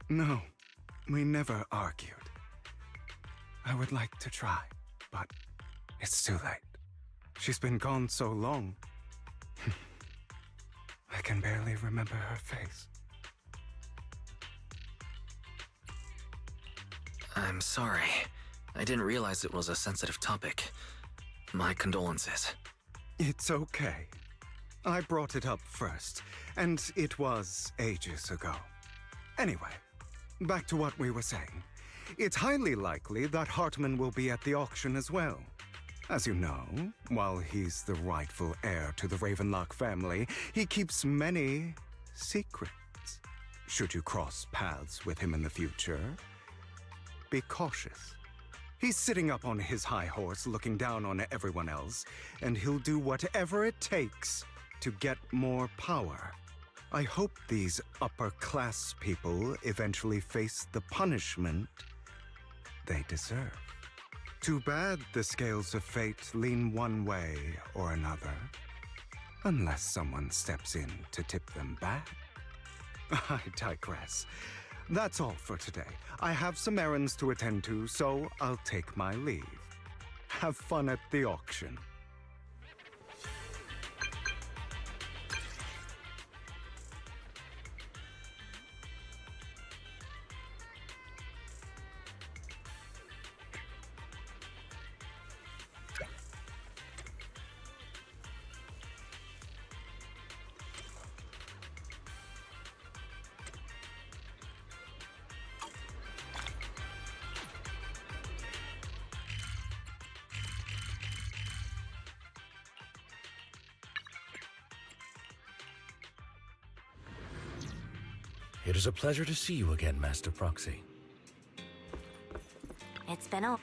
No, we never argued. I would like to try, but it's too late. She's been gone so long. I can barely remember her face. I'm sorry. I didn't realize it was a sensitive topic. My condolences. It's okay. I brought it up first, and it was ages ago. Anyway, back to what we were saying. It's highly likely that Hartman will be at the auction as well. As you know, while he's the rightful heir to the Ravenlock family, he keeps many secrets. Should you cross paths with him in the future, be cautious. He's sitting up on his high horse looking down on everyone else, and he'll do whatever it takes to get more power. I hope these upper-class people eventually face the punishment they deserve. Too bad the scales of fate lean one way or another, unless someone steps in to tip them back. I digress. That's all for today. I have some errands to attend to, so I'll take my leave. Have fun at the auction. It is a pleasure to see you again, Master Proxy. It's been a...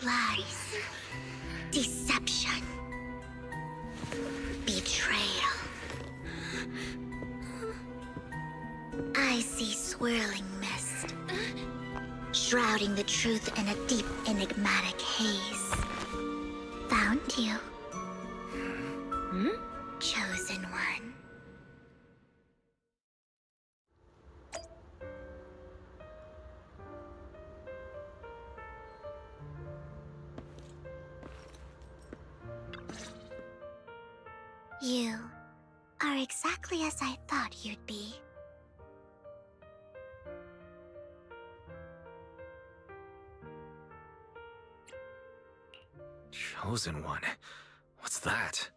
Lies. Deception. Betrayal. I see swirling mist, shrouding the truth in a deep, enigmatic haze. Found you. Chosen one. You are exactly as I thought you'd be. Chosen one? What's that?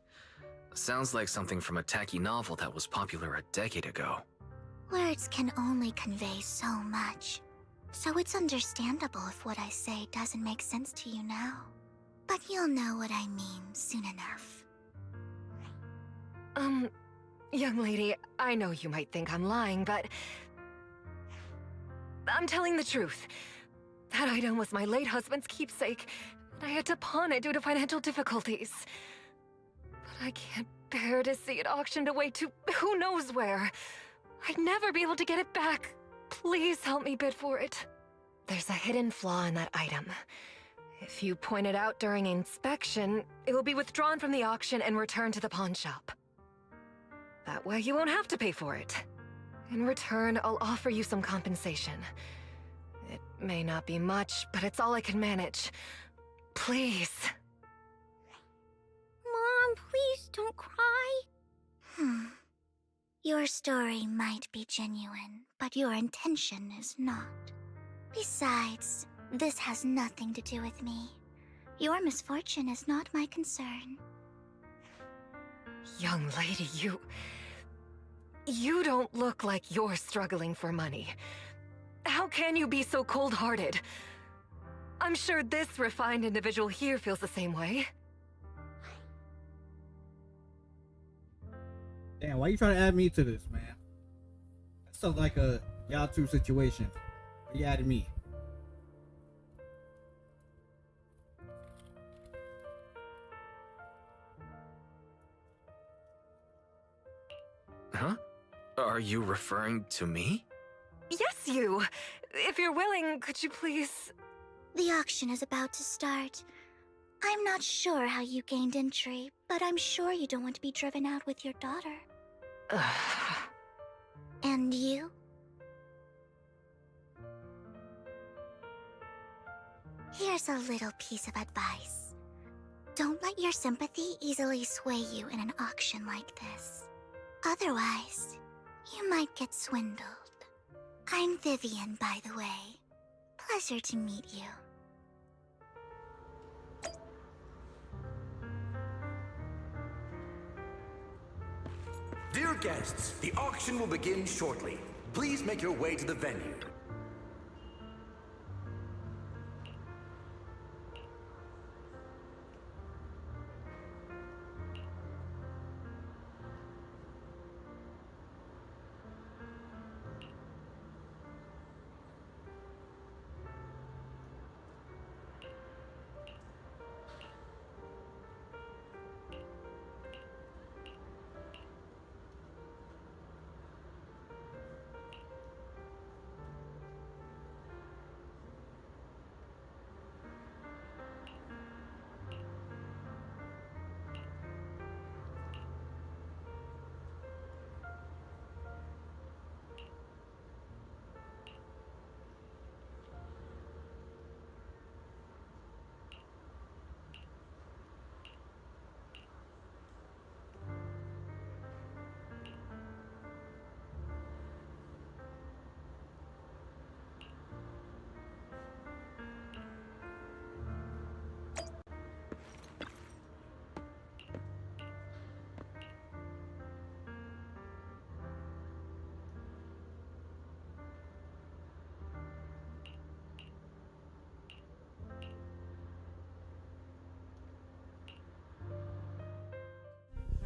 Sounds like something from a tacky novel that was popular a decade ago. Words can only convey so much, so it's understandable if what I say doesn't make sense to you now. But you'll know what I mean soon enough. Young lady, I know you might think I'm lying, but I'm telling the truth. That item was my late husband's keepsake, and I had to pawn it due to financial difficulties. But I can't bear to see it auctioned away to who knows where. I'd never be able to get it back. Please help me bid for it. There's a hidden flaw in that item. If you point it out during inspection, it will be withdrawn from the auction and returned to the pawn shop. That way you won't have to pay for it. In return, I'll offer you some compensation. It may not be much, but it's all I can manage. Please. Mom, please don't cry. Your story might be genuine, but your intention is not. Besides, this has nothing to do with me. Your misfortune is not my concern. Young lady, you don't look like you're struggling for money. How can you be so cold-hearted? I'm sure this refined individual here feels the same way. Damn, why you trying to add me to this, man? That sounds like a y'all two situation. Why you added me? Huh? Are you referring to me? Yes, you! If you're willing, could you please... The auction is about to start. I'm not sure how you gained entry, but I'm sure you don't want to be driven out with your daughter. And you? Here's a little piece of advice. Don't let your sympathy easily sway you in an auction like this. Otherwise, you might get swindled. I'm Vivian, by the way. Pleasure to meet you. Dear guests, the auction will begin shortly. Please make your way to the venue.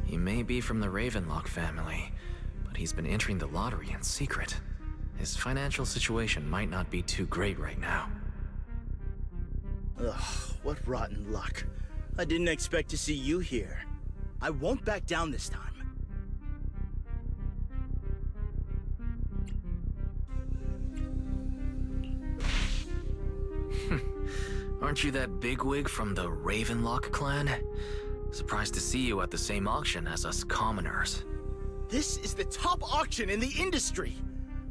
He may be from the Ravenlock family, but he's been entering the lottery in secret. His financial situation might not be too great right now. Ugh, what rotten luck. I didn't expect to see you here. I won't back down this time. Aren't you that bigwig from the Ravenlock clan? Surprised to see you at the same auction as us commoners. This is the top auction in the industry!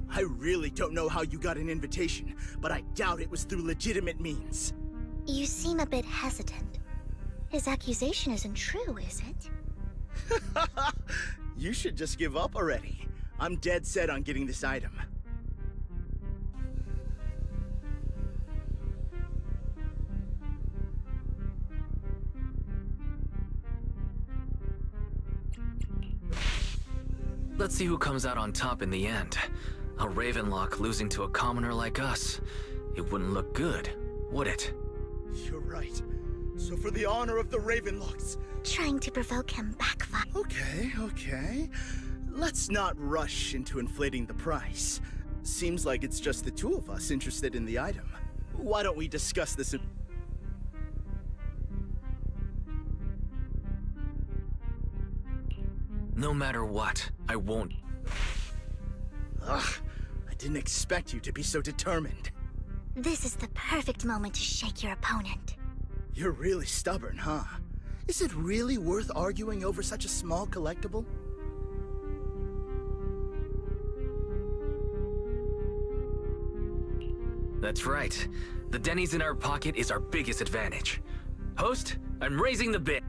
I really don't know how you got an invitation, but I doubt it was through legitimate means. You seem a bit hesitant. His accusation isn't true, is it? You should just give up already. I'm dead set on getting this item. Let's see who comes out on top in the end. A Ravenlock losing to a commoner like us. It wouldn't look good, would it? You're right. So for the honor of the Ravenlocks... Trying to provoke him backfire. Okay. Let's not rush into inflating the price. Seems like it's just the two of us interested in the item. Why don't we discuss this in... No matter what, I won't... Ugh, I didn't expect you to be so determined. This is the perfect moment to shake your opponent. You're really stubborn, huh? Is it really worth arguing over such a small collectible? That's right. The Denny's in our pocket is our biggest advantage. Host, I'm raising the bid.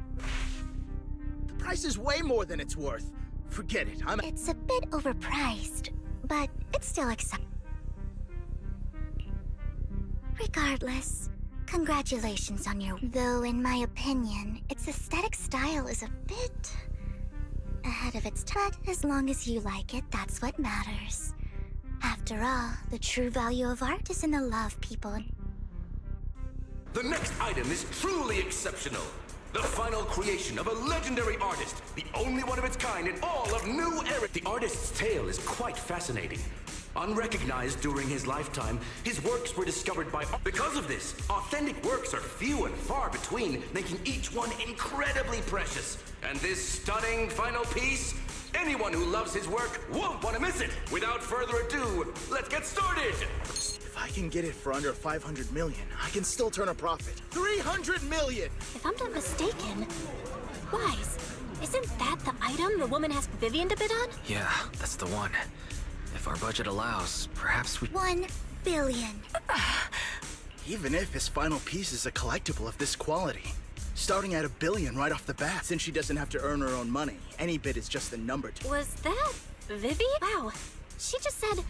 The price is way more than it's worth. Forget it, It's a bit overpriced, but it's still acceptable. Regardless, congratulations on your... Though, in my opinion, its aesthetic style is a bit... ahead of its time. As long as you like it, that's what matters. After all, the true value of art is in the love people... The next item is truly exceptional. The final creation of a legendary artist, the only one of its kind in all of New Era. The artist's tale is quite fascinating. Unrecognized during his lifetime, his works were discovered by... Because of this, authentic works are few and far between, making each one incredibly precious. And this stunning final piece, anyone who loves his work won't want to miss it. Without further ado, let's get started! If I can get it for under 500 million, I can still turn a profit. 300 million! If I'm not mistaken, Wise, isn't that the item the woman asked Vivian to bid on? Yeah, that's the one. If our budget allows, perhaps we... 1 billion. Even if his final piece is a collectible of this quality, starting at $1 billion right off the bat, since she doesn't have to earn her own money, any bid is just a number to... Was that Vivi? Wow, she just said,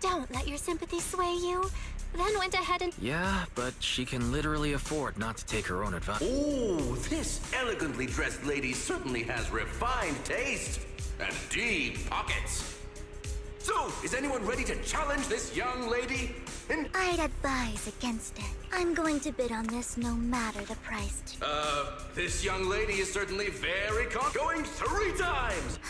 don't let your sympathy sway you, then went ahead and... Yeah, but she can literally afford not to take her own advice. Oh, this elegantly dressed lady certainly has refined taste and deep pockets. So, is anyone ready to challenge this young lady? I'd advise against it. I'm going to bid on this no matter the price. This young lady is certainly very going 3 times!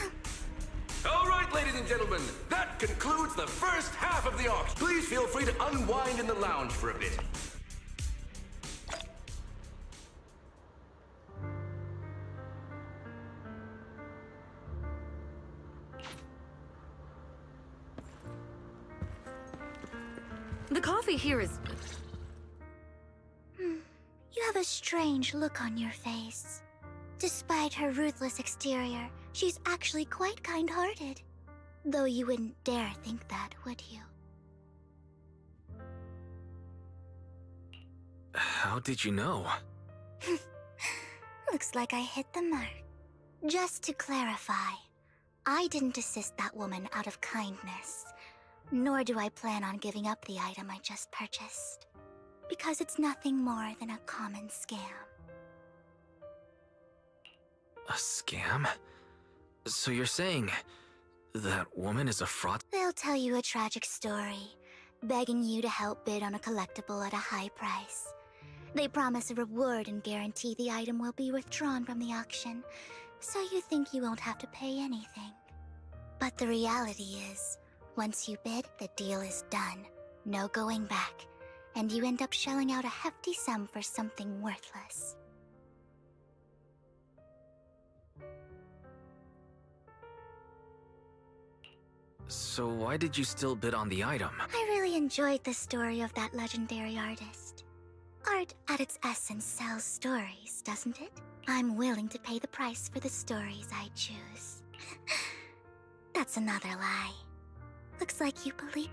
All right, ladies and gentlemen, that concludes the first half of the auction. Please feel free to unwind in the lounge for a bit. The coffee here is... You have a strange look on your face. Despite her ruthless exterior, she's actually quite kind-hearted. Though you wouldn't dare think that, would you? How did you know? Looks like I hit the mark. Just to clarify, I didn't assist that woman out of kindness. Nor do I plan on giving up the item I just purchased. Because it's nothing more than a common scam. A scam? So you're saying that woman is a fraud? They'll tell you a tragic story, begging you to help bid on a collectible at a high price. They promise a reward and guarantee the item will be withdrawn from the auction, so you think you won't have to pay anything. But the reality is, once you bid, the deal is done. No going back. and you end up shelling out a hefty sum for something worthless. So why did you still bid on the item? I really enjoyed the story of that legendary artist. Art, at its essence, sells stories, doesn't it? I'm willing to pay the price for the stories I choose. That's another lie. Looks like you believe.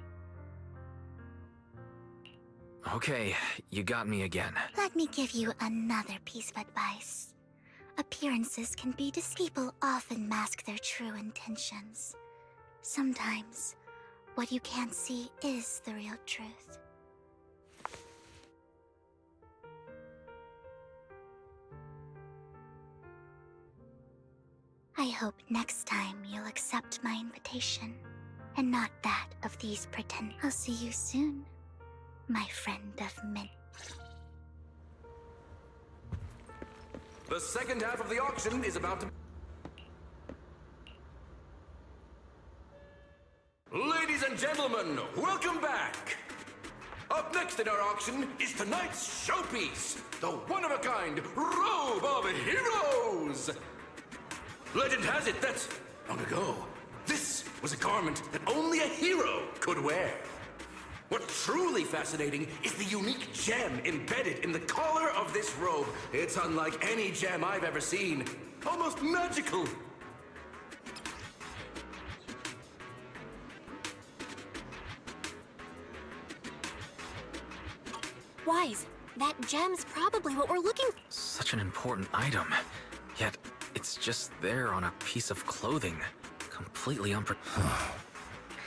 Okay, you got me again. Let me give you another piece of advice. Appearances can be deceiving. People often mask their true intentions. Sometimes, what you can't see is the real truth. I hope next time you'll accept my invitation, and not that of these pretend. I'll see you soon, my friend of men. The second half of the auction is about to... Ladies and gentlemen, welcome back! Up next in our auction is tonight's showpiece, the one-of-a-kind Robe of Heroes! Legend has it that, long ago, this was a garment that only a hero could wear. What's truly fascinating is the unique gem embedded in the collar of this robe. It's unlike any gem I've ever seen. Almost magical. Wise, that gem's probably what we're looking for. Such an important item, yet it's just there on a piece of clothing. Completely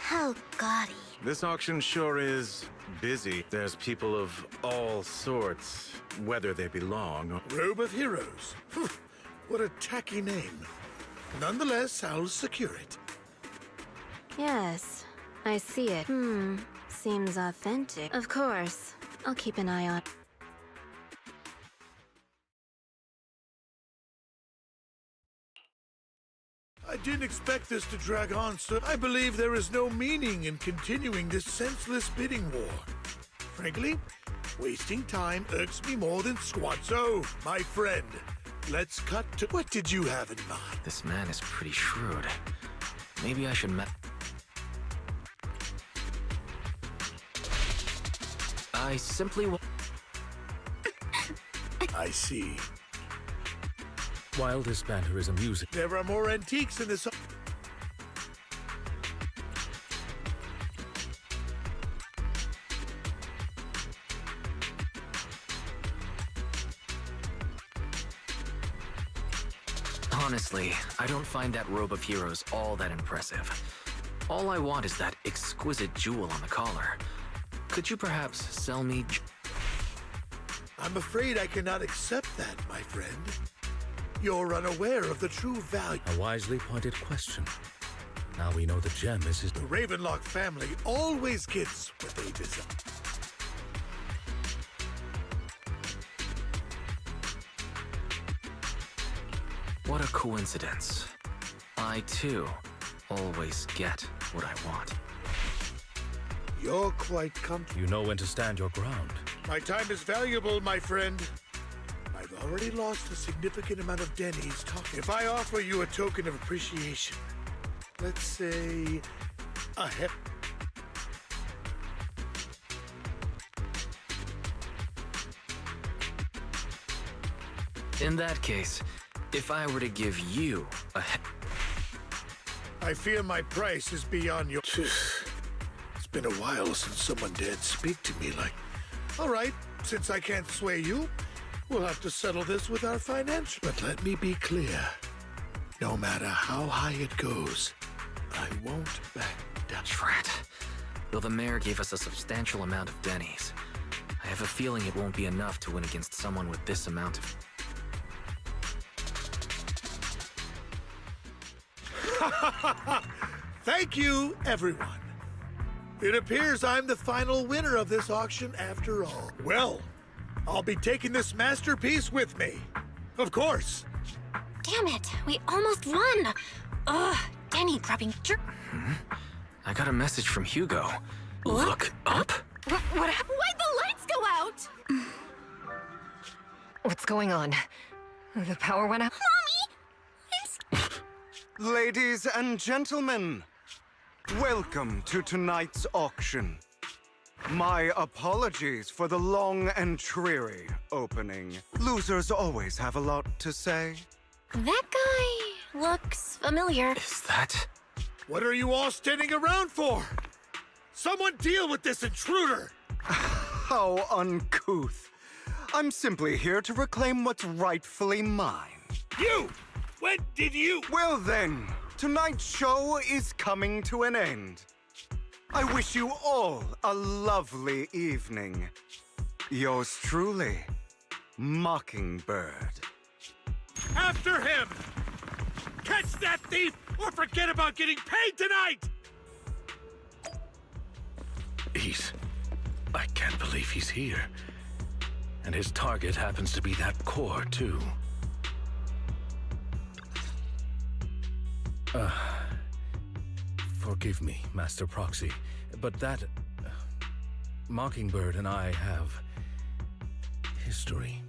How gaudy. This auction sure is busy. There's people of all sorts, whether they belong. Robe of Heroes. What a tacky name. Nonetheless, I'll secure it. Yes, I see it. Seems authentic. Of course. I'll keep an eye on. I didn't expect this to drag on, so I believe there is no meaning in continuing this senseless bidding war. Frankly, wasting time irks me more than squat. So, my friend, let's cut to... What did you have in mind? This man is pretty shrewd. Maybe I should I simply I see. While this banter is amusing, There are more antiques in this... Honestly, I don't find that Robe of Heroes all that impressive. All I want is that exquisite jewel on the collar. Could you perhaps sell me... I'm afraid I cannot accept that, my friend. You're unaware of the true value. A wisely pointed question. Now we know the gem is his... The Ravenlock family always gets what they deserve. What a coincidence. I, too, always get what I want. You're quite comfortable. You know when to stand your ground. My time is valuable, my friend. I've already lost a significant amount of Denny's talking. If I offer you a token of appreciation, let's say a In that case, if I were to give you a... I fear my price is beyond your... It's been a while since someone dared speak to me like... All right, since I can't sway you, we'll have to settle this with our financial... But let me be clear. No matter how high it goes, I won't back down. Drat. Though the mayor gave us a substantial amount of Denny's, I have a feeling it won't be enough to win against someone with this amount of... Thank you, everyone. It appears I'm the final winner of this auction after all. Well, I'll be taking this masterpiece with me. Of course. Damn it, we almost won! Ugh, Denny grabbing jerk. I got a message from Hugo. Look up? What happened? Why'd the lights go out! What's going on? The power went out? Ladies and gentlemen, welcome to tonight's auction. My apologies for the long and dreary opening. Losers always have a lot to say. That guy looks familiar. Is that? What are you all standing around for? Someone deal with this intruder! How uncouth. I'm simply here to reclaim what's rightfully mine. You! When did you? Well then, tonight's show is coming to an end. I wish you all a lovely evening. Yours truly, Mockingbird. After him! Catch that thief or forget about getting paid tonight! I can't believe he's here. And his target happens to be that core, too. Forgive me, Master Proxy, but that... Mockingbird and I have... history.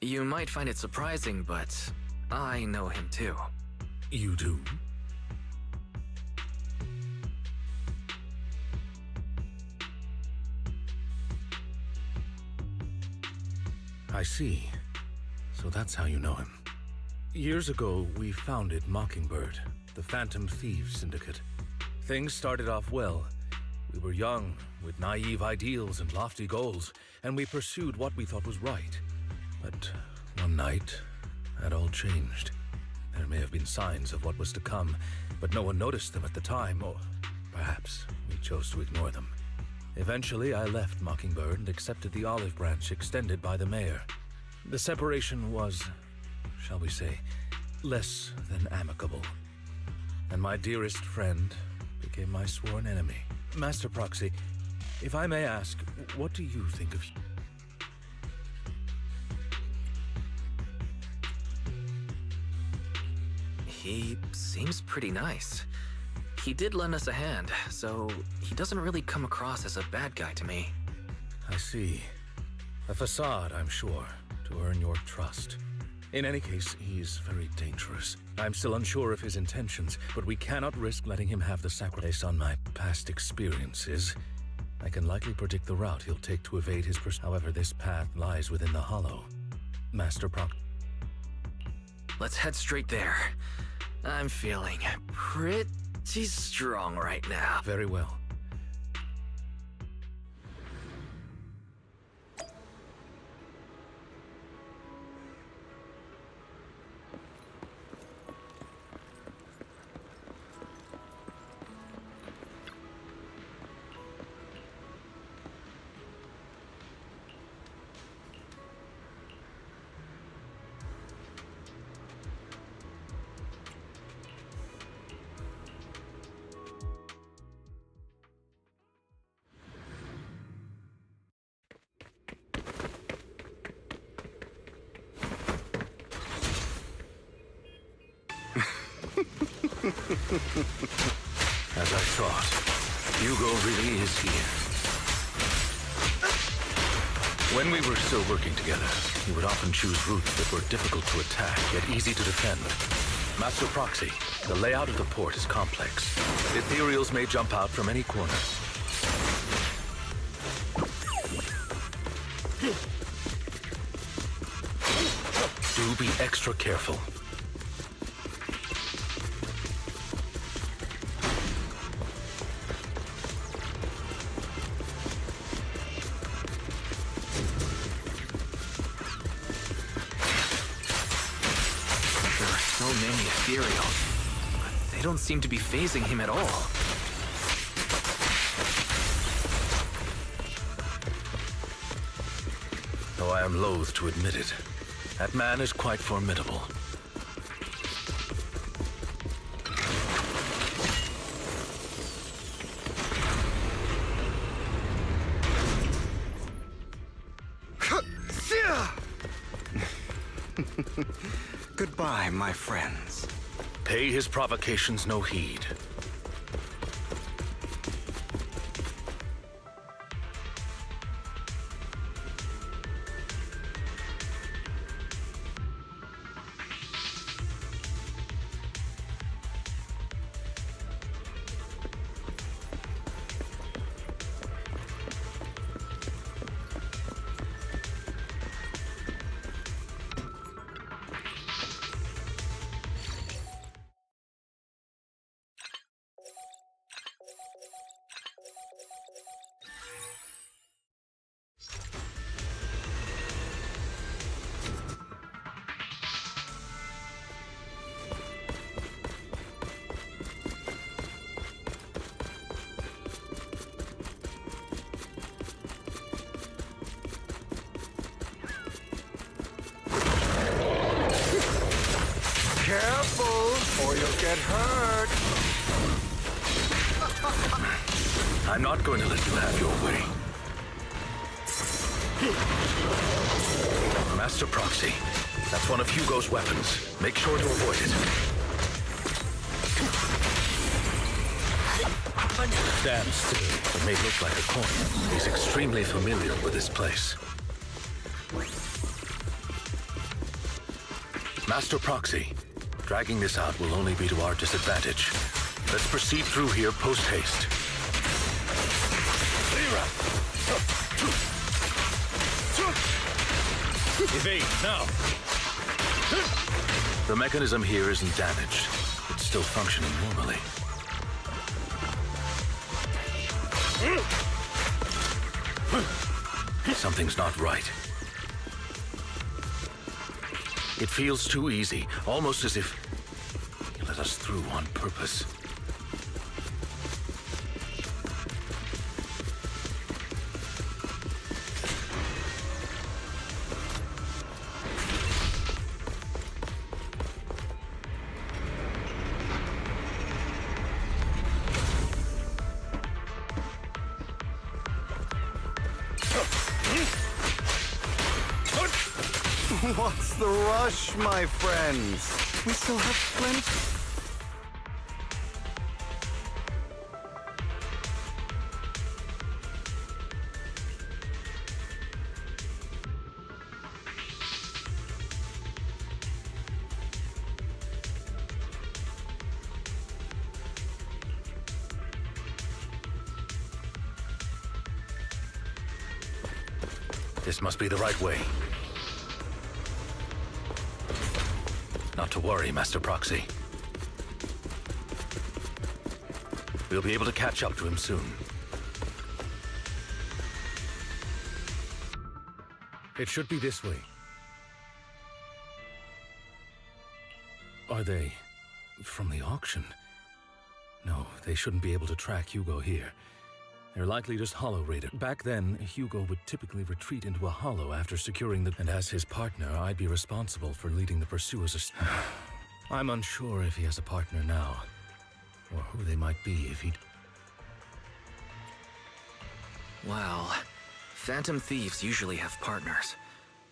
You might find it surprising, but I know him too. You do? I see. So that's how you know him. Years ago, we founded Mockingbird, the Phantom Thieves Syndicate. Things started off well. We were young, with naive ideals and lofty goals, and we pursued what we thought was right. But one night, that all changed. There may have been signs of what was to come, but no one noticed them at the time, or perhaps we chose to ignore them. Eventually, I left Mockingbird and accepted the olive branch extended by the mayor. The separation was, shall we say, less than amicable. And my dearest friend became my sworn enemy. Master Proxy, if I may ask, what do you think of... He seems pretty nice. He did lend us a hand, so he doesn't really come across as a bad guy to me. I see. A facade, I'm sure, to earn your trust. In any case, he's very dangerous. I'm still unsure of his intentions, but we cannot risk letting him have the sacrifice. On my past experiences, I can likely predict the route he'll take to evade his However, this path lies within the Hollow. Master Proc... Let's head straight there. I'm feeling pretty strong right now. Very well. As I thought, Hugo really is here. When we were still working together, he would often choose routes that were difficult to attack, yet easy to defend. Master Proxy, the layout of the port is complex. Ethereals may jump out from any corner. Do be extra careful. They don't seem to be phasing him at all. Though I am loath to admit it, that man is quite formidable. Goodbye, my friends. Pay his provocations no heed. or you'll get hurt. I'm not going to let you have your way. Master Proxy, that's one of Hugo's weapons. Make sure to avoid it. Stand still. It may look like a coin. He's extremely familiar with this place. Master Proxy, dragging this out will only be to our disadvantage. Let's proceed through here post-haste. Evade, now! The mechanism here isn't damaged. It's still functioning normally. Something's not right. It feels too easy, almost as if you let us through on purpose. What's the rush, my friends? We still have plenty. This must be the right way. Not to worry, Master Proxy. We'll be able to catch up to him soon. It should be this way. Are they from the auction? No, they shouldn't be able to track Hugo here. They're likely just hollow raided. Back then, Hugo would typically retreat into a hollow after securing the... And as his partner, I'd be responsible for leading the pursuers. I'm unsure if he has a partner now, or who they might be if he'd... Wow. Phantom thieves usually have partners.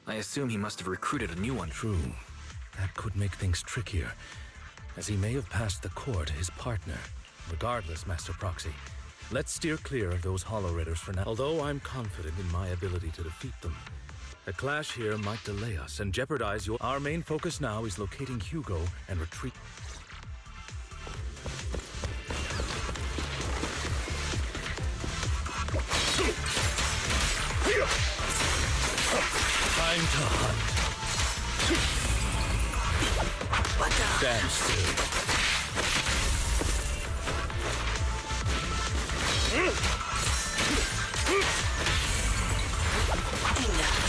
I assume he must have recruited a new one. True. That could make things trickier, as he may have passed the core to his partner. Regardless, Master Proxy, let's steer clear of those hollow raiders for now. Although I'm confident in my ability to defeat them, a clash here might delay us and jeopardize your... Our main focus now is locating Hugo and retreat. Time to hunt. Stand still.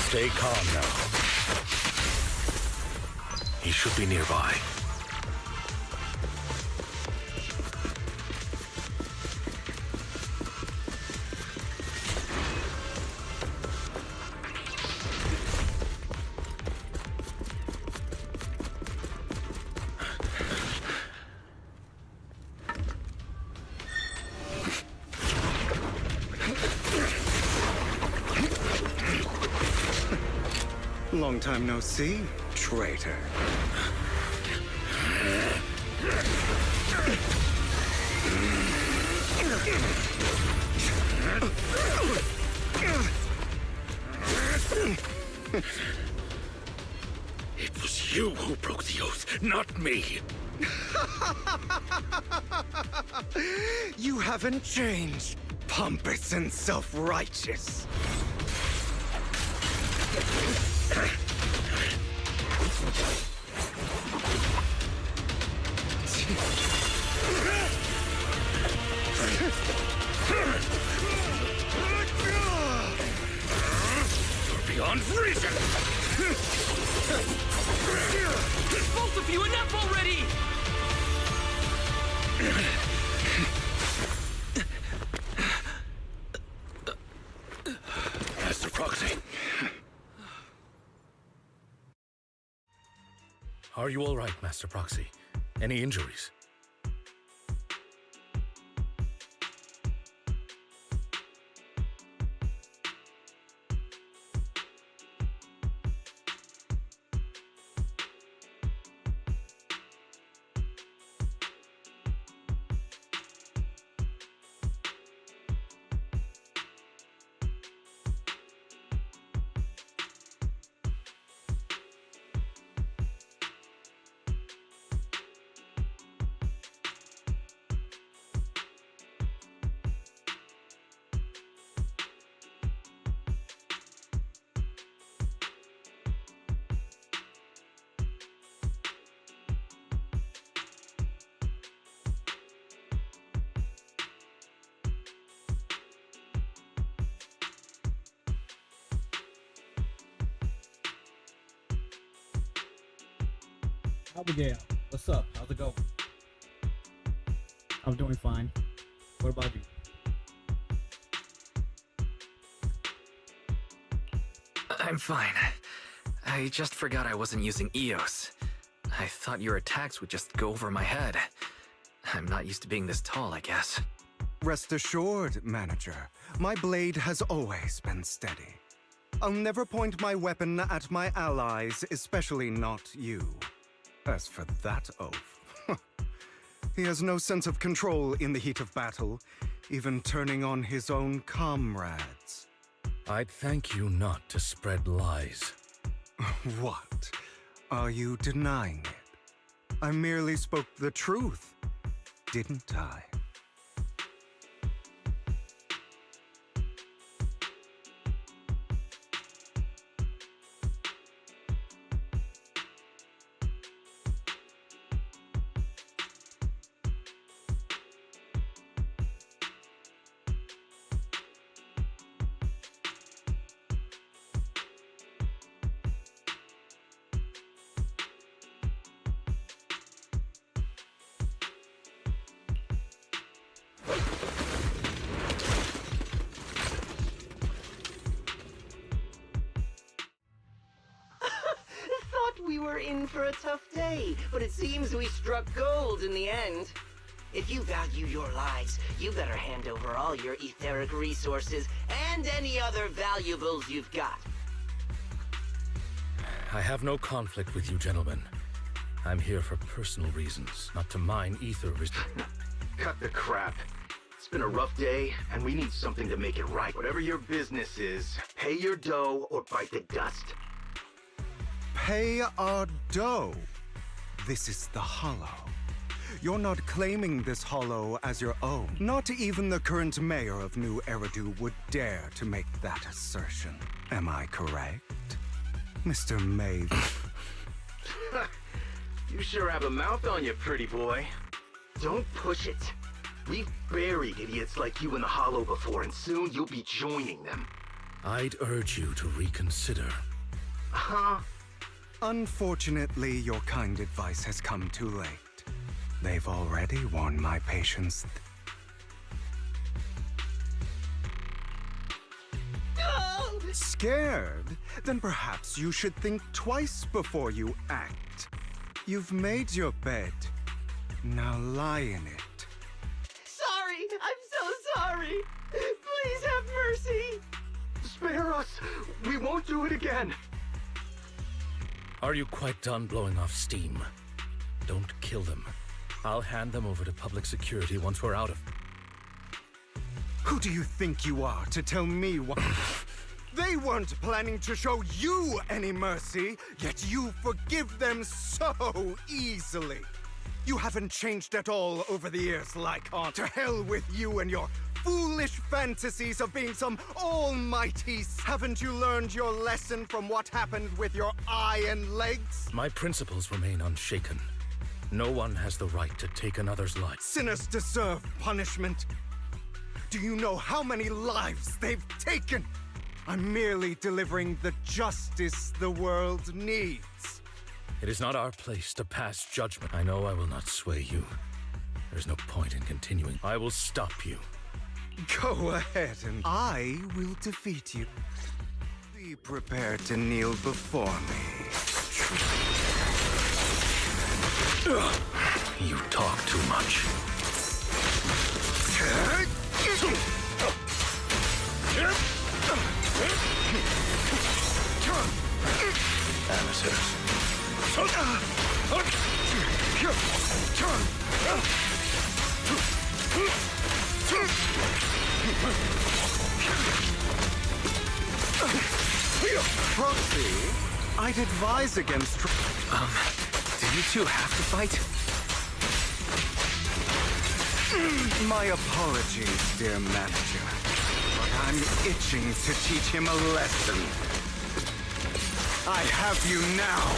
Stay calm now. He should be nearby. Long time no see, traitor. It was you who broke the oath, not me. You haven't changed, pompous and self-righteous. You're beyond reason! Both of you, enough already! Master Proxy. Are you all right, Master Proxy? Any injuries? Abigail, what's up? How's it going? I'm doing fine. What about you? I'm fine. I just forgot I wasn't using EOS. I thought your attacks would just go over my head. I'm not used to being this tall, I guess. Rest assured, Manager, my blade has always been steady. I'll never point my weapon at my allies, especially not you. As for that oaf, he has no sense of control in the heat of battle, even turning on his own comrades. I'd thank you not to spread lies. What? Are you denying it? I merely spoke the truth, didn't I? We were in for a tough day, but it seems we struck gold in the end. If you value your lives, you better hand over all your etheric resources and any other valuables you've got. I have no conflict with you, gentlemen. I'm here for personal reasons, not to mine ether. Cut the crap. It's been a rough day, and we need something to make it right. Whatever your business is, pay your dough or bite the dust. Pay our dough. This is the Hollow. You're not claiming this Hollow as your own. Not even the current mayor of New Eridu would dare to make that assertion. Am I correct, Mr. Maeve? You sure have a mouth on you, pretty boy. Don't push it. We've buried idiots like you in the Hollow before, and soon you'll be joining them. I'd urge you to reconsider. Huh? Unfortunately, your kind advice has come too late. They've already worn my patience. Scared? Then perhaps you should think twice before you act. You've made your bed. Now lie in it. Sorry! I'm so sorry! Please have mercy! Spare us! We won't do it again! Are you quite done blowing off steam? Don't kill them. I'll hand them over to public security once we're out of... Who do you think you are to tell me what... They weren't planning to show you any mercy, yet you forgive them so easily. You haven't changed at all over the years, Lycon. To hell with you and your foolish fantasies of being some almighty. Haven't you learned your lesson from what happened with your eye and legs? My principles remain unshaken. No one has the right to take another's life. Sinners deserve punishment. Do you know how many lives they've taken? I'm merely delivering the justice the world needs. It is not our place to pass judgment. I know I will not sway you. There's no point in continuing. I will stop you. Go ahead and I will defeat you. Be prepared to kneel before me. You talk too much. Amateurs. Proxy, I'd advise against... Do you two have to fight? My apologies, dear manager. But I'm itching to teach him a lesson. I have you now.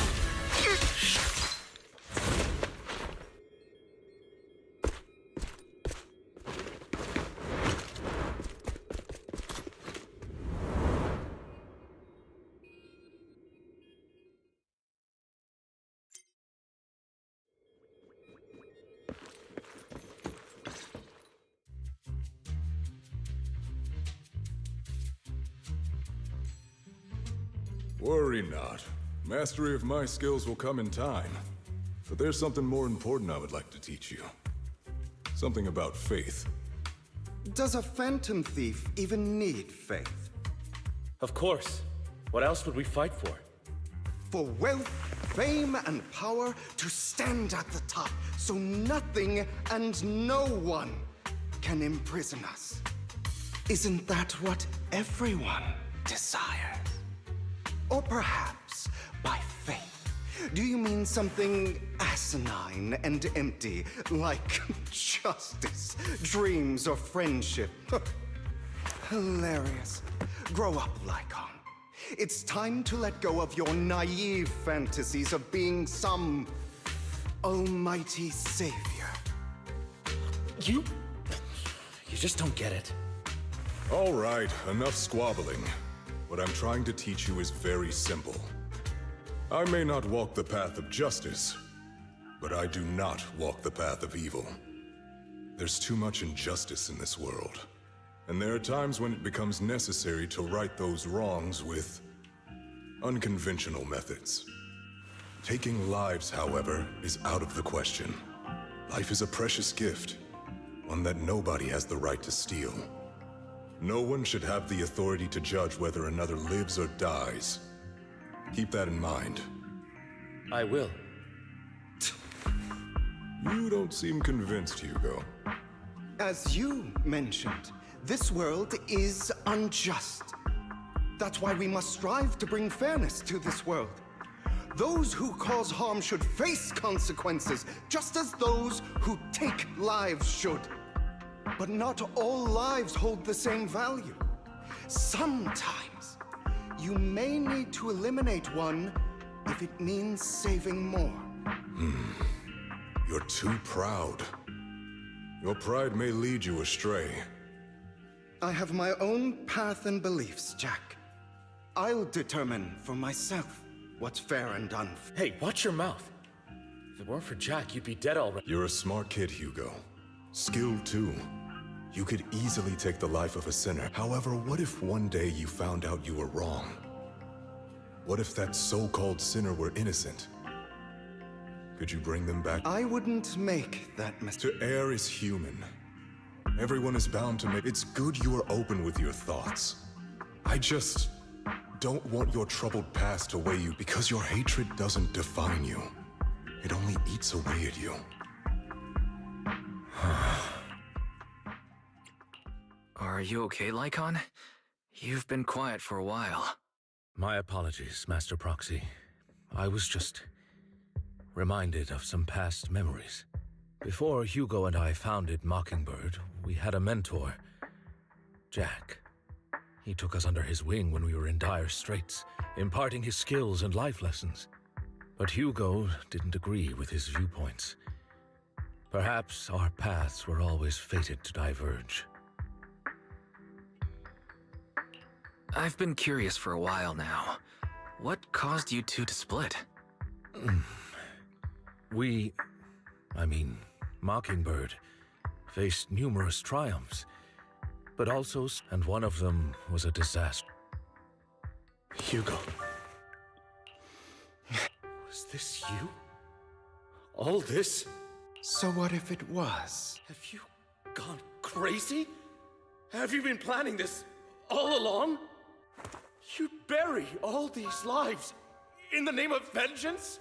Worry not. Mastery of my skills will come in time. But there's something more important I would like to teach you. Something about faith. Does a phantom thief even need faith? Of course. What else would we fight for? For wealth, fame, and power to stand at the top, so nothing and no one can imprison us. Isn't that what everyone desires? Or perhaps by faith, do you mean something asinine and empty, like justice, dreams, or friendship? Hilarious. Grow up, Lycon. It's time to let go of your naive fantasies of being some almighty savior. You just don't get it. All right, enough squabbling. What I'm trying to teach you is very simple. I may not walk the path of justice, but I do not walk the path of evil. There's too much injustice in this world, and there are times when it becomes necessary to right those wrongs with unconventional methods. Taking lives, however, is out of the question. Life is a precious gift, one that nobody has the right to steal. No one should have the authority to judge whether another lives or dies. Keep that in mind. I will. You don't seem convinced, Hugo. As you mentioned, this world is unjust. That's why we must strive to bring fairness to this world. Those who cause harm should face consequences, just as those who take lives should. But not all lives hold the same value. Sometimes, you may need to eliminate one if it means saving more. You're too proud. Your pride may lead you astray. I have my own path and beliefs, Jack. I'll determine for myself what's fair and unfair. Hey, watch your mouth. If it weren't for Jack, you'd be dead already. You're a smart kid, Hugo. Skilled too. You could easily take the life of a sinner. However, what if one day you found out you were wrong? What if that so-called sinner were innocent? Could you bring them back? I wouldn't make that mistake. To err is human. Everyone is bound to make... It's good you are open with your thoughts. I just don't want your troubled past to weigh you, because your hatred doesn't define you. It only eats away at you. Are you okay, Lycon? You've been quiet for a while. My apologies, Master Proxy. I was just reminded of some past memories. Before Hugo and I founded Mockingbird, we had a mentor, Jack. He took us under his wing when we were in dire straits, imparting his skills and life lessons. But Hugo didn't agree with his viewpoints. Perhaps our paths were always fated to diverge. I've been curious for a while now. What caused you two to split? Mockingbird faced numerous triumphs, but also, and one of them was a disaster. Hugo. Was this you? All this? So what if it was? Have you gone crazy? Have you been planning this all along? You'd bury all these lives in the name of vengeance?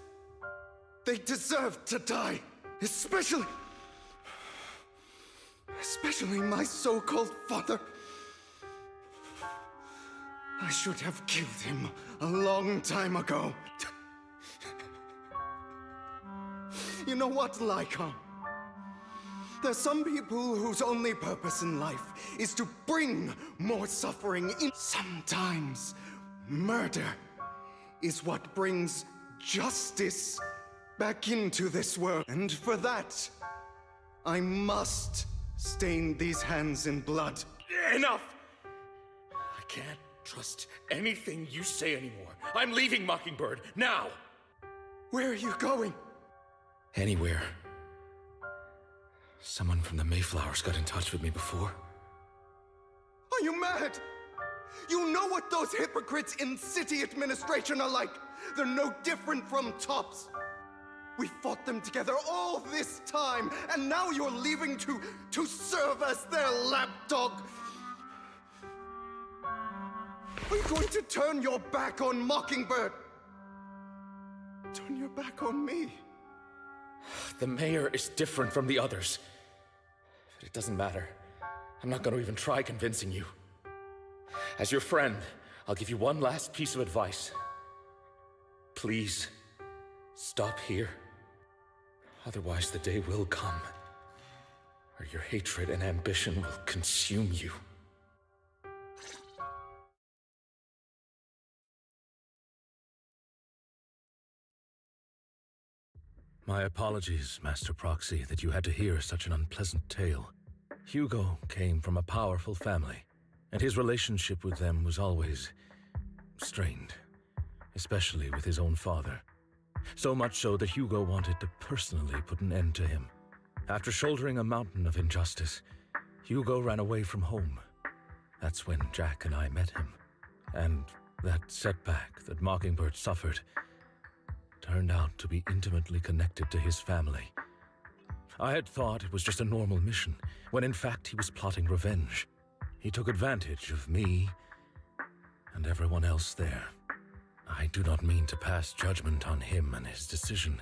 They deserve to die, especially my so-called father. I should have killed him a long time ago. You know what, Lycon? There's some people whose only purpose in life is to bring more suffering in. Sometimes murder is what brings justice back into this world. And for that, I must stain these hands in blood. Enough! I can't trust anything you say anymore. I'm leaving Mockingbird, now! Where are you going? Anywhere. Someone from the Mayflowers got in touch with me before. Are you mad? You know what those hypocrites in city administration are like. They're no different from tops. We fought them together all this time, and now you're leaving to serve as their lapdog. Are you going to turn your back on Mockingbird? Turn your back on me? The mayor is different from the others. But it doesn't matter. I'm not going to even try convincing you. As your friend, I'll give you one last piece of advice. Please, stop here. Otherwise, the day will come where your hatred and ambition will consume you. My apologies, Master Proxy, that you had to hear such an unpleasant tale. Hugo came from a powerful family, and his relationship with them was always strained, especially with his own father. So much so that Hugo wanted to personally put an end to him. After shouldering a mountain of injustice, Hugo ran away from home. That's when Jack and I met him. And that setback that Mockingbird suffered turned out to be intimately connected to his family. I had thought it was just a normal mission, when in fact he was plotting revenge. He took advantage of me and everyone else there. I do not mean to pass judgment on him and his decision,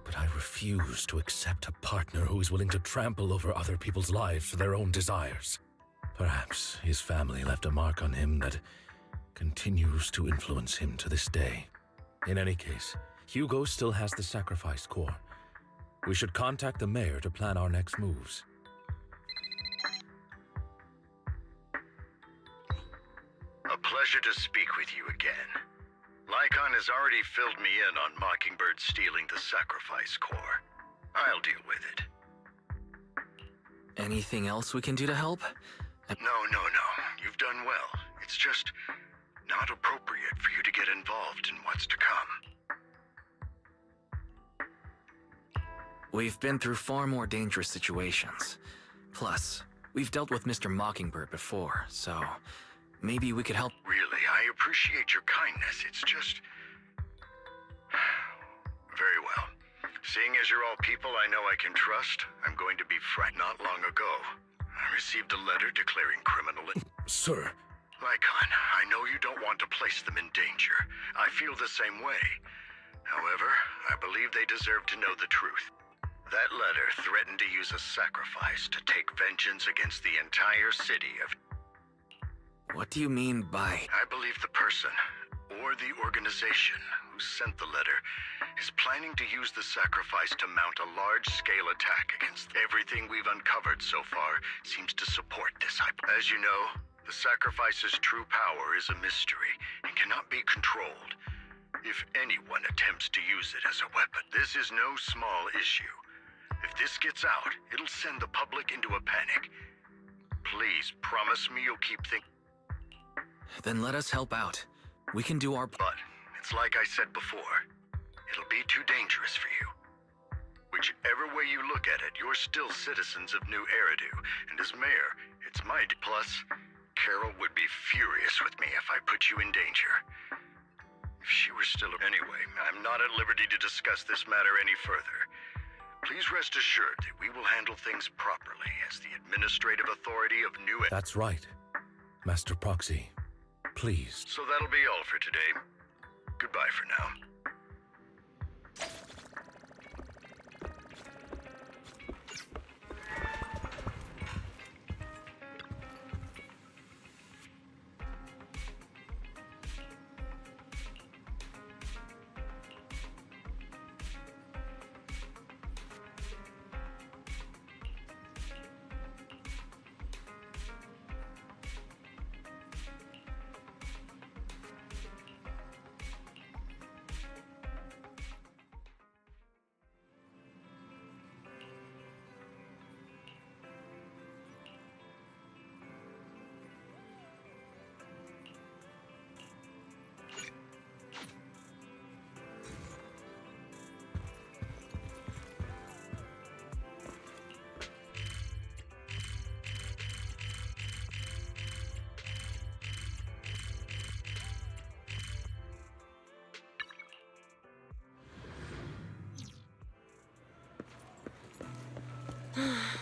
but I refuse to accept a partner who is willing to trample over other people's lives for their own desires. Perhaps his family left a mark on him that continues to influence him to this day. In any case, Hugo still has the sacrifice core. We should contact the mayor to plan our next moves. A pleasure to speak with you again. Lycon has already filled me in on Mockingbird stealing the sacrifice core. I'll deal with it. Anything else we can do to help? No. You've done well. It's just not appropriate for you to get involved in what's to come. We've been through far more dangerous situations. Plus, we've dealt with Mr. Mockingbird before, so maybe we could help. Really, I appreciate your kindness. It's just... Very well. Seeing as you're all people I know I can trust, I'm going to be frank. Not long ago, I received a letter declaring criminal... Sir. Lycon, I know you don't want to place them in danger. I feel the same way. However, I believe they deserve to know the truth. That letter threatened to use a sacrifice to take vengeance against the entire city of... What do you mean by... I believe the person, or the organization, who sent the letter is planning to use the sacrifice to mount a large-scale attack against... Everything we've uncovered so far seems to support this hypothesis. As you know, the sacrifice's true power is a mystery and cannot be controlled. If anyone attempts to use it as a weapon, this is no small issue. If this gets out, it'll send the public into a panic. Please promise me you'll keep thinking. Then let us help out. We can do our... But it's like I said before. It'll be too dangerous for you. Whichever way you look at it, you're still citizens of New Eridu, and as mayor, it's my... Plus, Carol would be furious with me if I put you in danger. If she were still... Anyway, I'm not at liberty to discuss this matter any further. Please rest assured that we will handle things properly as the administrative authority of New... That's right, Master Proxy. Please. So that'll be all for today. Goodbye for now.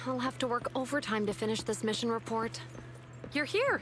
I'll have to work overtime to finish this mission report. You're here!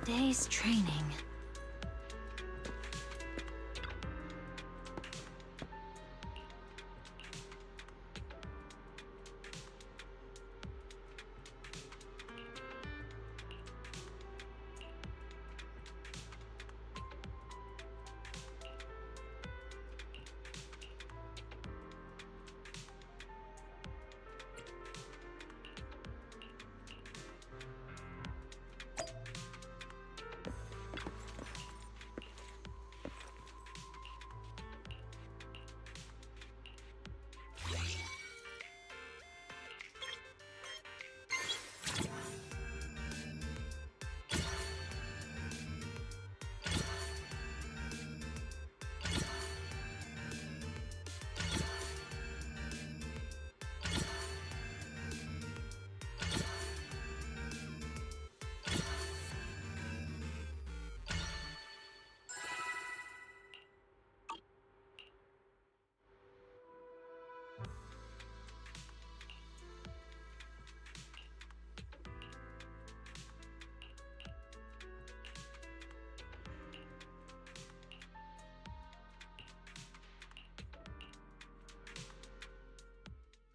Today's training.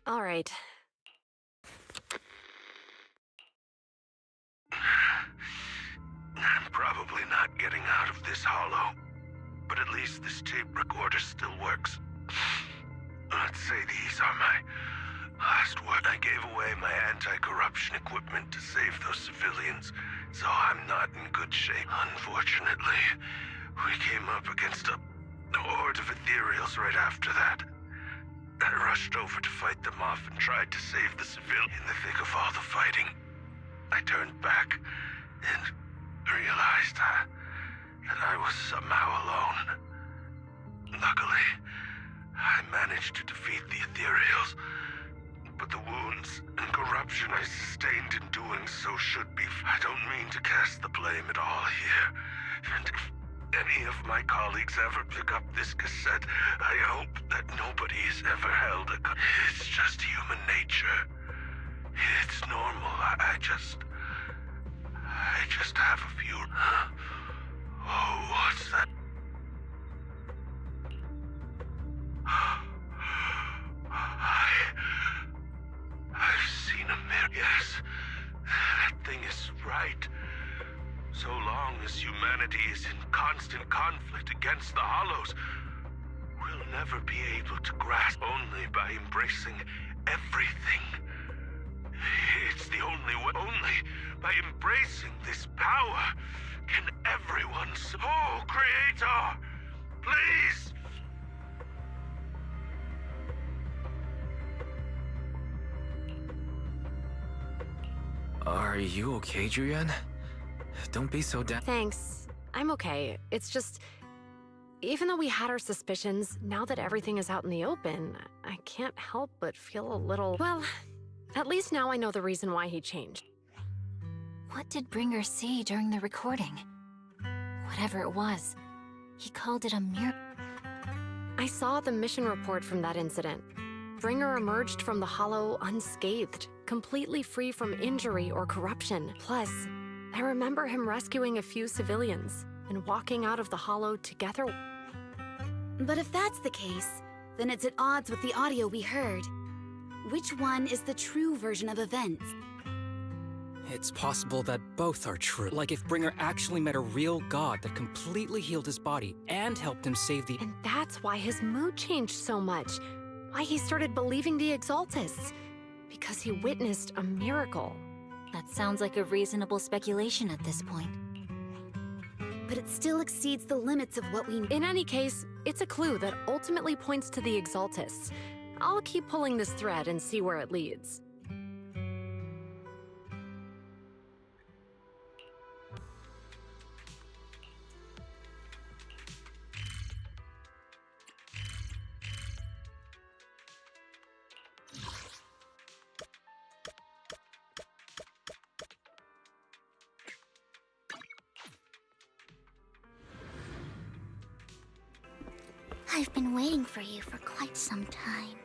All right. I'm probably not getting out of this hollow, but at least this tape recorder still works. Let's say these are my last words. I gave away my anti-corruption equipment to save those civilians, so I'm not in good shape. Unfortunately, we came up against a horde of ethereals right after that. I rushed over to fight them off and tried to save the civilian. In the thick of all the fighting, I turned back and realized that I was somehow alone. managed to defeat the ethereals. But the wounds and corruption I sustained in doing so should be... I don't mean to cast the blame at all here. And if any of my colleagues ever pick up this cassette, I hope that nobody's ever held a... It's just human nature. It's normal. I just have a few... Oh, what's that? I've seen a mirror. Yes, that thing is right. So long as humanity is in constant conflict against the Hollows, we'll never be able to grasp only by embracing everything. It's the only way. Only by embracing this power can everyone... Oh, Creator! Please! Are you okay, Julian? Don't be so down. Thanks. I'm okay. It's just... Even though we had our suspicions, now that everything is out in the open, I can't help but feel a little... Well, at least now I know the reason why he changed. What did Bringer see during the recording? Whatever it was, he called it a miracle. I saw the mission report from that incident. Bringer emerged from the Hollow unscathed, completely free from injury or corruption. Plus, I remember him rescuing a few civilians and walking out of the Hollow together. But if that's the case, then it's at odds with the audio we heard. Which one is the true version of events? It's possible that both are true. Like if Bringer actually met a real god that completely healed his body and helped him save the... And that's why his mood changed so much. Why he started believing the Exaltists. Because he witnessed a miracle. That sounds like a reasonable speculation at this point. But it still exceeds the limits of what we... In any case, it's a clue that ultimately points to the Exaltists. I'll keep pulling this thread and see where it leads. I've been waiting for you for quite some time.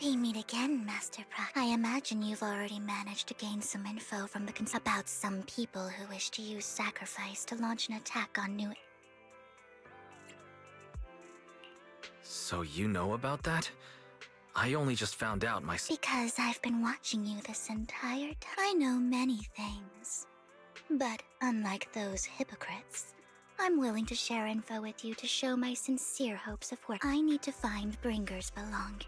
We meet again, Master Pratt. I imagine you've already managed to gain some info from the about some people who wish to use sacrifice to launch an attack on New... So you know about that? I only just found out myself. Because I've been watching you this entire time. I know many things. But unlike those hypocrites, I'm willing to share info with you to show my sincere hopes of work. I need to find Bringer's belongings.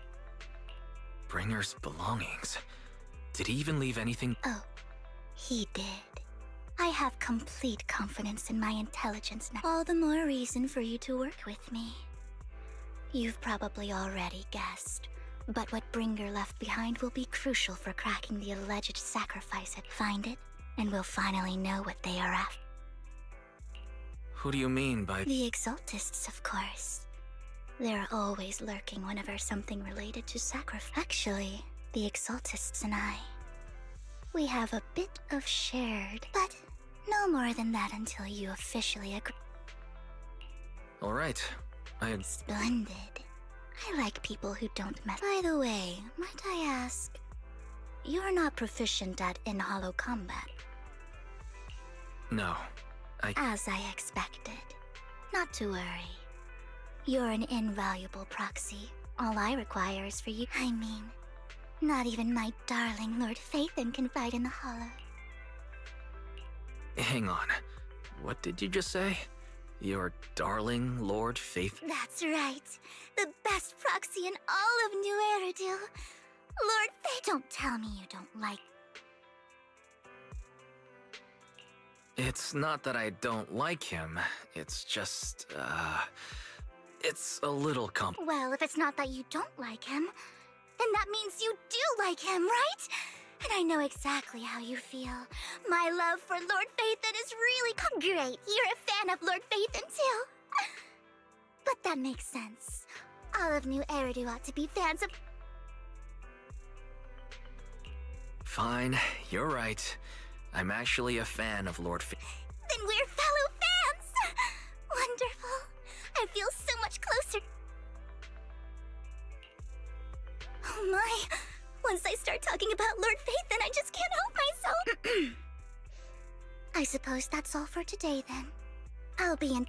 Bringer's belongings? Did he even leave anything? Oh, he did. I have complete confidence in my intelligence now. All the more reason for you to work with me. You've probably already guessed, but what Bringer left behind will be crucial for cracking the alleged sacrifice. Find it, and we'll finally know what they are after. Who do you mean by... The Exaltists, of course. They're always lurking whenever something related to sacrifice. Actually, the Exaltists and I, we have a bit of shared, but no more than that until you officially agree. All right. Splendid. I like people who don't mess. By the way, might I ask, you're not proficient at in-hollow combat? No. As I expected. Not to worry. You're an invaluable proxy. All I require is for you. I mean, not even my darling Lord Phaethon can fight in the Hollow. Hang on. What did you just say? Your darling Lord Phaethon? That's right. The best proxy in all of New Eridil. Lord Phaethon. Don't tell me you don't like... It's not that I don't like him. It's just, it's a little Well, if it's not that you don't like him, then that means you do like him, right? And I know exactly how you feel. My love for Lord Phaethon is really great. You're a fan of Lord Phaethon too. But that makes sense. All of New Eridu ought to be fans of... Fine, you're right. I'm actually a fan of Lord Fa- Then we're fellow fans! Wonderful. I feel so much closer. Oh my. Once I start talking about Lord Faith, then I just can't help myself. I suppose that's all for today, then. I'll be in...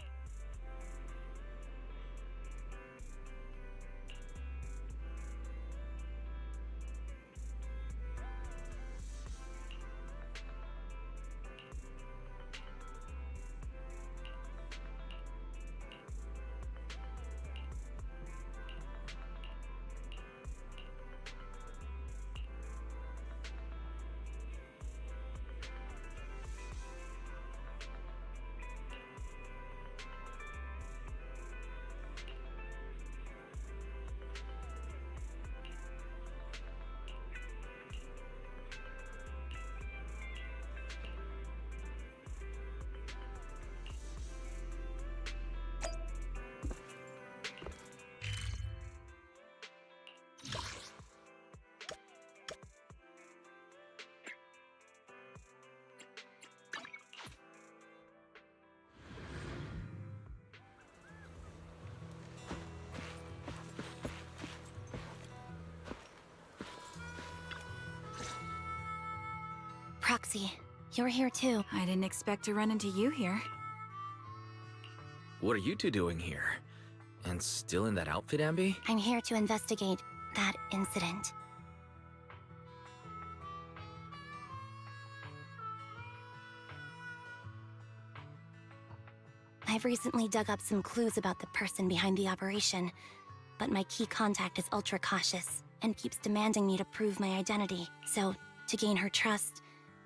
Proxy, you're here too. I didn't expect to run into you here. What are you two doing here? And still in that outfit, Ambi? I'm here to investigate that incident. I've recently dug up some clues about the person behind the operation, but my key contact is ultra cautious and keeps demanding me to prove my identity. So, to gain her trust,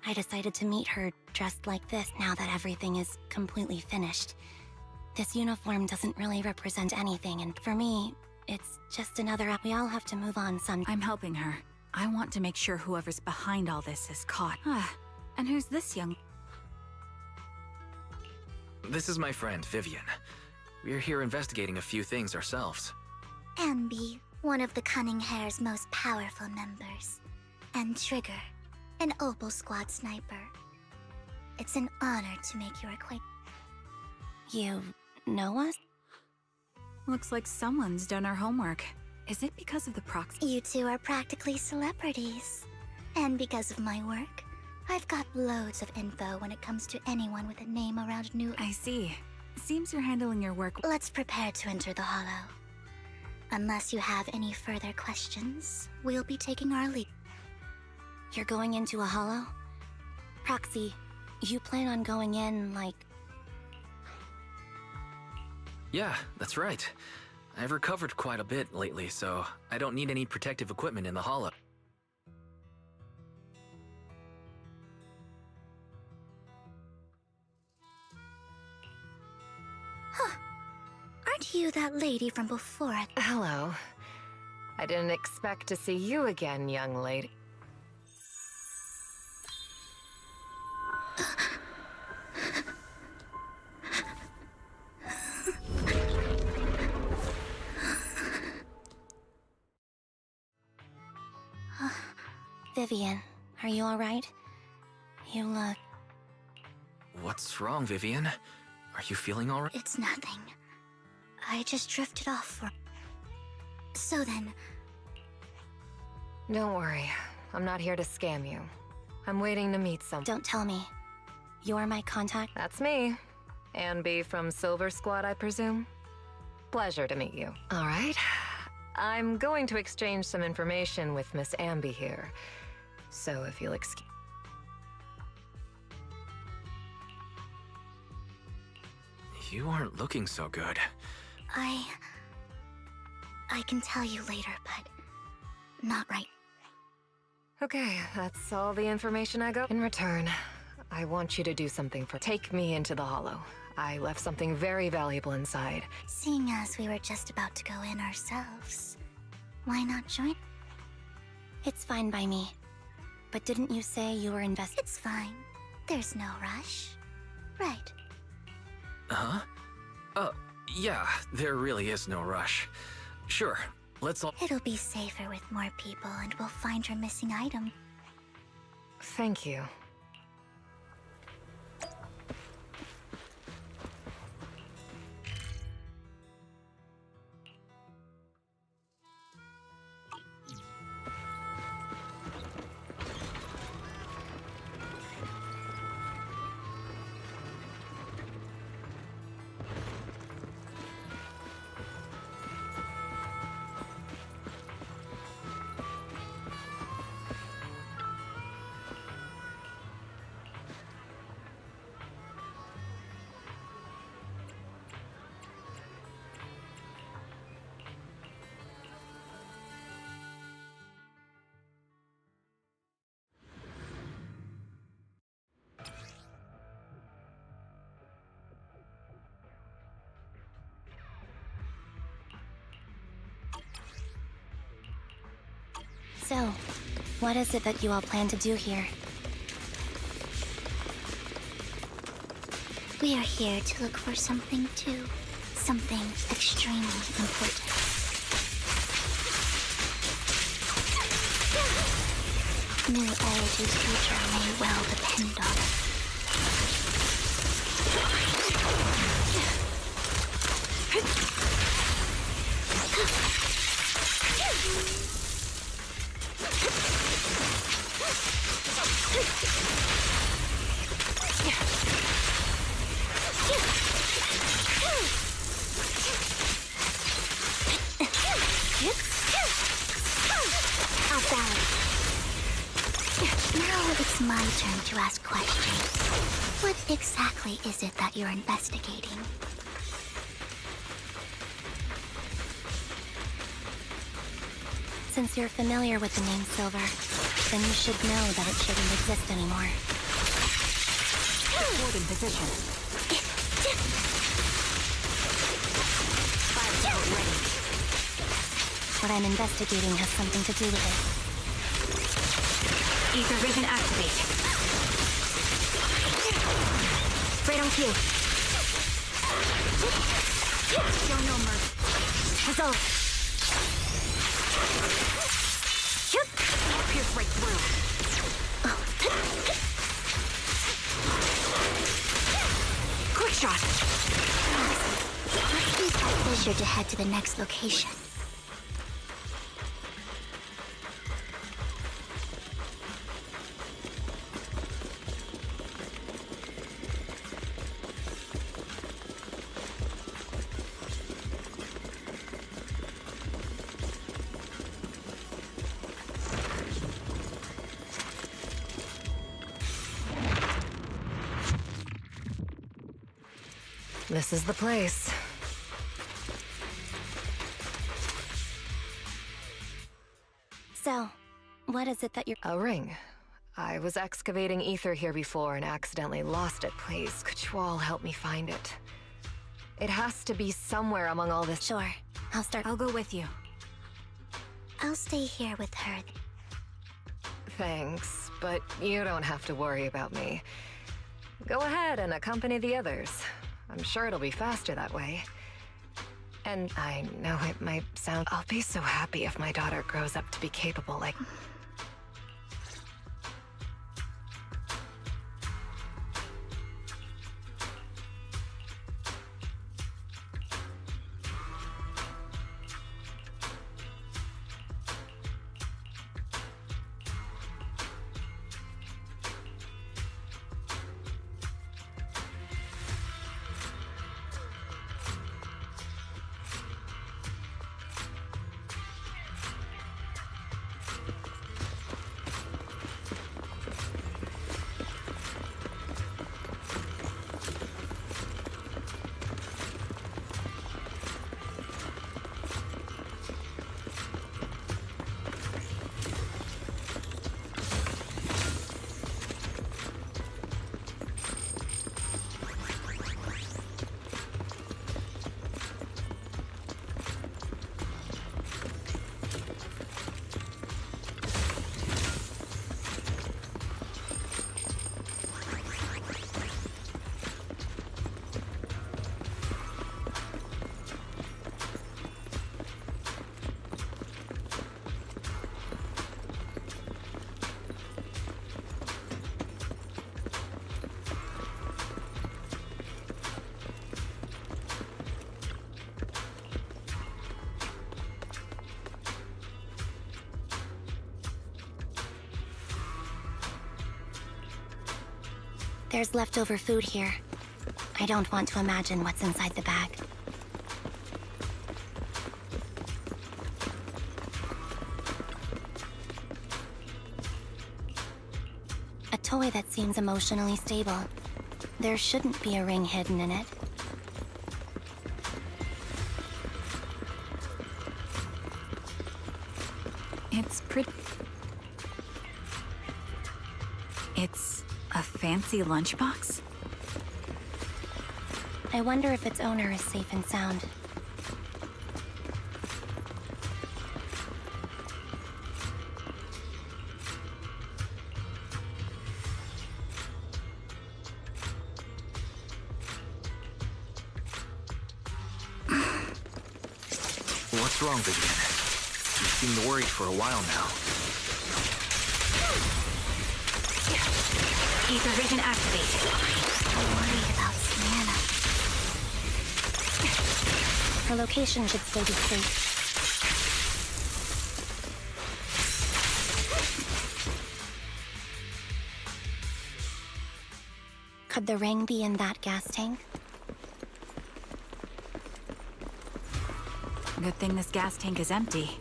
I decided to meet her dressed like this now that everything is completely finished. This uniform doesn't really represent anything, and for me, it's just another... We all have to move on some... I'm helping her. I want to make sure whoever's behind all this is caught. And who's this young... This is my friend, Vivian. We're here investigating a few things ourselves. Ambi, one of the Cunning Hair's most powerful members. And Trigger, an Opal Squad sniper. It's an honor to make your acquaintance. You know us? Looks like someone's done our homework. Is it because of the proxy? You two are practically celebrities. And because of my work, I've got loads of info when it comes to anyone with a name around New... I see. Seems you're handling your work... Let's prepare to enter the Hollow. Unless you have any further questions, we'll be taking our leave. You're going into a hollow? Proxy, you plan on going in, like... Yeah, that's right. I've recovered quite a bit lately, so I don't need any protective equipment in the hollow. Huh. Aren't you that lady from before? Hello. I didn't expect to see you again, young lady. Vivian, are you alright? You look... What's wrong, Vivian? Are you feeling alright? It's nothing. I just drifted off for... So then... Don't worry. I'm not here to scam you. I'm waiting to meet someone. Don't tell me. You're my contact? That's me. Ambi from Silver Squad, I presume? Pleasure to meet you. All right. I'm going to exchange some information with Miss Ambi here. So if you'll excuse... You aren't looking so good. I can tell you later, but not right. Okay, that's all the information I got. In return, I want you to do something for... Take me into the Hollow. I left something very valuable inside. Seeing as we were just about to go in ourselves, why not join? It's fine by me. But didn't you say you were invested? It's fine. There's no rush. Right. Huh? Yeah, there really is no rush. Sure, let's all... It'll be safer with more people, and we'll find your missing item. Thank you. So, what is it that you all plan to do here? We are here to look for something too. Something extremely important. New Eridu's future may well depend on it. Now it's my turn to ask questions. What exactly is it that you're investigating? Since you're familiar with the name Silver, then you should know that it shouldn't exist anymore. Hold in position. What I'm investigating has something to do with it. Ether vision activate. Right on cue. Show no mercy. Resolve. Pierce right through. Quick shot. Let's use that fissure to head to the next location. This is the place. So, what is it that you're— A ring. I was excavating ether here before and accidentally lost it. Please, could you all help me find it? It has to be somewhere among all this. Sure. I'll go with you. I'll stay here with her. Thanks, but you don't have to worry about me. Go ahead and accompany the others. I'm sure it'll be faster that way. And I know it might sound... I'll be so happy if my daughter grows up to be capable like... There's leftover food here. I don't want to imagine what's inside the bag. A toy that seems emotionally stable. There shouldn't be a ring hidden in it. It's pretty. It's a fancy lunchbox? I wonder if its owner is safe and sound. What's wrong, Vivian? You seem worried for a while now. Ether vision activated. I'm worried about Sienna. Her location should still be safe. Could the ring be in that gas tank? Good thing this gas tank is empty.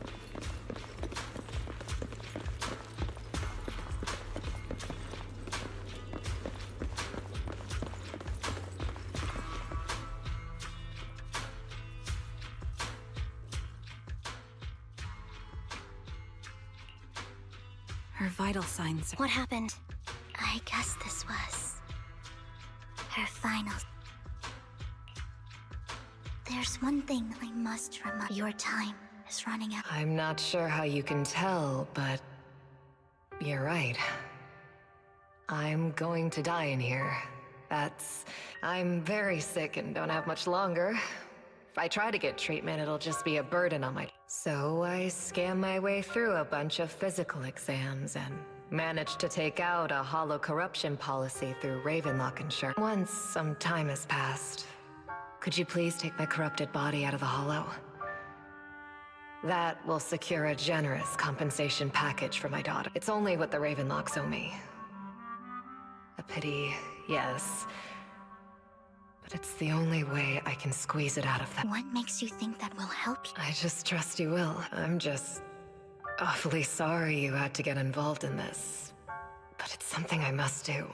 Her vital signs. What happened? I guess this was her final. There's one thing I must remind. Your time is running out. I'm not sure how you can tell, but you're right. I'm going to die in here. I'm very sick and don't have much longer. If I try to get treatment, it'll just be a burden on my... So I scam my way through a bunch of physical exams and managed to take out a hollow corruption policy through Ravenlock insurance. Once some time has passed, could you please take my corrupted body out of the hollow? That will secure a generous compensation package for my daughter. It's only what the Ravenlocks owe me. A pity, yes. But it's the only way I can squeeze it out of them. What makes you think that will help you? I just trust you will. I'm just awfully sorry you had to get involved in this. But it's something I must do.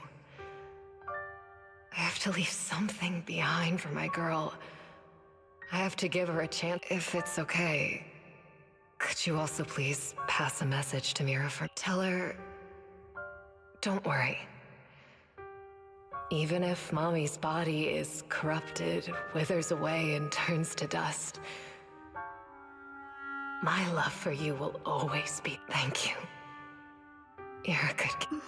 I have to leave something behind for my girl. I have to give her a chance. If it's okay, could you also please pass a message to Mira for... Tell her... Don't worry. Even if Mommy's body is corrupted, withers away, and turns to dust, my love for you will always be... Thank you. You're a good kid.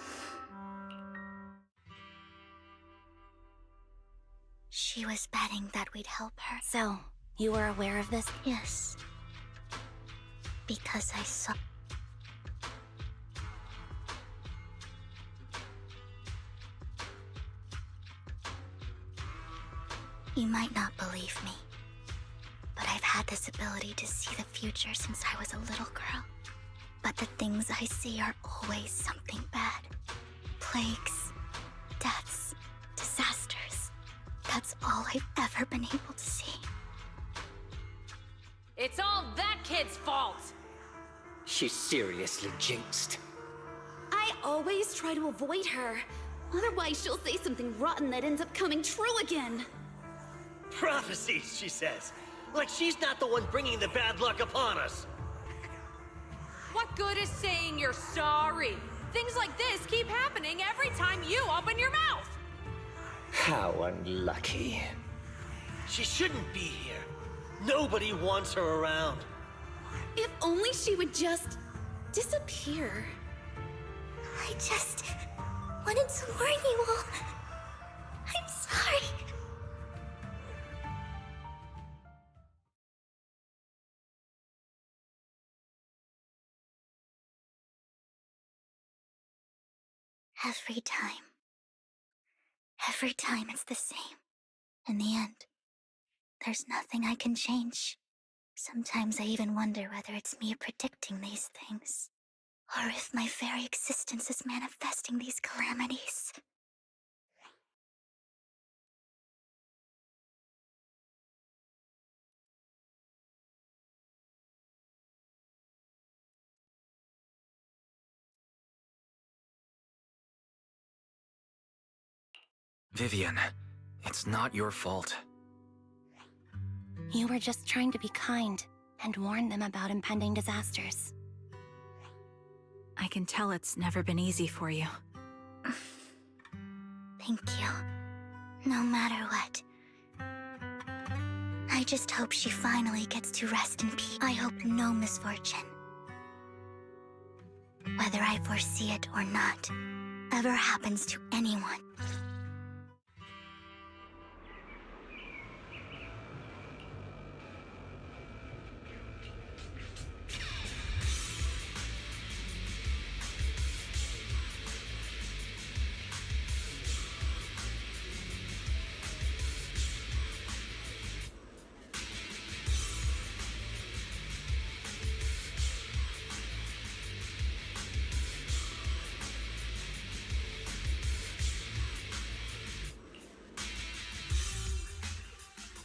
She was betting that we'd help her. So, you were aware of this? Yes. Because I saw... You might not believe me, but I've had this ability to see the future since I was a little girl. But the things I see are always something bad. Plagues, deaths, disasters. That's all I've ever been able to see. It's all that kid's fault! She's seriously jinxed. I always try to avoid her. Otherwise, she'll say something rotten that ends up coming true again. Prophecies, she says. Like she's not the one bringing the bad luck upon us. What good is saying you're sorry? Things like this keep happening every time you open your mouth! How unlucky. She shouldn't be here. Nobody wants her around. If only she would just... disappear. I just wanted to warn you all. I'm sorry. Every time it's the same. In the end, there's nothing I can change. Sometimes I even wonder whether it's me predicting these things, or if my very existence is manifesting these calamities. Vivian, it's not your fault. You were just trying to be kind and warn them about impending disasters. I can tell it's never been easy for you. Thank you. No matter what. I just hope she finally gets to rest in peace. I hope no misfortune, whether I foresee it or not, ever happens to anyone.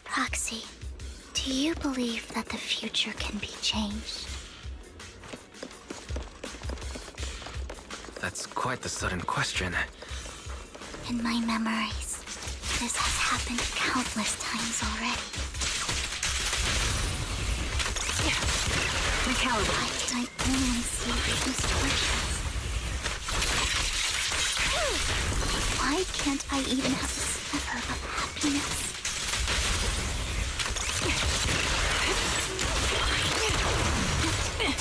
Proxy, do you believe that the future can be changed? That's quite the sudden question. In my memories, this has happened countless times already. Why can I only see these torches? Why can't I even have a sliver of happiness?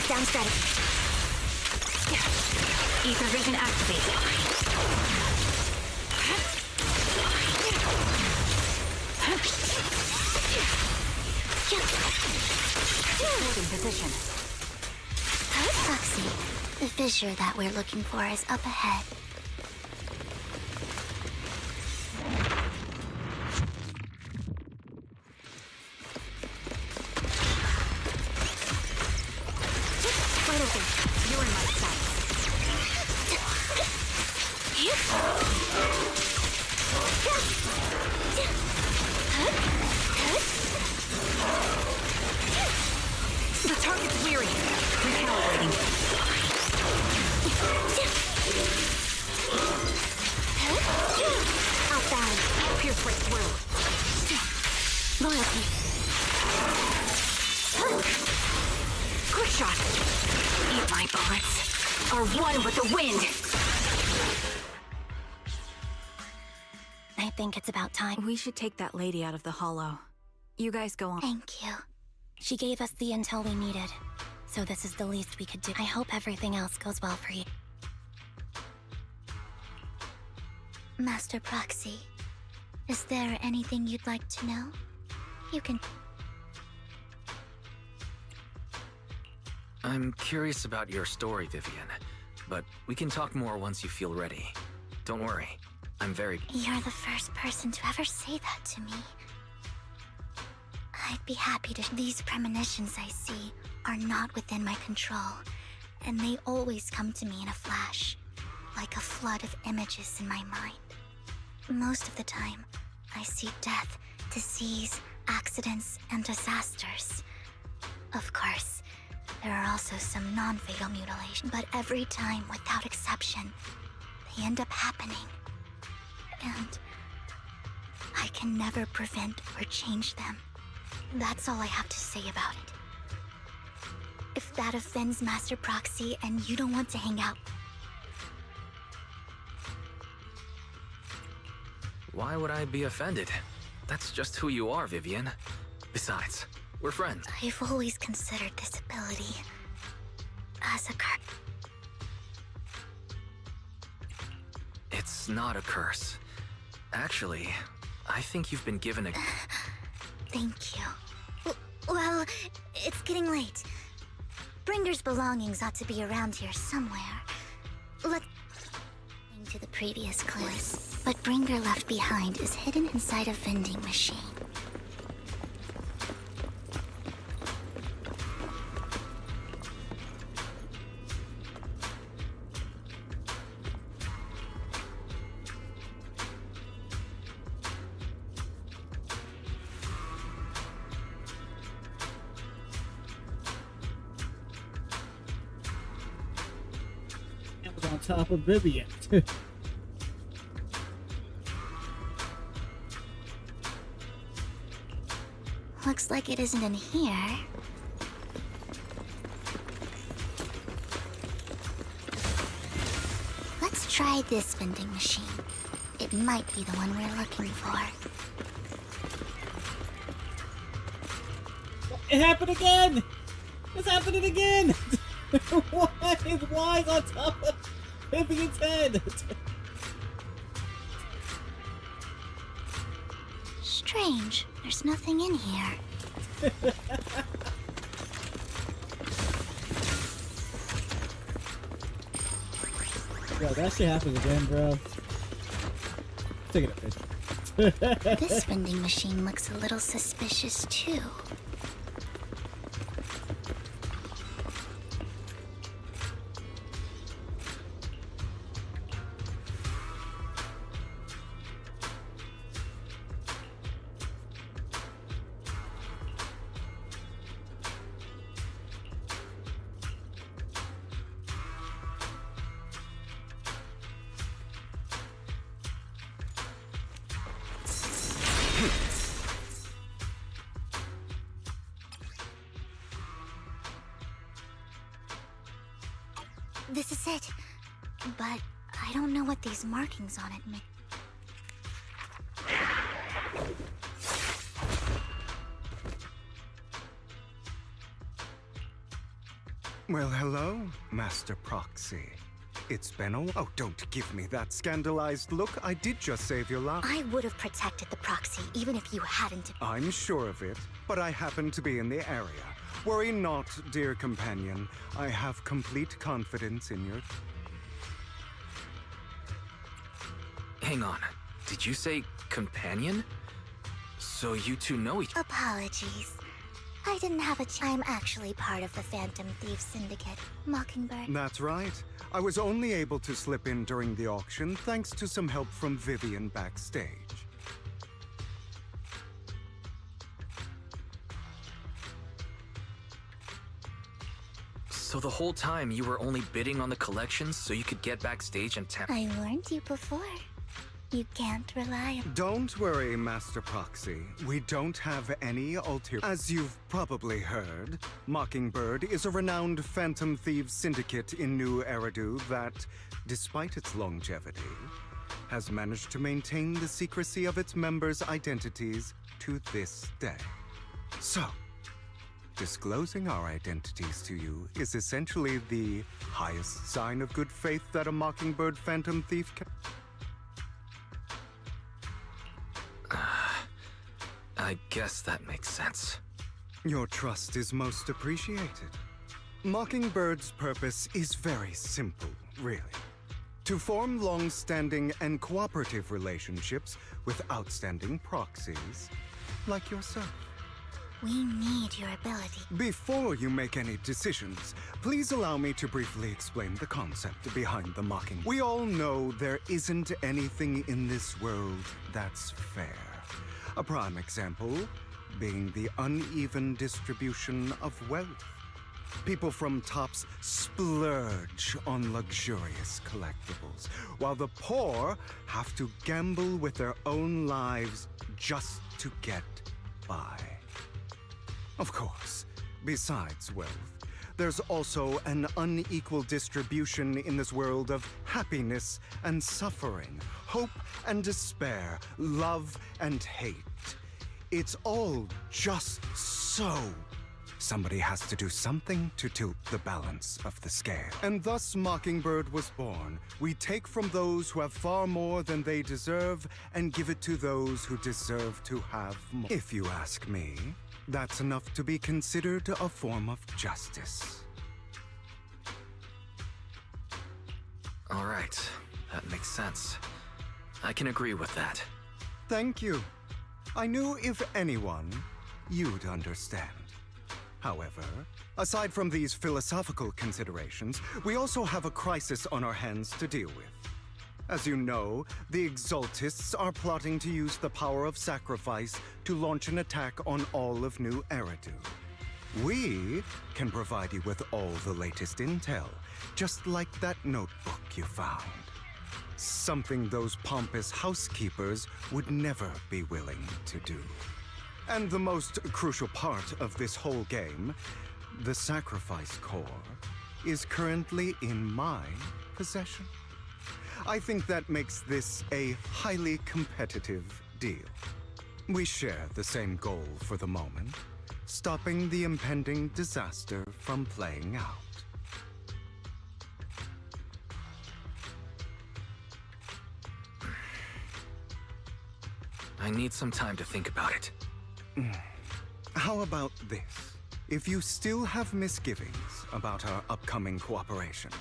Down strategy. Ether vision activated. Holding position. Proxy, the fissure that we're looking for is up ahead. Wide open. You're in my sight. The target's weary. Recalibrating. Outbound. Pierce right through. Loyalty. Quick shot. Eat my bullets. Are one with the wind. I think it's about time. We should take that lady out of the hollow. You guys go on. Thank you. She gave us the intel we needed, so this is the least we could do. I hope everything else goes well for you. Master Proxy, is there anything you'd like to know? You can... I'm curious about your story, Vivian, but we can talk more once you feel ready. Don't worry, I'm very... You're the first person to ever say that to me. I'd be happy to... These premonitions I see are not within my control, and they always come to me in a flash, like a flood of images in my mind. Most of the time, I see death, disease, accidents, and disasters. Of course, there are also some non-fatal mutilations, but every time, without exception, they end up happening. And I can never prevent or change them. That's all I have to say about it. If that offends Master Proxy and you don't want to hang out... Why would I be offended? That's just who you are, Vivian. Besides, we're friends. I've always considered this ability as a curse. It's not a curse. Actually, I think you've been given a... Thank you. Well, it's getting late. Bringer's belongings ought to be around here somewhere. Let's... to the previous clues. What Bringer left behind is hidden inside a vending machine. On top of Vivian. Looks like it isn't in here. Let's try this vending machine. It might be the one we're looking for. It happened again! It's happening again! Why is Wise on top of Vivian's head? Strange. There's nothing in here. Yo, that shit happens again, bro. Take it a picture. This vending machine looks a little suspicious, too. This is it. But I don't know what these markings on it mean. Well, hello, Master Proxy. It's been a while. Oh, don't give me that scandalized look. I did just save your life. I would have protected the proxy, even if you hadn't. I'm sure of it, but I happen to be in the area. Worry not, dear companion. I have complete confidence in your... Hang on. Did you say companion? So you two know each... Apologies. I didn't have a I'm actually part of the Phantom Thief Syndicate, Mockingbird. That's right. I was only able to slip in during the auction thanks to some help from Vivian backstage. So the whole time you were only bidding on the collections so you could get backstage and I warned you before. You can't rely on... Don't worry, Master Proxy. We don't have any ulterior... As you've probably heard, Mockingbird is a renowned Phantom Thieves syndicate in New Eridu that, despite its longevity, has managed to maintain the secrecy of its members' identities to this day. So, disclosing our identities to you is essentially the highest sign of good faith that a Mockingbird Phantom Thief can... I guess that makes sense. Your trust is most appreciated. Mockingbird's purpose is very simple, really. To form long-standing and cooperative relationships with outstanding proxies like yourself. We need your ability. Before you make any decisions, please allow me to briefly explain the concept behind the Mocking. We all know there isn't anything in this world that's fair. A prime example being the uneven distribution of wealth. People from tops splurge on luxurious collectibles, while the poor have to gamble with their own lives just to get by. Of course, besides wealth, there's also an unequal distribution in this world of happiness and suffering, hope and despair, love and hate. It's all just so. Somebody has to do something to tilt the balance of the scale. And thus Mockingbird was born. We take from those who have far more than they deserve and give it to those who deserve to have more. If you ask me, that's enough to be considered a form of justice. All right, that makes sense. I can agree with that. Thank you. I knew if anyone, you'd understand. However, aside from these philosophical considerations, we also have a crisis on our hands to deal with. As you know, the Exaltists are plotting to use the power of sacrifice to launch an attack on all of New Eridu. We can provide you with all the latest intel, just like that notebook you found. Something those pompous housekeepers would never be willing to do. And the most crucial part of this whole game, the sacrifice core, is currently in my possession. I think that makes this a highly competitive deal. We share the same goal for the moment, stopping the impending disaster from playing out. I need some time to think about it. How about this? If you still have misgivings about our upcoming cooperation,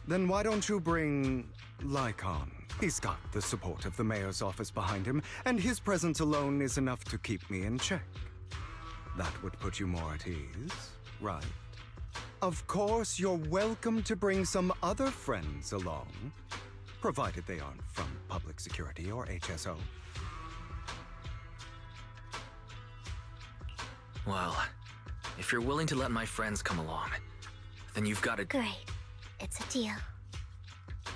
then why don't you bring Lycon? He's got the support of the mayor's office behind him, and his presence alone is enough to keep me in check. That would put you more at ease, right? Of course, you're welcome to bring some other friends along, provided they aren't from public security or HSO. Well, if you're willing to let my friends come along, then you've got to... Great. It's a deal.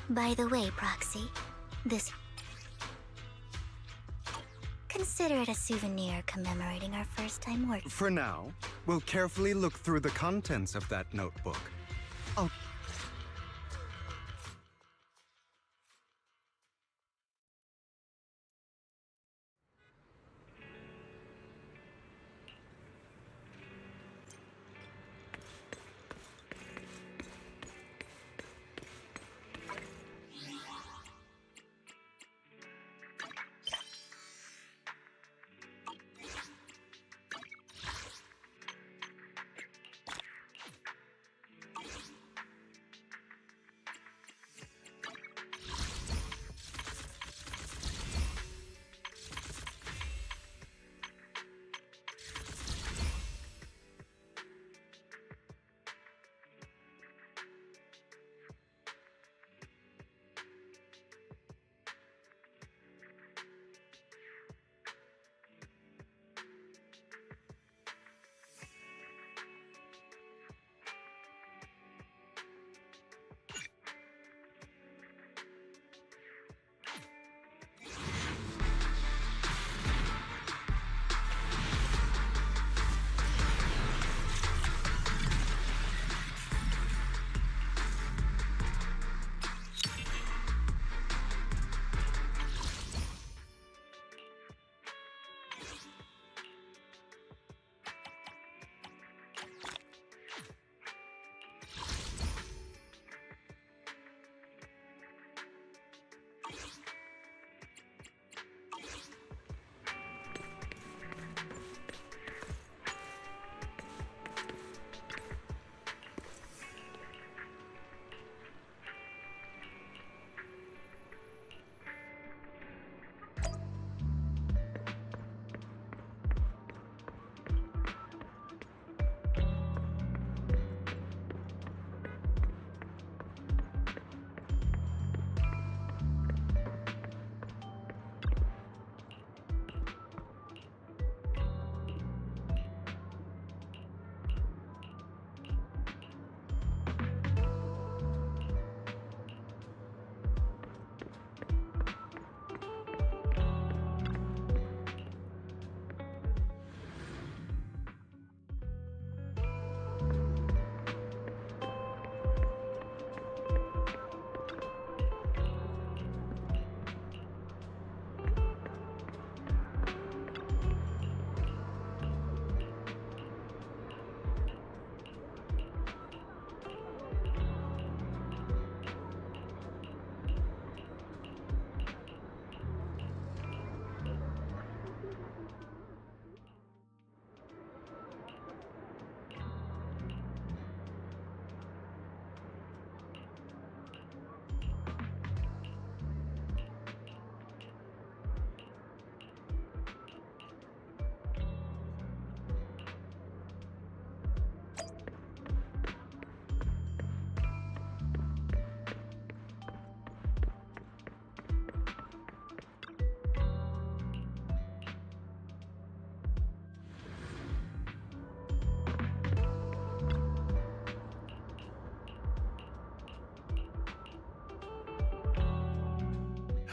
By the way, Proxy, this... Consider it a souvenir commemorating our first time working. For now, we'll carefully look through the contents of that notebook. I'll...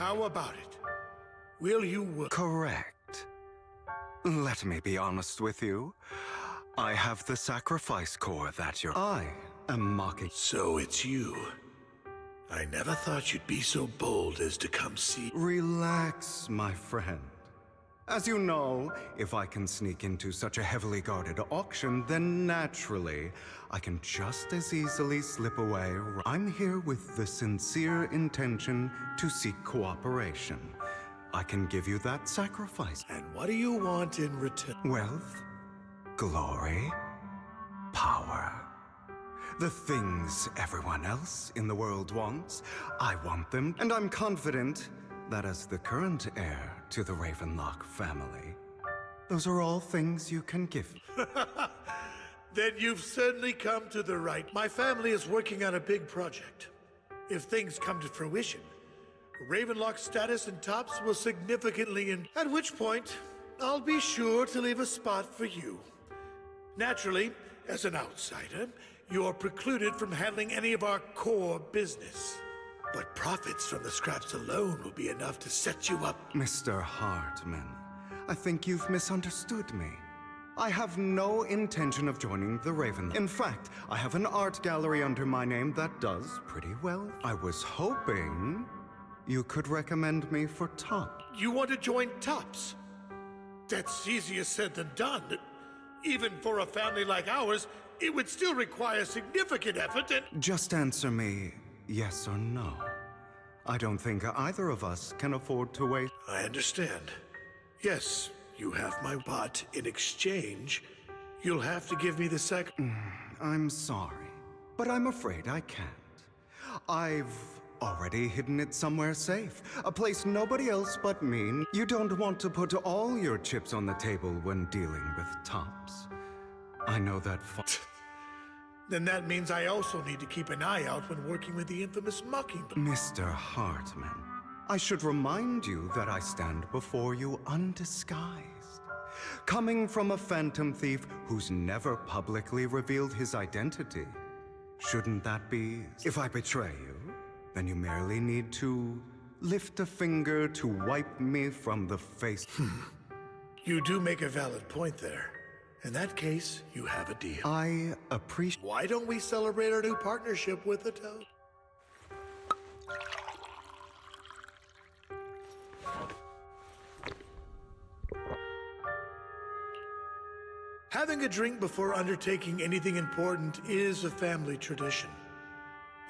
How about it? Will you work? Correct. Let me be honest with you. I have the sacrifice core that I am mocking. So it's you. I never thought you'd be so bold as to come see. Relax, my friend. As you know, if I can sneak into such a heavily guarded auction, then naturally, I can just as easily slip away. I'm here with the sincere intention to seek cooperation. I can give you that sacrifice. And what do you want in return? Wealth, glory, power. The things everyone else in the world wants, I want them, and I'm confident that as the current heir to the Ravenlock family, those are all things you can give. Then you've certainly come to the right. My family is working on a big project. If things come to fruition, Ravenlock's status and tops will significantly at which point, I'll be sure to leave a spot for you. Naturally, as an outsider, you're precluded from handling any of our core business. But profits from the scraps alone will be enough to set you up. Mr. Hartman, I think you've misunderstood me. I have no intention of joining the Ravenlock. In fact, I have an art gallery under my name that does pretty well. I was hoping you could recommend me for top. You want to join Tops? That's easier said than done. Even for a family like ours, it would still require significant effort and— Just answer me yes or no. I don't think either of us can afford to wait. I understand. Yes, you have my but in exchange, you'll have to give me the I'm sorry, but I'm afraid I can't. I've already hidden it somewhere safe, a place nobody else but me. You don't want to put all your chips on the table when dealing with Tops. I know that. Then that means I also need to keep an eye out when working with the infamous Mockingbird. Mr. Hartman, I should remind you that I stand before you undisguised. Coming from a phantom thief who's never publicly revealed his identity. Shouldn't that be? If I betray you, then you merely need to lift a finger to wipe me from the face. You do make a valid point there. In that case, you have a deal. I appreciate— Why don't we celebrate our new partnership with a toad? Having a drink before undertaking anything important is a family tradition.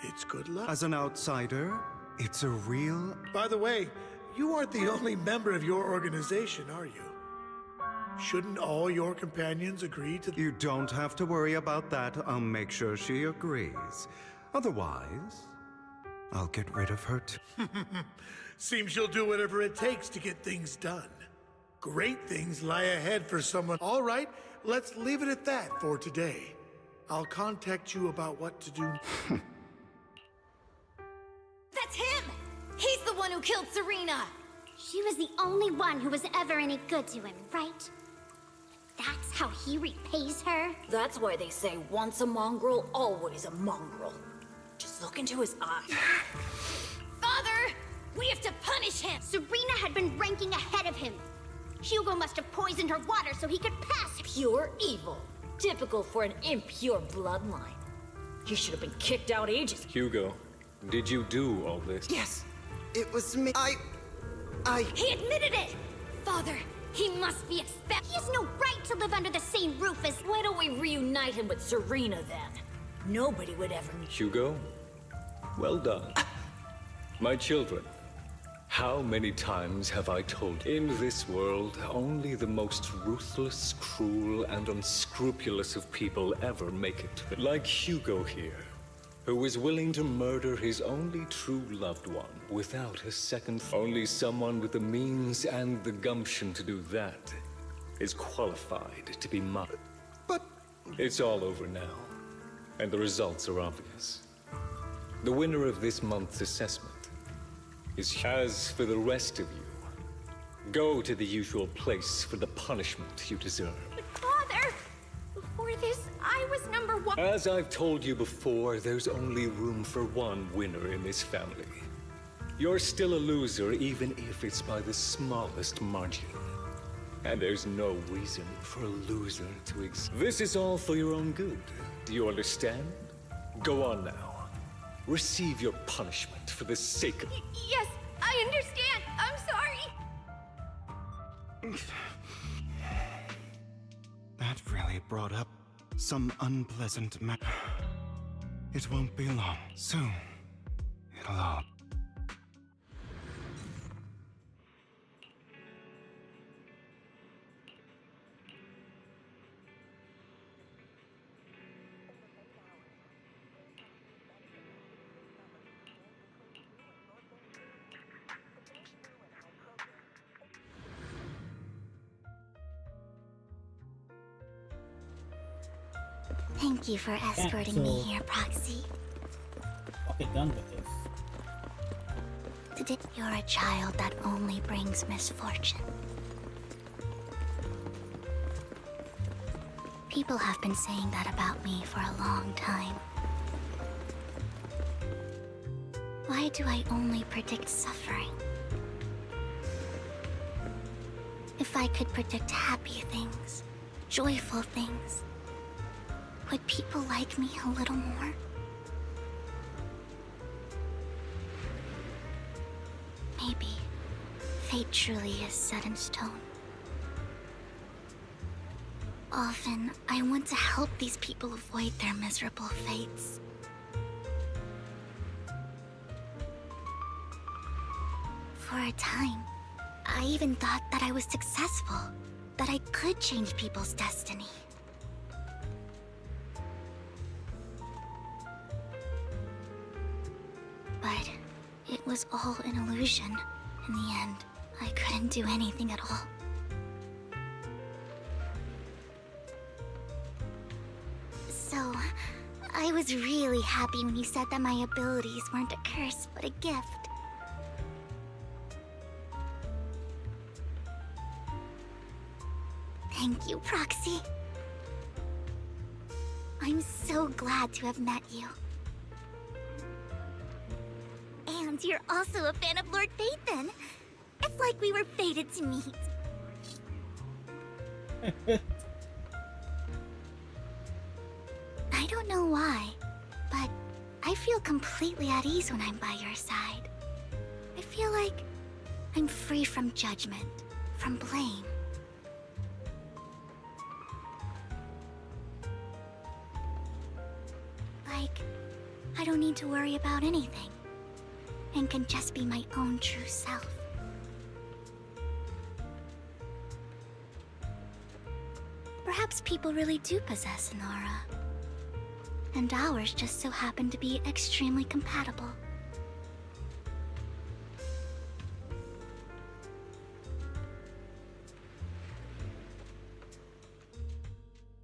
It's good luck. As an outsider, it's a real— By the way, you aren't the only member of your organization, are you? Shouldn't all your companions agree to— You don't have to worry about that. I'll make sure she agrees. Otherwise, I'll get rid of her too. Seems you'll do whatever it takes to get things done. Great things lie ahead for someone. All right, let's leave it at that for today. I'll contact you about what to do. That's him! He's the one who killed Serena! She was the only one who was ever any good to him, right? That's how he repays her? That's why they say once a mongrel, always a mongrel. Just look into his eyes. Father! We have to punish him! Serena had been ranking ahead of him. Hugo must have poisoned her water so he could pass. Pure evil. Typical for an impure bloodline. He should have been kicked out ages. Hugo, did you do all this? Yes, it was me. He admitted it! Father, he must be expelled. He has no right to live under the same roof as— Why don't we reunite him with Serena then? Nobody would ever— Hugo, well done. My children, how many times have I told you? In this world, only the most ruthless, cruel, and unscrupulous of people ever make it. Like Hugo here, who was willing to murder his only true loved one without a second. Only someone with the means and the gumption to do that is qualified to be murdered. But it's all over now, and the results are obvious. The winner of this month's assessment is— As for the rest of you, go to the usual place for the punishment you deserve. But Father! Before this, I was number one. As I've told you before, there's only room for one winner in this family. You're still a loser, even if it's by the smallest margin. And there's no reason for a loser to exist. This is all for your own good. Do you understand? Go on now. Receive your punishment for the sake of... Yes, I understand. I'm sorry. That really brought up some unpleasant matter. It won't be long. Soon, it'll all... Thank you for escorting me here, Proxy. Okay, done with this. Today, you're a child that only brings misfortune. People have been saying that about me for a long time. Why do I only predict suffering? If I could predict happy things, joyful things, would people like me a little more? Maybe fate truly is set in stone. Often, I want to help these people avoid their miserable fates. For a time, I even thought that I was successful, that I could change people's destiny. But it was all an illusion. In the end, I couldn't do anything at all. So, I was really happy when you said that my abilities weren't a curse, but a gift. Thank you, Proxy. I'm so glad to have met you. And you're also a fan of Lord Phaethon. It's like we were fated to meet. I don't know why, but I feel completely at ease when I'm by your side. I feel like I'm free from judgment, from blame. Like, I don't need to worry about anything, and can just be my own true self. Perhaps people really do possess an aura, and ours just so happen to be extremely compatible.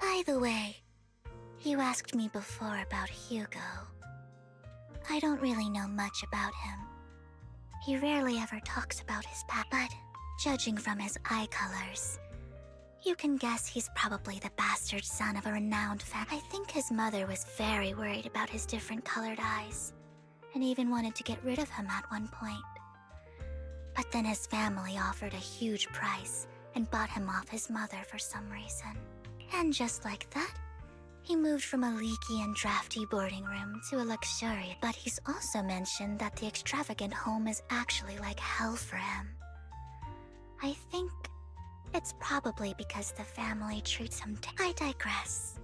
By the way, you asked me before about Hugo. I don't really know much about him. He rarely ever talks about his past, but judging from his eye colors, you can guess he's probably the bastard son of a renowned family. I think his mother was very worried about his different colored eyes, and even wanted to get rid of him at one point. But then his family offered a huge price and bought him off his mother for some reason. And just like that, he moved from a leaky and drafty boarding room to a luxurious. But he's also mentioned that the extravagant home is actually like hell for him. I think it's probably because the family treats him I digress.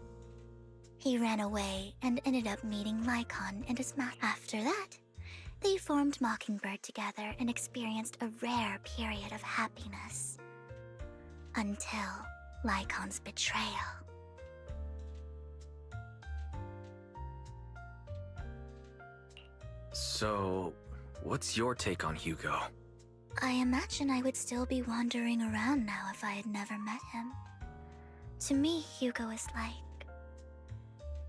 He ran away and ended up meeting Lycon and his master. After that, they formed Mockingbird together and experienced a rare period of happiness. Until Lycon's betrayal. So, what's your take on Hugo? I imagine I would still be wandering around now if I had never met him. To me, Hugo is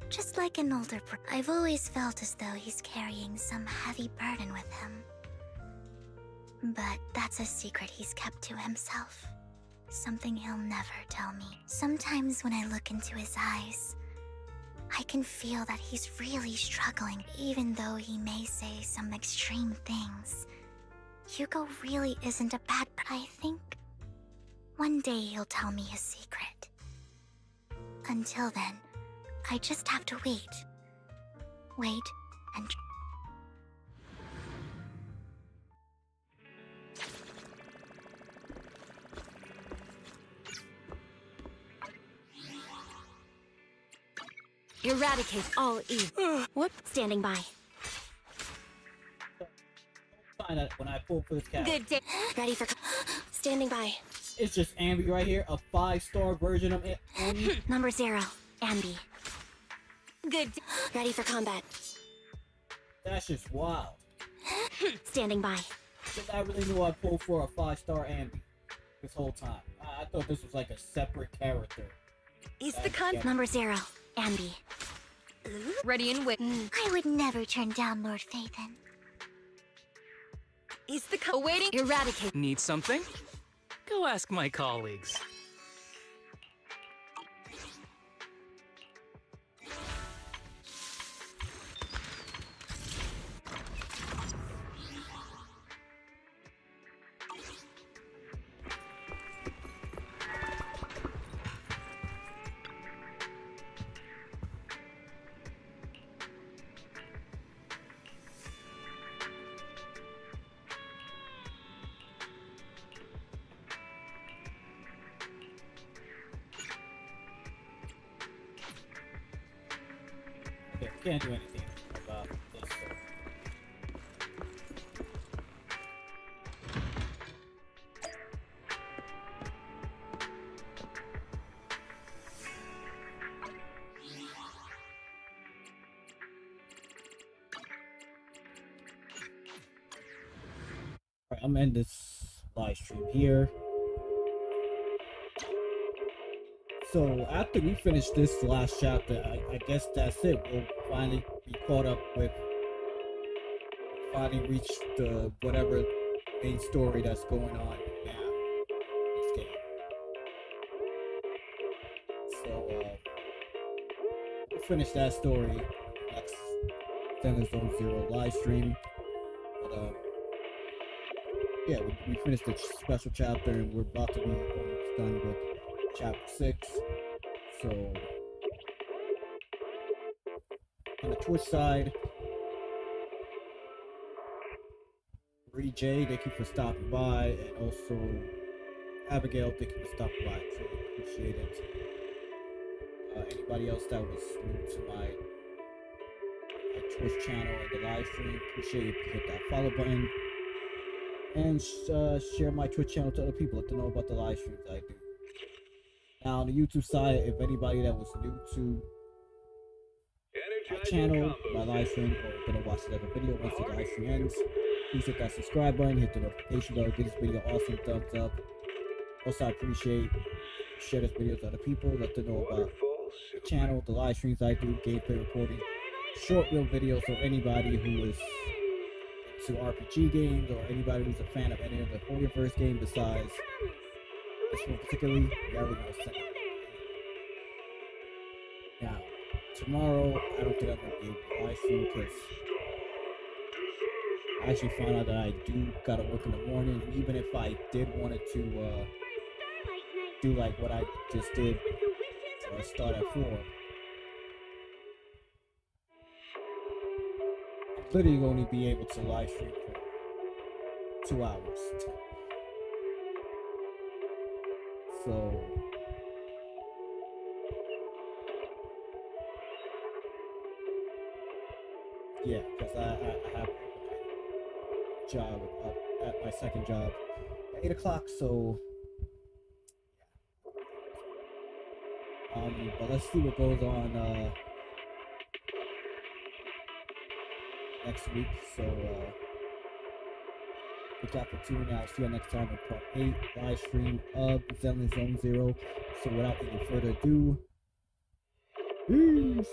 just like an older brother. I've always felt as though he's carrying some heavy burden with him. But that's a secret he's kept to himself. Something he'll never tell me. Sometimes when I look into his eyes, I can feel that he's really struggling, even though he may say some extreme things. Hugo really isn't a bad person. I think One day he'll tell me his secret. Until then, I just have to wait. Wait and... Eradicate all evil. Whoop, standing by. Find out when I pull for this cat. Good day. Ready for... Standing by. It's just Ambi right here, a 5-star version of Ambi. Number 0, Ambi. Good day. Ready for combat. That's just wild. Standing by. Because I really knew I pulled for a 5-star Ambi this whole time. I thought this was like a separate character. Is the con... Number 0, Ambi. Ready and wait. I would never turn down Lord Phaethon. Is the waiting? Eradicate. Need something? Go ask my colleagues. Okay, can't do anything about this. Alright, I'm gonna end this live stream here. So after we finish this last chapter, I guess that's it. We'll finally be caught up with, finally reach the whatever main story that's going on now in this game. So we'll finish that story next Zenless Zone Zero live stream. But yeah, we finished the special chapter and we're about to be almost done with chapter 6. So on the Twitch side, J, thank you for stopping by, and also Abigail, thank you for stopping by. I truly appreciate it. Anybody else that was new to my Twitch channel and the live stream, appreciate you to hit that follow button and share my Twitch channel to other people. Let them know about the live streams I do. Now on the YouTube side, if anybody that was new to my channel, my live stream, or gonna watch another video once the live stream ends, please hit that subscribe button, hit the notification bell, give this video awesome thumbs up. Also, I appreciate share this video to other people, let them know about the channel, the live streams I do, gameplay recording, short reel videos, so anybody who is into RPG games or anybody who's a fan of any of the Holyverse game besides this one particularly, you already know something. Now, tomorrow, I don't think I'm going to be able to live stream because I actually found out that I do gotta work in the morning, and even if I did wanted to do like what I just did, start at 4, I'd literally only be able to live stream for 2 hours. So yeah, because I have a job at my second job at 8 o'clock, so but let's see what goes on next week. So good job for tuning out. See you next time in part 8 live stream of Zenless Zone Zero. So without any further ado, peace.